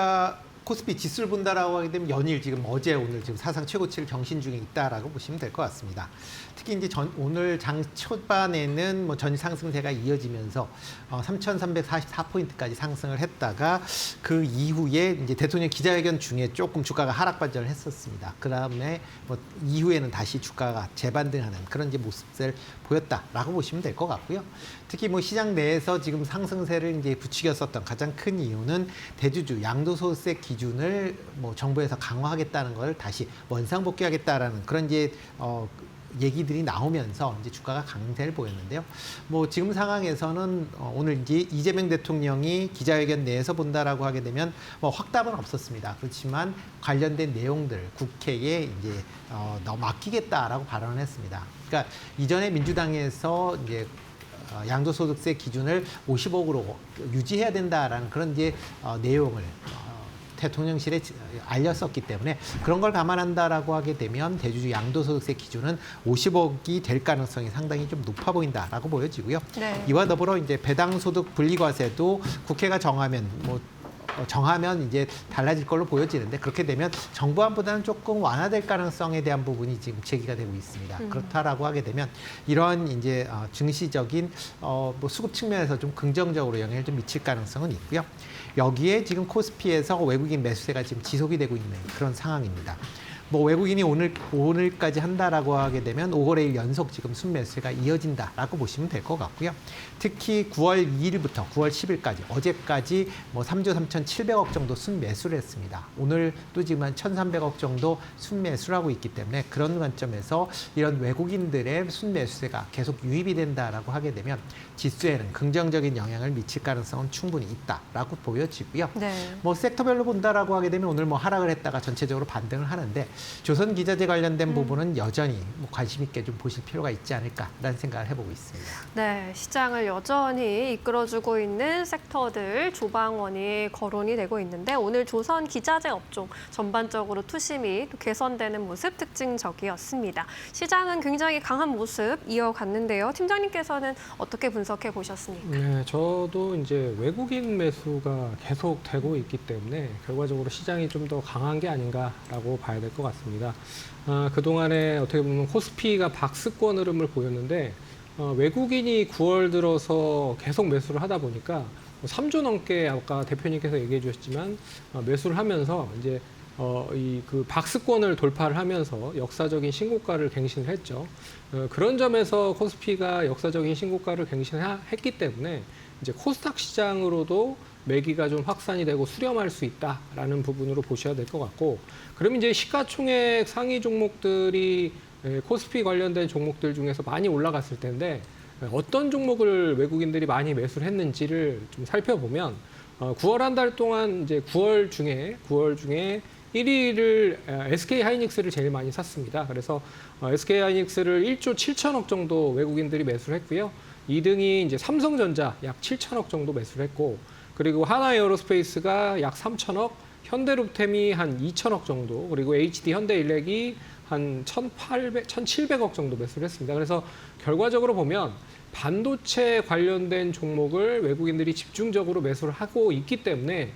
지수를 본다라고 하게 되면 연일 지금 어제 오늘 지금 사상 최고치를 경신 중에 있다라고 보시면 될 것 같습니다. 특히 이제 오늘 장 초반에는 뭐 전 상승세가 이어지면서 3,344포인트까지 상승을 했다가 그 이후에 이제 대통령 기자회견 중에 조금 주가가 하락 반전을 했었습니다. 그다음에 뭐 이후에는 다시 주가가 재반등하는 그런 이제 모습을 보였다라고 보시면 될 것 같고요. 특히 뭐 시장 내에서 지금 상승세를 이제 부추겼었던 가장 큰 이유는 대주주 양도소득세 기준을 뭐 정부에서 강화하겠다는 걸 다시 원상복귀하겠다라는 그런 이제 얘기들이 나오면서 이제 주가가 강세를 보였는데요. 뭐 지금 상황에서는 오늘 이제 이재명 대통령이 기자회견 내에서 본다라고 하게 되면 뭐 확답은 없었습니다. 그렇지만 관련된 내용들 국회에 이제 맡기겠다라고 발언을 했습니다. 그러니까 이전에 민주당에서 이제 양도소득세 기준을 50억으로 유지해야 된다라는 그런 이제 내용을 대통령실에 알렸었기 때문에 그런 걸 감안한다라고 하게 되면 대주주 양도소득세 기준은 50억이 될 가능성이 상당히 좀 높아 보인다라고 보여지고요. 네. 이와 더불어 이제 배당소득 분리과세도 국회가 정하면 이제 달라질 걸로 보여지는데 그렇게 되면 정부안보다는 조금 완화될 가능성에 대한 부분이 지금 제기가 되고 있습니다. 그렇다라고 하게 되면 이런 이제 증시적인 뭐 수급 측면에서 좀 긍정적으로 영향을 좀 미칠 가능성은 있고요. 여기에 지금 코스피에서 외국인 매수세가 지금 지속이 되고 있는 그런 상황입니다. 뭐 외국인이 오늘까지 한다라고 하게 되면 5거래일 연속 지금 순매수세가 이어진다라고 보시면 될 것 같고요. 특히 9월 2일부터 9월 10일까지 어제까지 뭐 3조 3,700억 정도 순매수를 했습니다. 오늘도 지금 한 1,300억 정도 순매수를 하고 있기 때문에 그런 관점에서 이런 외국인들의 순매수세가 계속 유입이 된다라고 하게 되면 지수에는 긍정적인 영향을 미칠 가능성은 충분히 있다라고 보여지고요. 네. 뭐 섹터별로 본다라고 하게 되면 오늘 뭐 하락을 했다가 전체적으로 반등을 하는데 조선기자재 관련된 부분은 여전히 뭐 관심 있게 좀 보실 필요가 있지 않을까라는 생각을 해보고 있습니다. 네, 시장을 여전히 이끌어주고 있는 섹터들 조방원이 거론이 되고 있는데 오늘 조선 기자재 업종 전반적으로 투심이 또 개선되는 모습 특징적이었습니다. 시장은 굉장히 강한 모습 이어갔는데요. 팀장님께서는 어떻게 분석해 보셨습니까? 네, 저도 이제 외국인 매수가 계속 되고 있기 때문에 결과적으로 시장이 좀 더 강한 게 아닌가라고 봐야 될 것 같습니다. 그동안에 어떻게 보면 코스피가 박스권 흐름을 보였는데 외국인이 9월 들어서 계속 매수를 하다 보니까 3조 넘게 아까 대표님께서 얘기해 주셨지만 매수를 하면서 이제 그 박스권을 돌파를 하면서 역사적인 신고가를 갱신을 했죠. 그런 점에서 코스피가 역사적인 신고가를 갱신했기 때문에 이제 코스닥 시장으로도 매기가 좀 확산이 되고 수렴할 수 있다라는 부분으로 보셔야 될 것 같고, 그럼 이제 시가총액 상위 종목들이 코스피 관련된 종목들 중에서 많이 올라갔을 텐데 어떤 종목을 외국인들이 많이 매수를 했는지를 좀 살펴보면 9월 한 달 동안 이제 9월 중에 1위를 SK 하이닉스를 제일 많이 샀습니다. 그래서 SK 하이닉스를 1조 7천억 정도 외국인들이 매수를 했고요. 2등이 이제 삼성전자 약 7천억 정도 매수를 했고, 그리고 하나에어로스페이스가 약 3천억, 현대로템이 한 2천억 정도, 그리고 HD 현대일렉이 한 1,700억 정도 매수를 했습니다. 그래서 결과적으로 보면 반도체 관련된 종목을 외국인들이 집중적으로 매수를 하고 있기 때문에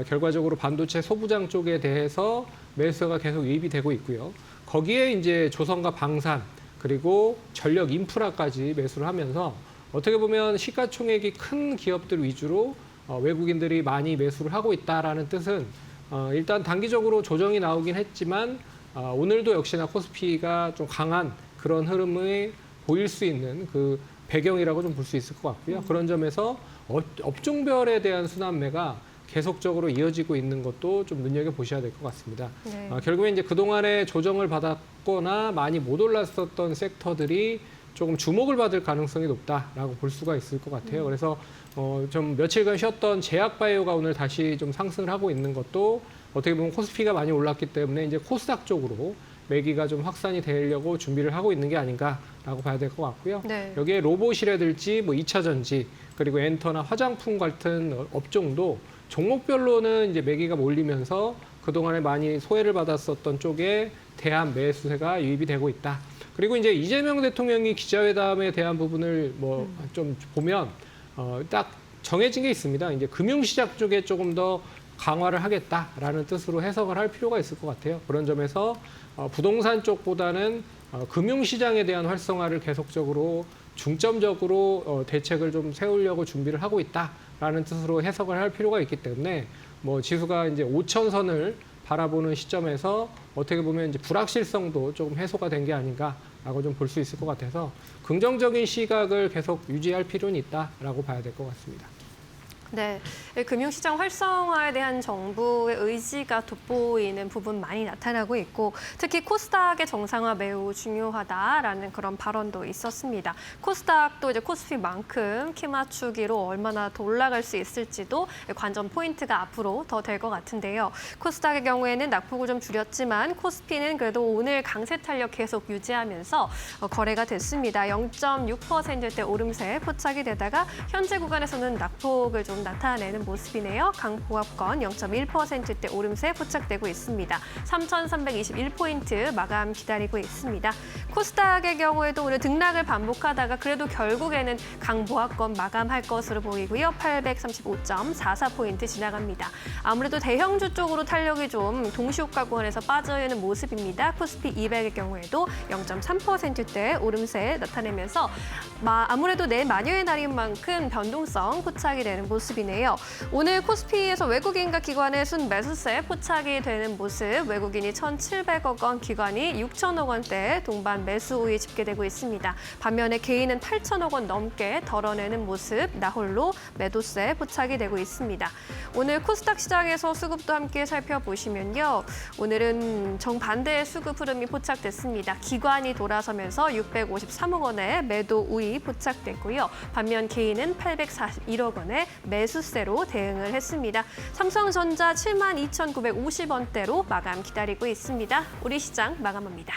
결과적으로 반도체 소부장 쪽에 대해서 매수가 계속 유입이 되고 있고요. 거기에 이제 조선과 방산 그리고 전력 인프라까지 매수를 하면서 어떻게 보면 시가총액이 큰 기업들 위주로 외국인들이 많이 매수를 하고 있다라는 뜻은 일단 단기적으로 조정이 나오긴 했지만 오늘도 역시나 코스피가 좀 강한 그런 흐름을 보일 수 있는 그 배경이라고 좀 볼 수 있을 것 같고요. 그런 점에서 업종별에 대한 순환매가 계속적으로 이어지고 있는 것도 좀 눈여겨보셔야 될 것 같습니다. 네. 결국에 이제 그동안에 조정을 받았거나 많이 못 올랐었던 섹터들이 조금 주목을 받을 가능성이 높다라고 볼 수가 있을 것 같아요. 그래서 좀 며칠간 쉬었던 제약바이오가 오늘 다시 좀 상승을 하고 있는 것도 어떻게 보면 코스피가 많이 올랐기 때문에 이제 코스닥 쪽으로 매기가 좀 확산이 되려고 준비를 하고 있는 게 아닌가라고 봐야 될 것 같고요. 네. 여기에 로봇이라든지 뭐 2차 전지 그리고 엔터나 화장품 같은 업종도 종목별로는 이제 매기가 몰리면서 그동안에 많이 소외를 받았었던 쪽에 대한 매수세가 유입이 되고 있다. 그리고 이제 이재명 대통령이 기자회담에 대한 부분을 뭐 좀 보면 딱 정해진 게 있습니다. 이제 금융시장 쪽에 조금 더 강화를 하겠다라는 뜻으로 해석을 할 필요가 있을 것 같아요. 그런 점에서 부동산 쪽보다는 금융시장에 대한 활성화를 계속적으로 중점적으로 대책을 좀 세우려고 준비를 하고 있다라는 뜻으로 해석을 할 필요가 있기 때문에 뭐 지수가 이제 5,000선을 바라보는 시점에서 어떻게 보면 이제 불확실성도 조금 해소가 된 게 아닌가라고 좀 볼 수 있을 것 같아서 긍정적인 시각을 계속 유지할 필요는 있다라고 봐야 될 것 같습니다. 네, 금융시장 활성화에 대한 정부의 의지가 돋보이는 부분 많이 나타나고 있고 특히 코스닥의 정상화 매우 중요하다라는 그런 발언도 있었습니다. 코스닥도 이제 코스피만큼 키 맞추기로 얼마나 더 올라갈 수 있을지도 관전 포인트가 앞으로 더 될 것 같은데요. 코스닥의 경우에는 낙폭을 좀 줄였지만 코스피는 그래도 오늘 강세 탄력 계속 유지하면서 거래가 됐습니다. 0.6%대 오름세 포착이 되다가 현재 구간에서는 낙폭을 좀 나타내는 모습이네요. 강보합권 0.1%대 오름세 포착되고 있습니다. 3,321포인트 마감 기다리고 있습니다. 코스닥의 경우에도 오늘 등락을 반복하다가 그래도 결국에는 강보합권 마감할 것으로 보이고요. 835.44포인트 지나갑니다. 아무래도 대형주 쪽으로 탄력이 좀 동시효과 구간에서 빠져있는 모습입니다. 코스피 200의 경우에도 0.3%대 오름세 나타내면서 아무래도 내일 만여의 날인 만큼 변동성 포착이 되는 모습이네요. 오늘 코스피에서 외국인과 기관의 순매수세 포착이 되는 모습, 외국인이 1,700억 원, 기관이 6천억 원대 동반 매수 우위 집계되고 있습니다. 반면에 개인은 8천억 원 넘게 덜어내는 모습, 나홀로 매도세 포착이 되고 있습니다. 오늘 코스닥 시장에서 수급도 함께 살펴보시면요. 오늘은 정반대의 수급 흐름이 포착됐습니다. 기관이 돌아서면서 653억 원의 매도 우위 포착됐고요. 반면 개인은 841억 원의 매수세로 대응을 했습니다. 삼성전자 72,950원대로 마감 기다리고 있습니다. 우리 시장 마감합니다.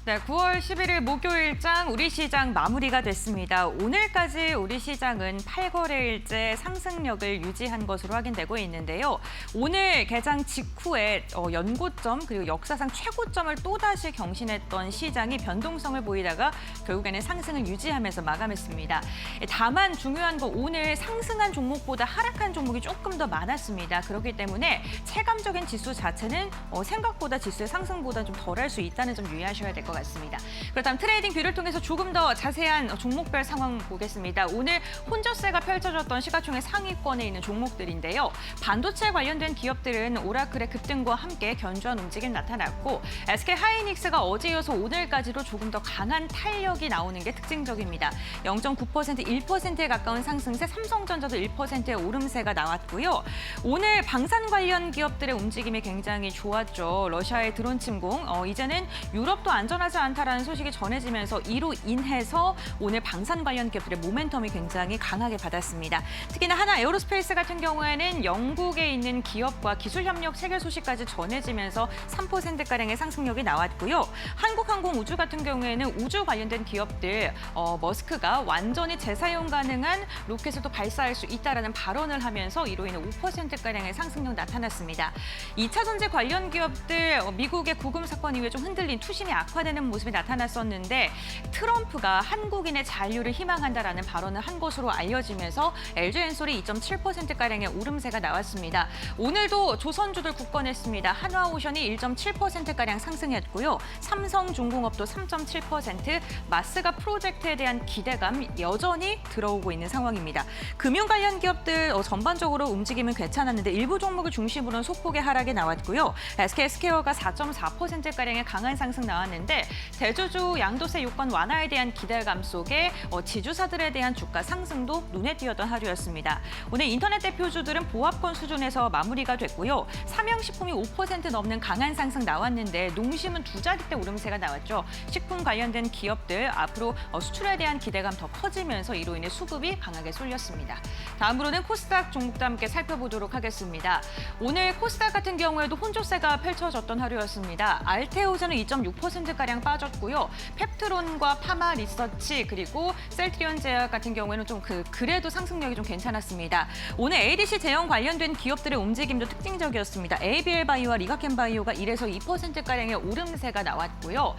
네, 9월 11일 목요일장 우리 시장 마무리가 됐습니다. 오늘까지 우리 시장은 8거래일째 상승력을 유지한 것으로 확인되고 있는데요. 오늘 개장 직후에 연고점 그리고 역사상 최고점을 또다시 경신했던 시장이 변동성을 보이다가 결국에는 상승을 유지하면서 마감했습니다. 다만 중요한 건 오늘 상승한 종목보다 하락한 종목이 조금 더 많았습니다. 그렇기 때문에 체감적인 지수 자체는 생각보다 지수의 상승보다 좀 덜할 수 있다는 점 유의하셔야 될 것 같습니다. 그렇다면 트레이딩 뷰를 통해서 조금 더 자세한 종목별 상황 보겠습니다. 오늘 혼조세가 펼쳐졌던 시가총액 상위권에 있는 종목들인데요. 반도체 관련된 기업들은 오라클의 급등과 함께 견조한 움직임 나타났고 SK하이닉스가 어제 이어서 오늘까지도 조금 더 강한 탄력이 나오는 게 특징적입니다. 0.9%, 1%에 가까운 상승세, 삼성전자도 1%의 오름세가 나왔고요. 오늘 방산 관련 기업들의 움직임이 굉장히 좋았죠. 러시아의 드론 침공, 이제는 유럽도 안전하지 않다라는 소식이 전해지면서 이로 인해서 오늘 방산 관련 기업들의 모멘텀이 굉장히 강하게 받았습니다. 특히나 하나 에어로스페이스 같은 경우에는 영국에 있는 기업과 기술협력 체결 소식까지 전해지면서 3%가량의 상승력이 나왔고요. 한국항공우주 같은 경우에는 우주 관련된 기업들, 머스크가 완전히 재사용 가능한 로켓을 또 발사할 수 있다라는 발언을 하면서 이로 인해 5%가량의 상승력 나타났습니다. 2차 전지 관련 기업들, 미국의 구금 사건 이후에 좀 흔들린 투심이 악화되는 모습이 나타났었는데 트럼프가 한국인의 잔류를 희망한다라는 발언을 한 것으로 알려지면서 LG엔솔이 2.7%가량의 오름세가 나왔습니다. 오늘도 조선주들 굳건했습니다. 한화오션이 1.7%가량 상승했고요. 삼성중공업도 3.7%, 마스가 프로젝트에 대한 기대감 여전히 들어오고 있는 상황입니다. 금융 관련 기업들 전반적으로 움직임은 괜찮았는데 일부 종목을 중심으로는 소폭의 하락이 나왔고요. SK스퀘어가 4.4%가량의 강한 상승 나왔는데 나왔는데 대주주 양도세 요건 완화에 대한 기대감 속에 지주사들에 대한 주가 상승도 눈에 띄었던 하루였습니다. 오늘 인터넷 대표주들은 보합권 수준에서 마무리가 됐고요. 삼양식품이 5% 넘는 강한 상승 나왔는데 농심은 두 자릿대 오름세가 나왔죠. 식품 관련된 기업들 앞으로 수출에 대한 기대감 더 커지면서 이로 인해 수급이 강하게 쏠렸습니다. 다음으로는 코스닥 종목도 함께 살펴보도록 하겠습니다. 오늘 코스닥 같은 경우에도 혼조세가 펼쳐졌던 하루였습니다. 알테오즈는 2.6%가량 빠졌고요. 펩트론과 파마 리서치 그리고 셀트리온 제약 같은 경우에는 좀 그래도 상승력이 좀 괜찮았습니다. 오늘 ADC 제형 관련된 기업들의 움직임도 특징적이었습니다. ABL 바이오와 리가켄 바이오가 1에서 2%가량의 오름세가 나왔고요.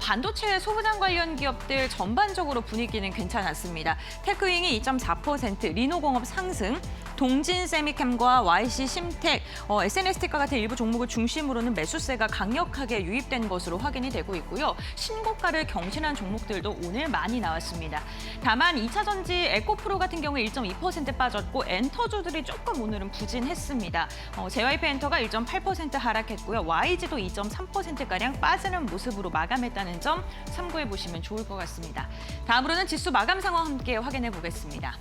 반도체 소부장 관련 기업들 전반적으로 분위기는 괜찮았습니다. 테크윙이 2.4%, 리노공업 상승, 동진세미캠과 YC심텍, SNS텍과 같은 일부 종목을 중심으로는 매수세가 강력하게 유입된 것으로 확인이 되고 있고요. 신고가를 경신한 종목들도 오늘 많이 나왔습니다. 다만 2차 전지 에코프로 같은 경우에 1.2% 빠졌고 엔터주들이 조금 오늘은 부진했습니다. JYP엔터가 1.8% 하락했고요. YG도 2.3%가량 빠지는 모습으로 마감했다는 점 참고해 보시면 좋을 것 같습니다. 다음으로는 지수 마감 상황 함께 확인해 보겠습니다.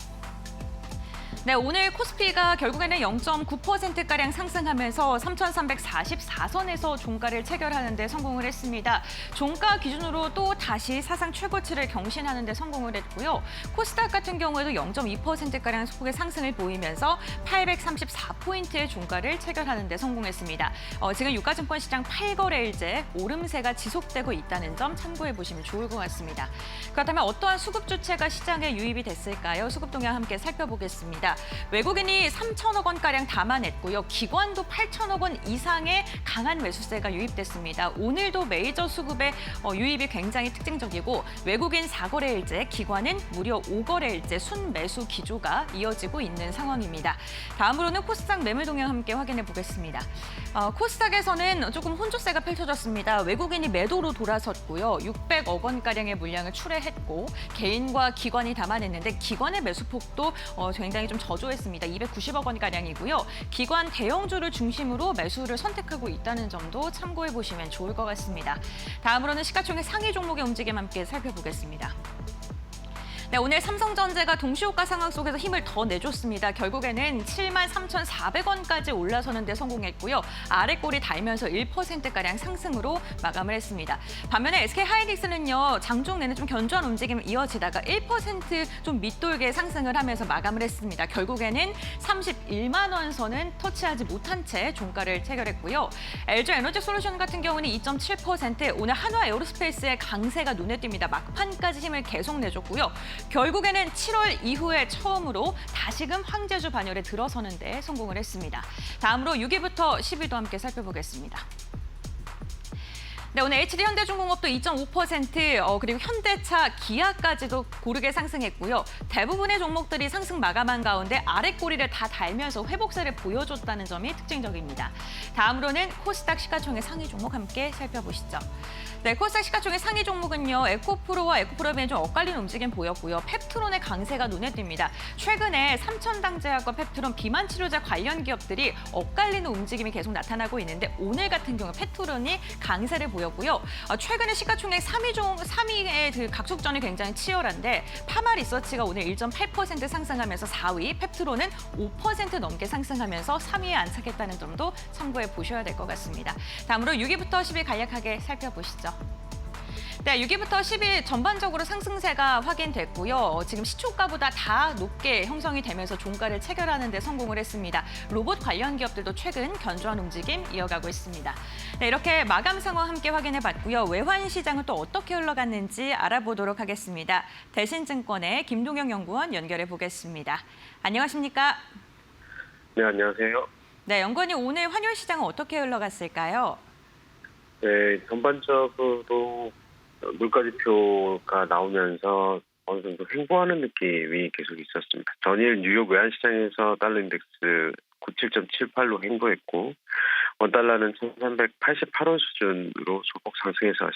네, 오늘 코스피가 결국에는 0.9%가량 상승하면서 3,344선에서 종가를 체결하는 데 성공을 했습니다. 종가 기준으로 또 다시 사상 최고치를 경신하는 데 성공을 했고요. 코스닥 같은 경우에도 0.2%가량 소폭의 상승을 보이면서 834포인트의 종가를 체결하는 데 성공했습니다. 지금 유가증권 시장 8거래일째 오름세가 지속되고 있다는 점 참고해 보시면 좋을 것 같습니다. 그렇다면 어떠한 수급 주체가 시장에 유입이 됐을까요? 수급 동향 함께 살펴보겠습니다. 외국인이 3천억 원가량 담아냈고요. 기관도 8천억 원 이상의 강한 매수세가 유입됐습니다. 오늘도 메이저 수급의 유입이 굉장히 특징적이고 외국인 4거래일째, 기관은 무려 5거래일째 순매수 기조가 이어지고 있는 상황입니다. 다음으로는 코스닥 매물 동향 함께 확인해 보겠습니다. 코스닥에서는 조금 혼조세가 펼쳐졌습니다. 외국인이 매도로 돌아섰고요. 600억 원가량의 물량을 출회했고 개인과 기관이 담아냈는데 기관의 매수폭도 굉장히 좀 저조했습니다. 290억 원가량이고요. 기관 대형주를 중심으로 매수를 선택하고 있다는 점도 참고해 보시면 좋을 것 같습니다. 다음으로는 시가총액 상위 종목의 움직임 함께 살펴보겠습니다. 네, 오늘 삼성전자가 동시호가 상황 속에서 힘을 더 내줬습니다. 결국에는 73,400원까지 올라서는 데 성공했고요. 아래 꼬리 달면서 1%가량 상승으로 마감을 했습니다. 반면에 SK하이닉스는요. 장중 내내 좀 견조한 움직임이 이어지다가 1% 좀 밑돌게 상승을 하면서 마감을 했습니다. 결국에는 31만 원 선은 터치하지 못한 채 종가를 체결했고요. LG에너지솔루션 같은 경우는 2.7%, 오늘 한화에어로스페이스의 강세가 눈에 띕니다. 막판까지 힘을 계속 내줬고요. 결국에는 7월 이후에 처음으로 다시금 황제주 반열에 들어서는 데 성공을 했습니다. 다음으로 6위부터 10위도 함께 살펴보겠습니다. 네, 오늘 HD현대중공업도 2.5%, 그리고 현대차, 기아까지도 고르게 상승했고요. 대부분의 종목들이 상승 마감한 가운데 아래 꼬리를 다 달면서 회복세를 보여줬다는 점이 특징적입니다. 다음으로는 코스닥 시가총액 상위 종목 함께 살펴보시죠. 네, 코스닥 시가총액 상위 종목은요. 에코프로와 에코프로벤이 좀 엇갈리는 움직임 보였고요. 펩트론의 강세가 눈에 띕니다. 최근에 삼천당제약과 펩트론 비만 치료제 관련 기업들이 엇갈리는 움직임이 계속 나타나고 있는데 오늘 같은 경우 펩트론이 강세를 보였고요. 최근에 시가총액 3위의 그 각속전이 굉장히 치열한데 파마 리서치가 오늘 1.8% 상승하면서 4위, 펩트론은 5% 넘게 상승하면서 3위에 안착했다는 점도 참고해 보셔야 될 것 같습니다. 다음으로 6위부터 10위 간략하게 살펴보시죠. 네, 6위부터 10위 전반적으로 상승세가 확인됐고요. 지금 시초가보다 다 높게 형성이 되면서 종가를 체결하는 데 성공을 했습니다. 로봇 관련 기업들도 최근 견조한 움직임 이어가고 있습니다. 네, 이렇게 마감 상황 함께 확인해봤고요. 외환 시장은 또 어떻게 흘러갔는지 알아보도록 하겠습니다. 대신증권의 김동영 연구원 연결해 보겠습니다. 안녕하십니까? 네, 안녕하세요. 네, 연구원님 오늘 환율 시장은 어떻게 흘러갔을까요? 네, 전반적으로 물가지표가 나오면서 어느 정도 횡보하는 느낌이 계속 있었습니다. 전일 뉴욕 외환시장에서 달러 인덱스 97.78로 횡보했고 원달러는 1,388원 수준으로 소폭 상승해서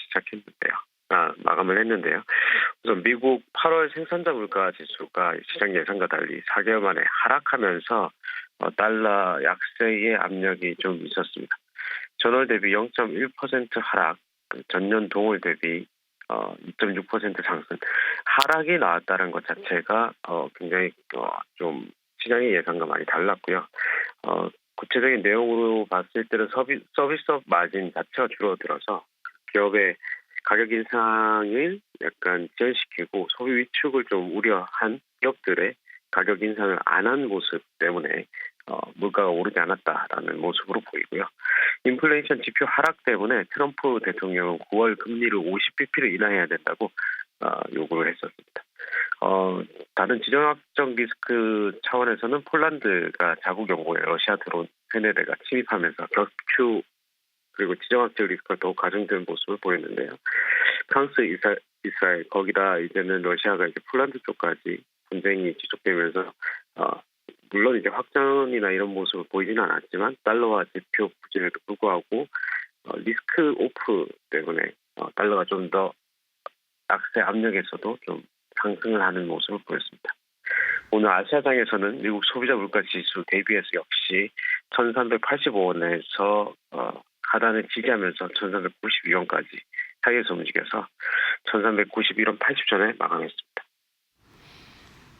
마감을 했는데요. 우선 미국 8월 생산자 물가 지수가 시장 예상과 달리 4개월 만에 하락하면서 달러 약세의 압력이 좀 있었습니다. 전월 대비 0.1% 하락, 그 전년 동월 대비 2.6% 상승, 하락이 나왔다는 것 자체가 굉장히 좀 시장의 예상과 많이 달랐고요. 구체적인 내용으로 봤을 때는 서비스업 마진 자체가 줄어들어서 기업의 가격 인상을 약간 지연시키고 소비 위축을 좀 우려한 기업들의 가격 인상을 안 한 모습 때문에 물가가 오르지 않았다라는 모습으로 보이고요. 인플레이션 지표 하락 때문에 트럼프 대통령은 9월 금리를 50bp를 인하해야 된다고 요구를 했었습니다. 다른 지정학적 리스크 차원에서는 폴란드가 자국 영공에 러시아 드론 세네대가 침입하면서 격추 그리고 지정학적 리스크가 더욱 가중된 모습을 보였는데요. 프랑스, 이스라엘 거기다 이제는 러시아가 이제 폴란드 쪽까지 분쟁이 지속되면서 물론 이제 확전이나 이런 모습을 보이지는 않았지만 달러와 지표 부진에도 불구하고 리스크 오프 때문에 달러가 좀 더 약세 압력에서도 좀 상승을 하는 모습을 보였습니다. 오늘 아시아장에서는 미국 소비자 물가 지수 대비해서 역시 1,385원에서 하단을 지지하면서 1,392원까지 하에서 움직여서 1,391원 80전에 마감했습니다.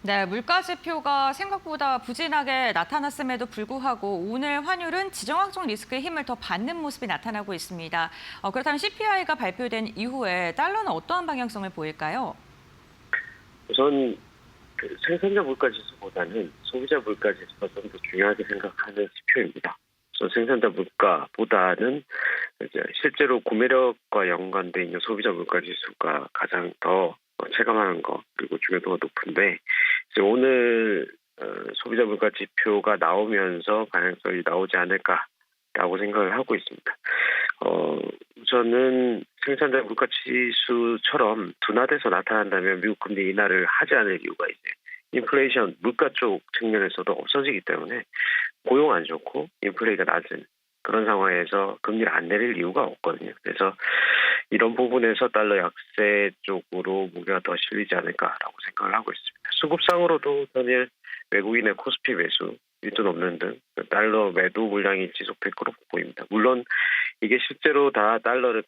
네, 물가 지표가 생각보다 부진하게 나타났음에도 불구하고 오늘 환율은 지정학적 리스크의 힘을 더 받는 모습이 나타나고 있습니다. 그렇다면 CPI가 발표된 이후에 달러는 어떠한 방향성을 보일까요? 우선 생산자 물가 지수보다는 소비자 물가 지수가 좀 더 중요하게 생각하는 지표입니다. 그래서 생산자 물가보다는 이제 실제로 구매력과 연관돼 있는 소비자 물가 지수가 가장 더 체감하는 거 그리고 중요도가 높은데 이제 오늘 소비자 물가 지표가 나오면서 방향성이 나오지 않을까라고 생각을 하고 있습니다. 우선은 생산자 물가 지수처럼 둔화돼서 나타난다면 미국 금리 인하를 하지 않을 이유가 이제 인플레이션 물가 쪽 측면에서도 없어지기 때문에 고용 안 좋고 인플레이가 낮은 그런 상황에서 금리를 안 내릴 이유가 없거든요. 그래서 이런 부분에서 달러 약세 쪽으로 무게가 더 실리지 않을까라고 생각을 하고 있습니다. 수급상으로도 전일 외국인의 코스피 매수, 일도 넘는 등 달러 매도 물량이 지속될 거로 보입니다. 물론 이게 실제로 다 달러를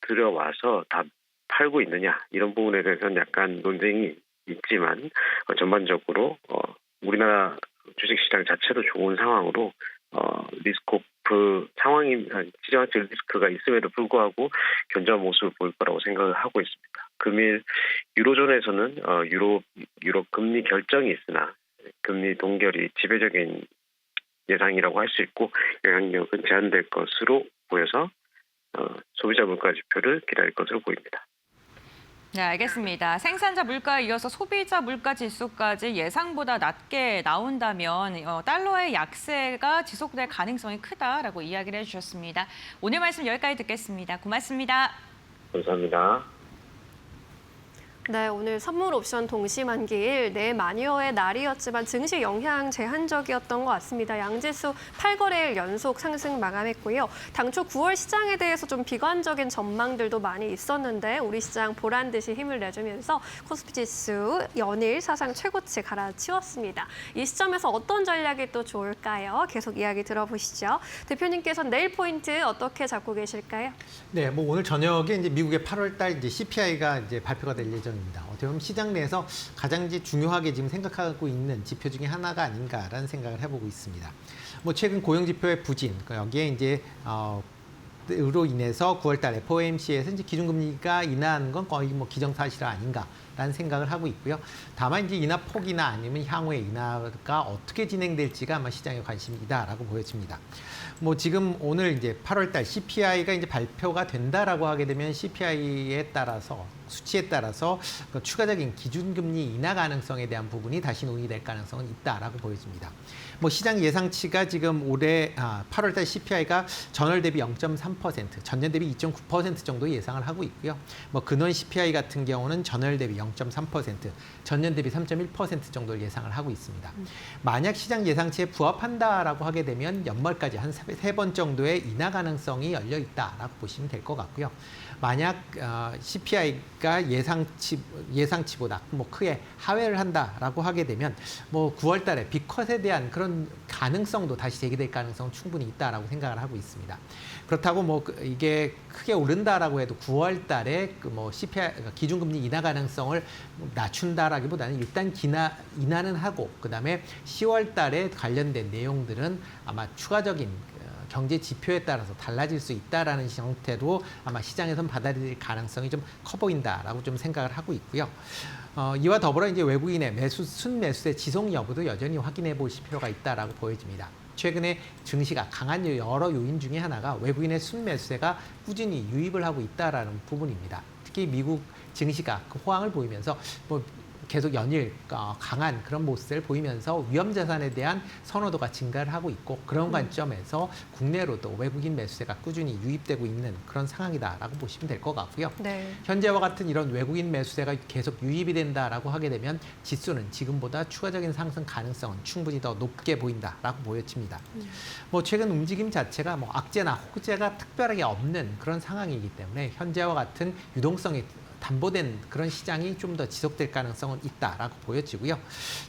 들여와서 다 팔고 있느냐 이런 부분에 대해서는 약간 논쟁이 있지만 전반적으로 우리나라 주식시장 자체도 좋은 상황으로 리스크 오프 상황이 지정학적 리스크가 있음에도 불구하고 견조한 모습을 보일 거라고 생각을 하고 있습니다. 금일 유로존에서는 유럽 금리 결정이 있으나 금리 동결이 지배적인 예상이라고 할 수 있고 영향력은 제한될 것으로 보여서 소비자 물가 지표를 기다릴 것으로 보입니다. 네, 알겠습니다. 생산자 물가에 이어서 소비자 물가 지수까지 예상보다 낮게 나온다면 달러의 약세가 지속될 가능성이 크다라고 이야기를 해주셨습니다. 오늘 말씀 여기까지 듣겠습니다. 고맙습니다. 감사합니다. 네, 오늘 선물 옵션 동시 만기일 네 마니어의 날이었지만 증시 영향 제한적이었던 것 같습니다. 양지수 8거래일 연속 상승 마감했고요. 당초 9월 시장에 대해서 좀 비관적인 전망들도 많이 있었는데 우리 시장 보란 듯이 힘을 내주면서 코스피 지수 연일 사상 최고치 갈아치웠습니다. 이 시점에서 어떤 전략이 또 좋을까요? 계속 이야기 들어보시죠. 대표님께서는 내일 포인트 어떻게 잡고 계실까요? 네, 뭐 오늘 저녁에 이제 미국의 8월달 이제 CPI가 이제 발표가 될 예정입니다. 어떻게 보면 시장 내에서 가장 이제 중요하게 지금 생각하고 있는 지표 중에 하나가 아닌가라는 생각을 해보고 있습니다. 뭐 최근 고용 지표의 부진, 여기에 이제 으로 인해서 9월달 FOMC에서 이제 기준금리가 인하하는 건 거의 뭐 기정사실 아닌가라는 생각을 하고 있고요. 다만 이제 인하 폭이나 아니면 향후의 인하가 어떻게 진행될지가 아마 시장의 관심이다라고 보여집니다. 뭐 지금 오늘 이제 8월달 CPI가 이제 발표가 된다라고 하게 되면 CPI에 따라서 수치에 따라서 그 추가적인 기준금리 인하 가능성에 대한 부분이 다시 논의될 가능성은 있다라고 보여집니다. 뭐 시장 예상치가 지금 올해 8월달 CPI가 전월 대비 0.3%, 전년 대비 2.9% 정도 예상을 하고 있고요. 뭐 근원 CPI 같은 경우는 전월 대비 0.3%, 전년 대비 3.1% 정도를 예상을 하고 있습니다. 만약 시장 예상치에 부합한다라고 하게 되면 연말까지 한 3번 정도의 인하 가능성이 열려 있다라고 보시면 될 것 같고요. 만약 CPI가 예상치보다 뭐 크게 하회를 한다라고 하게 되면 뭐 9월달에 빅컷에 대한 그런 가능성도 다시 제기될 가능성은 충분히 있다라고 생각을 하고 있습니다. 그렇다고 뭐 이게 크게 오른다라고 해도 9월 달에 그 뭐 CPI 기준금리 인하 가능성을 낮춘다라기보다는 일단 인하는 하고 그다음에 10월 달에 관련된 내용들은 아마 추가적인 경제 지표에 따라서 달라질 수 있다라는 형태로 아마 시장에선 받아들일 가능성이 좀 커 보인다라고 좀 생각을 하고 있고요. 이와 더불어 이제 외국인의 순매수세 지속 여부도 여전히 확인해 보실 필요가 있다라고 보여집니다. 최근에 증시가 강한 여러 요인 중에 하나가 외국인의 순매수세가 꾸준히 유입을 하고 있다라는 부분입니다. 특히 미국 증시가 그 호황을 보이면서 뭐 계속 연일 강한 그런 모습을 보이면서 위험 자산에 대한 선호도가 증가를 하고 있고 그런 관점에서 국내로도 외국인 매수세가 꾸준히 유입되고 있는 그런 상황이다라고 보시면 될 것 같고요. 네. 현재와 같은 이런 외국인 매수세가 계속 유입이 된다라고 하게 되면 지수는 지금보다 추가적인 상승 가능성은 충분히 더 높게 보인다라고 보여집니다. 뭐 최근 움직임 자체가 뭐 악재나 호재가 특별하게 없는 그런 상황이기 때문에 현재와 같은 유동성이 담보된 그런 시장이 좀 더 지속될 가능성은 있다라고 보여지고요.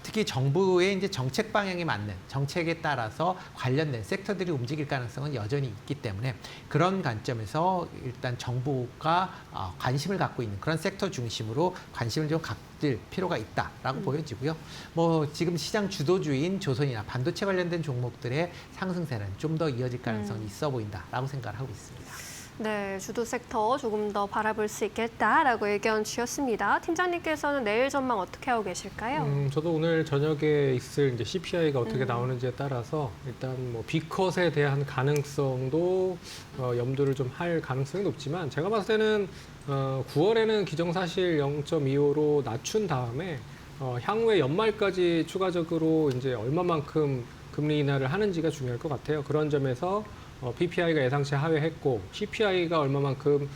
특히 정부의 이제 정책 방향에 맞는 정책에 따라서 관련된 섹터들이 움직일 가능성은 여전히 있기 때문에 그런 관점에서 일단 정부가 관심을 갖고 있는 그런 섹터 중심으로 관심을 좀 가질 필요가 있다라고 보여지고요. 뭐 지금 시장 주도주인 조선이나 반도체 관련된 종목들의 상승세는 좀 더 이어질 가능성이 있어 보인다라고 생각을 하고 있습니다. 네, 주도 섹터 조금 더 바라볼 수 있겠다라고 의견 주셨습니다. 팀장님께서는 내일 전망 어떻게 하고 계실까요? 저도 오늘 저녁에 있을 이제 CPI가 어떻게 나오는지에 따라서 일단 뭐 B컷에 대한 가능성도 염두를 좀 할 가능성이 높지만 제가 봤을 때는 9월에는 기정사실 0.25로 낮춘 다음에 향후에 연말까지 추가적으로 이제 얼마만큼 금리 인하를 하는지가 중요할 것 같아요. 그런 점에서 PPI가 예상치 하회했고 CPI가 얼마만큼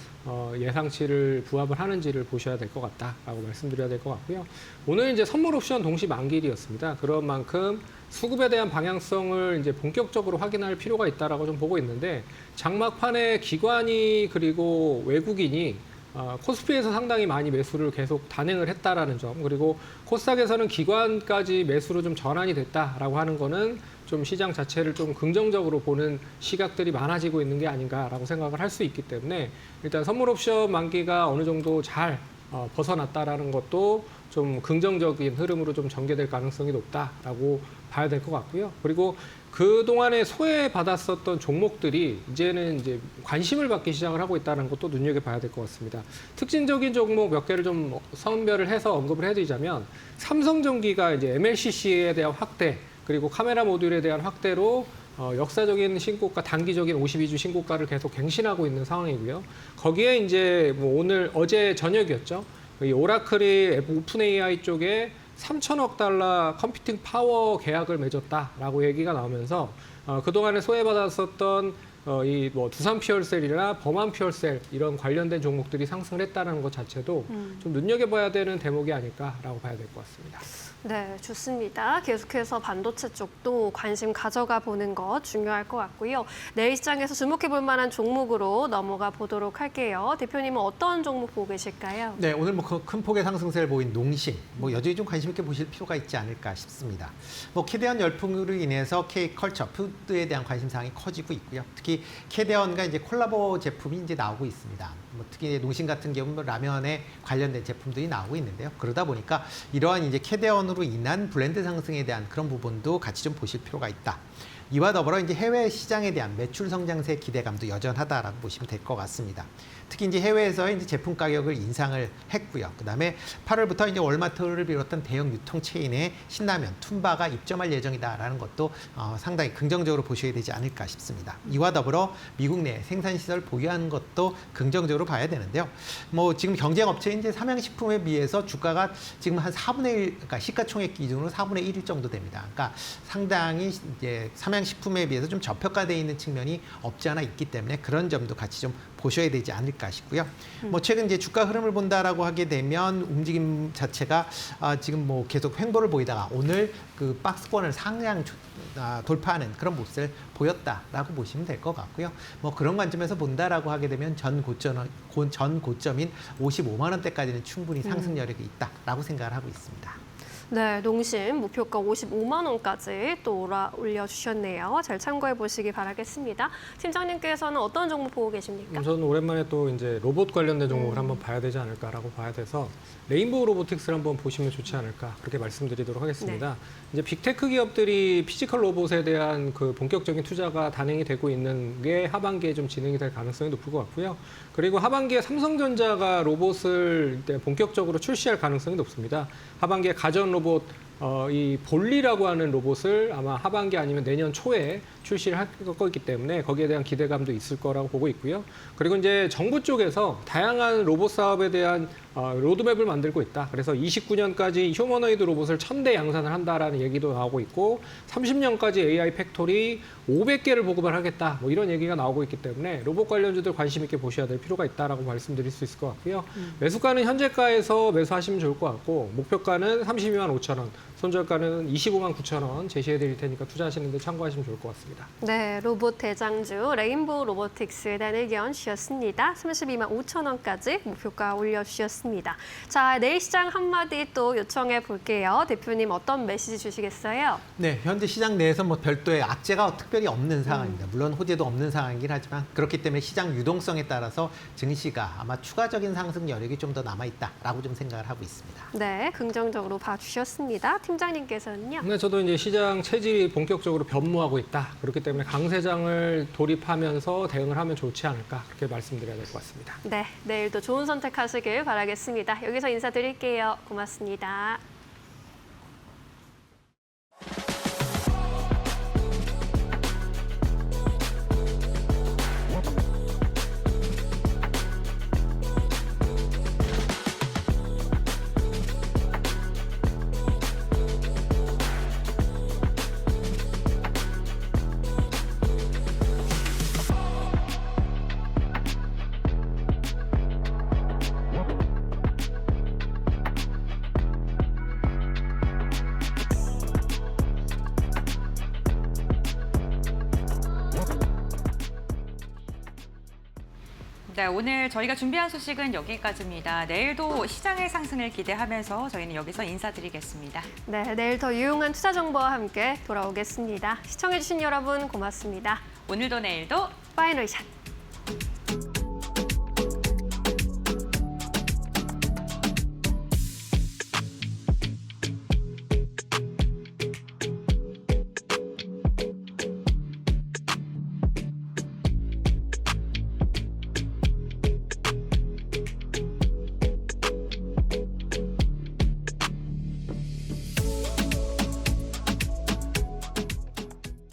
예상치를 부합을 하는지를 보셔야 될 것 같다라고 말씀드려야 될 것 같고요. 오늘 이제 선물 옵션 동시 만기일이었습니다. 그런 만큼 수급에 대한 방향성을 이제 본격적으로 확인할 필요가 있다라고 좀 보고 있는데 장막판에 기관이 그리고 외국인이 코스피에서 상당히 많이 매수를 계속 단행을 했다라는 점 그리고 코스닥에서는 기관까지 매수로 좀 전환이 됐다라고 하는 거는 좀 시장 자체를 좀 긍정적으로 보는 시각들이 많아지고 있는 게 아닌가라고 생각을 할 수 있기 때문에 일단 선물 옵션 만기가 어느 정도 잘 벗어났다라는 것도 좀 긍정적인 흐름으로 좀 전개될 가능성이 높다라고 봐야 될 것 같고요. 그리고 그동안에 소외받았었던 종목들이 이제는 이제 관심을 받기 시작을 하고 있다는 것도 눈여겨봐야 될 것 같습니다. 특징적인 종목 몇 개를 좀 선별을 해서 언급을 해드리자면 삼성전기가 이제 MLCC에 대한 확대 그리고 카메라 모듈에 대한 확대로 역사적인 신고가, 단기적인 52주 신고가를 계속 갱신하고 있는 상황이고요. 거기에 이제 뭐 어제 저녁이었죠. 이 오라클이 오픈 AI 쪽에 3천억 달러 컴퓨팅 파워 계약을 맺었다라고 얘기가 나오면서 그동안에 소외받았었던 이 뭐 두산 퓨얼셀이나 범한 퓨얼셀 이런 관련된 종목들이 상승을 했다는 것 자체도 좀 눈여겨봐야 되는 대목이 아닐까라고 봐야 될 것 같습니다. 네, 좋습니다. 계속해서 반도체 쪽도 관심 가져가 보는 것 중요할 것 같고요. 내일 시장에서 주목해 볼 만한 종목으로 넘어가 보도록 할게요. 대표님은 어떤 종목 보고 계실까요? 네, 오늘 뭐 큰 폭의 상승세를 보인 농심, 뭐 여전히 좀 관심 있게 보실 필요가 있지 않을까 싶습니다. 뭐 캐대언 열풍으로 인해서 K컬처 푸드에 대한 관심사항이 커지고 있고요. 특히 캐대언과 이제 콜라보 제품이 이제 나오고 있습니다. 뭐 특히 농심 같은 경우는 라면에 관련된 제품들이 나오고 있는데요. 그러다 보니까 이러한 이제 캐대언으로 인한 브랜드 상승에 대한 그런 부분도 같이 좀 보실 필요가 있다. 이와 더불어 이제 해외 시장에 대한 매출 성장세 기대감도 여전하다라고 보시면 될 것 같습니다. 특히 이제 해외에서 이제 제품 가격을 인상을 했고요. 그다음에 8월부터 이제 월마트를 비롯한 대형 유통 체인에 신라면, 툰바가 입점할 예정이다라는 것도 상당히 긍정적으로 보셔야 되지 않을까 싶습니다. 이와 더불어 미국 내 생산 시설 보유하는 것도 긍정적으로 봐야 되는데요. 뭐 지금 경쟁 업체인 이제 삼양식품에 비해서 주가가 지금 한 4분의 1, 그러니까 시가총액 기준으로 4분의 1일 정도 됩니다. 그러니까 상당히 이제 삼양식품에 비해서 좀 저평가되어 있는 측면이 없지 않아 있기 때문에 그런 점도 같이 좀 보셔야 되지 않을까 싶고요. 뭐 최근 이제 주가 흐름을 본다라고 하게 되면 움직임 자체가 지금 뭐 계속 횡보를 보이다가 오늘 그 박스권을 상향 돌파하는 그런 모습을 보였다라고 보시면 될 것 같고요. 뭐 그런 관점에서 본다라고 하게 되면 전 고점인 55만 원대까지는 충분히 상승 여력이 있다라고 생각을 하고 있습니다. 네, 농심 목표가 55만 원까지 또 올려주셨네요. 잘 참고해 보시기 바라겠습니다. 팀장님께서는 어떤 종목 보고 계십니까? 저는 오랜만에 또 이제 로봇 관련된 종목을 한번 봐야 되지 않을까라고 봐야 돼서 레인보우 로보틱스를 한번 보시면 좋지 않을까 그렇게 말씀드리도록 하겠습니다. 이제 빅테크 기업들이 피지컬 로봇에 대한 그 본격적인 투자가 단행이 되고 있는 게 하반기에 좀 진행이 될 가능성이 높을 것 같고요. 그리고 하반기에 삼성전자가 로봇을 이제 본격적으로 출시할 가능성이 높습니다. 하반기에 가전 로봇 이 볼리라고 하는 로봇을 아마 하반기 아니면 내년 초에 출시를 할 거기 때문에 거기에 대한 기대감도 있을 거라고 보고 있고요. 그리고 이제 정부 쪽에서 다양한 로봇 사업에 대한 로드맵을 만들고 있다. 그래서 29년까지 휴머노이드 로봇을 1000대 양산을 한다라는 얘기도 나오고 있고 30년까지 AI 팩토리 500개를 보급을 하겠다. 뭐 이런 얘기가 나오고 있기 때문에 로봇 관련주들 관심 있게 보셔야 될 필요가 있다라고 말씀드릴 수 있을 것 같고요. 매수가는 현재가에서 매수하시면 좋을 것 같고 목표가는 32만 5천 원, 손절가는 25만 9천 원 제시해 드릴 테니까 투자하시는 데 참고하시면 좋을 것 같습니다. 네, 로봇 대장주 레인보우 로보틱스에 대한 의견 주셨습니다. 32만 5천 원까지 목표가 올려주셨습니다. 자, 내일 시장 한마디 또 요청해 볼게요. 대표님 어떤 메시지 주시겠어요? 네, 현재 시장 내에서 뭐 별도의 악재가 특별히 없는 상황입니다. 물론 호재도 없는 상황이긴 하지만 그렇기 때문에 시장 유동성에 따라서 증시가 아마 추가적인 상승 여력이 좀 더 남아있다라고 좀 생각을 하고 있습니다. 네, 긍정적으로 봐주셨습니다. 팀장님께서는요? 네, 저도 이제 시장 체질이 본격적으로 변모하고 있다. 그렇기 때문에 강세장을 돌입하면서 대응을 하면 좋지 않을까 그렇게 말씀드려야 될 것 같습니다. 네, 내일도 좋은 선택하시길 바라겠습니다. 여기서 인사드릴게요. 고맙습니다. 네, 오늘 저희가 준비한 소식은 여기까지입니다. 내일도 시장의 상승을 기대하면서 저희는 여기서 인사드리겠습니다. 네, 내일 더 유용한 투자 정보와 함께 돌아오겠습니다. 시청해주신 여러분 고맙습니다. 오늘도 내일도 파이널 샷!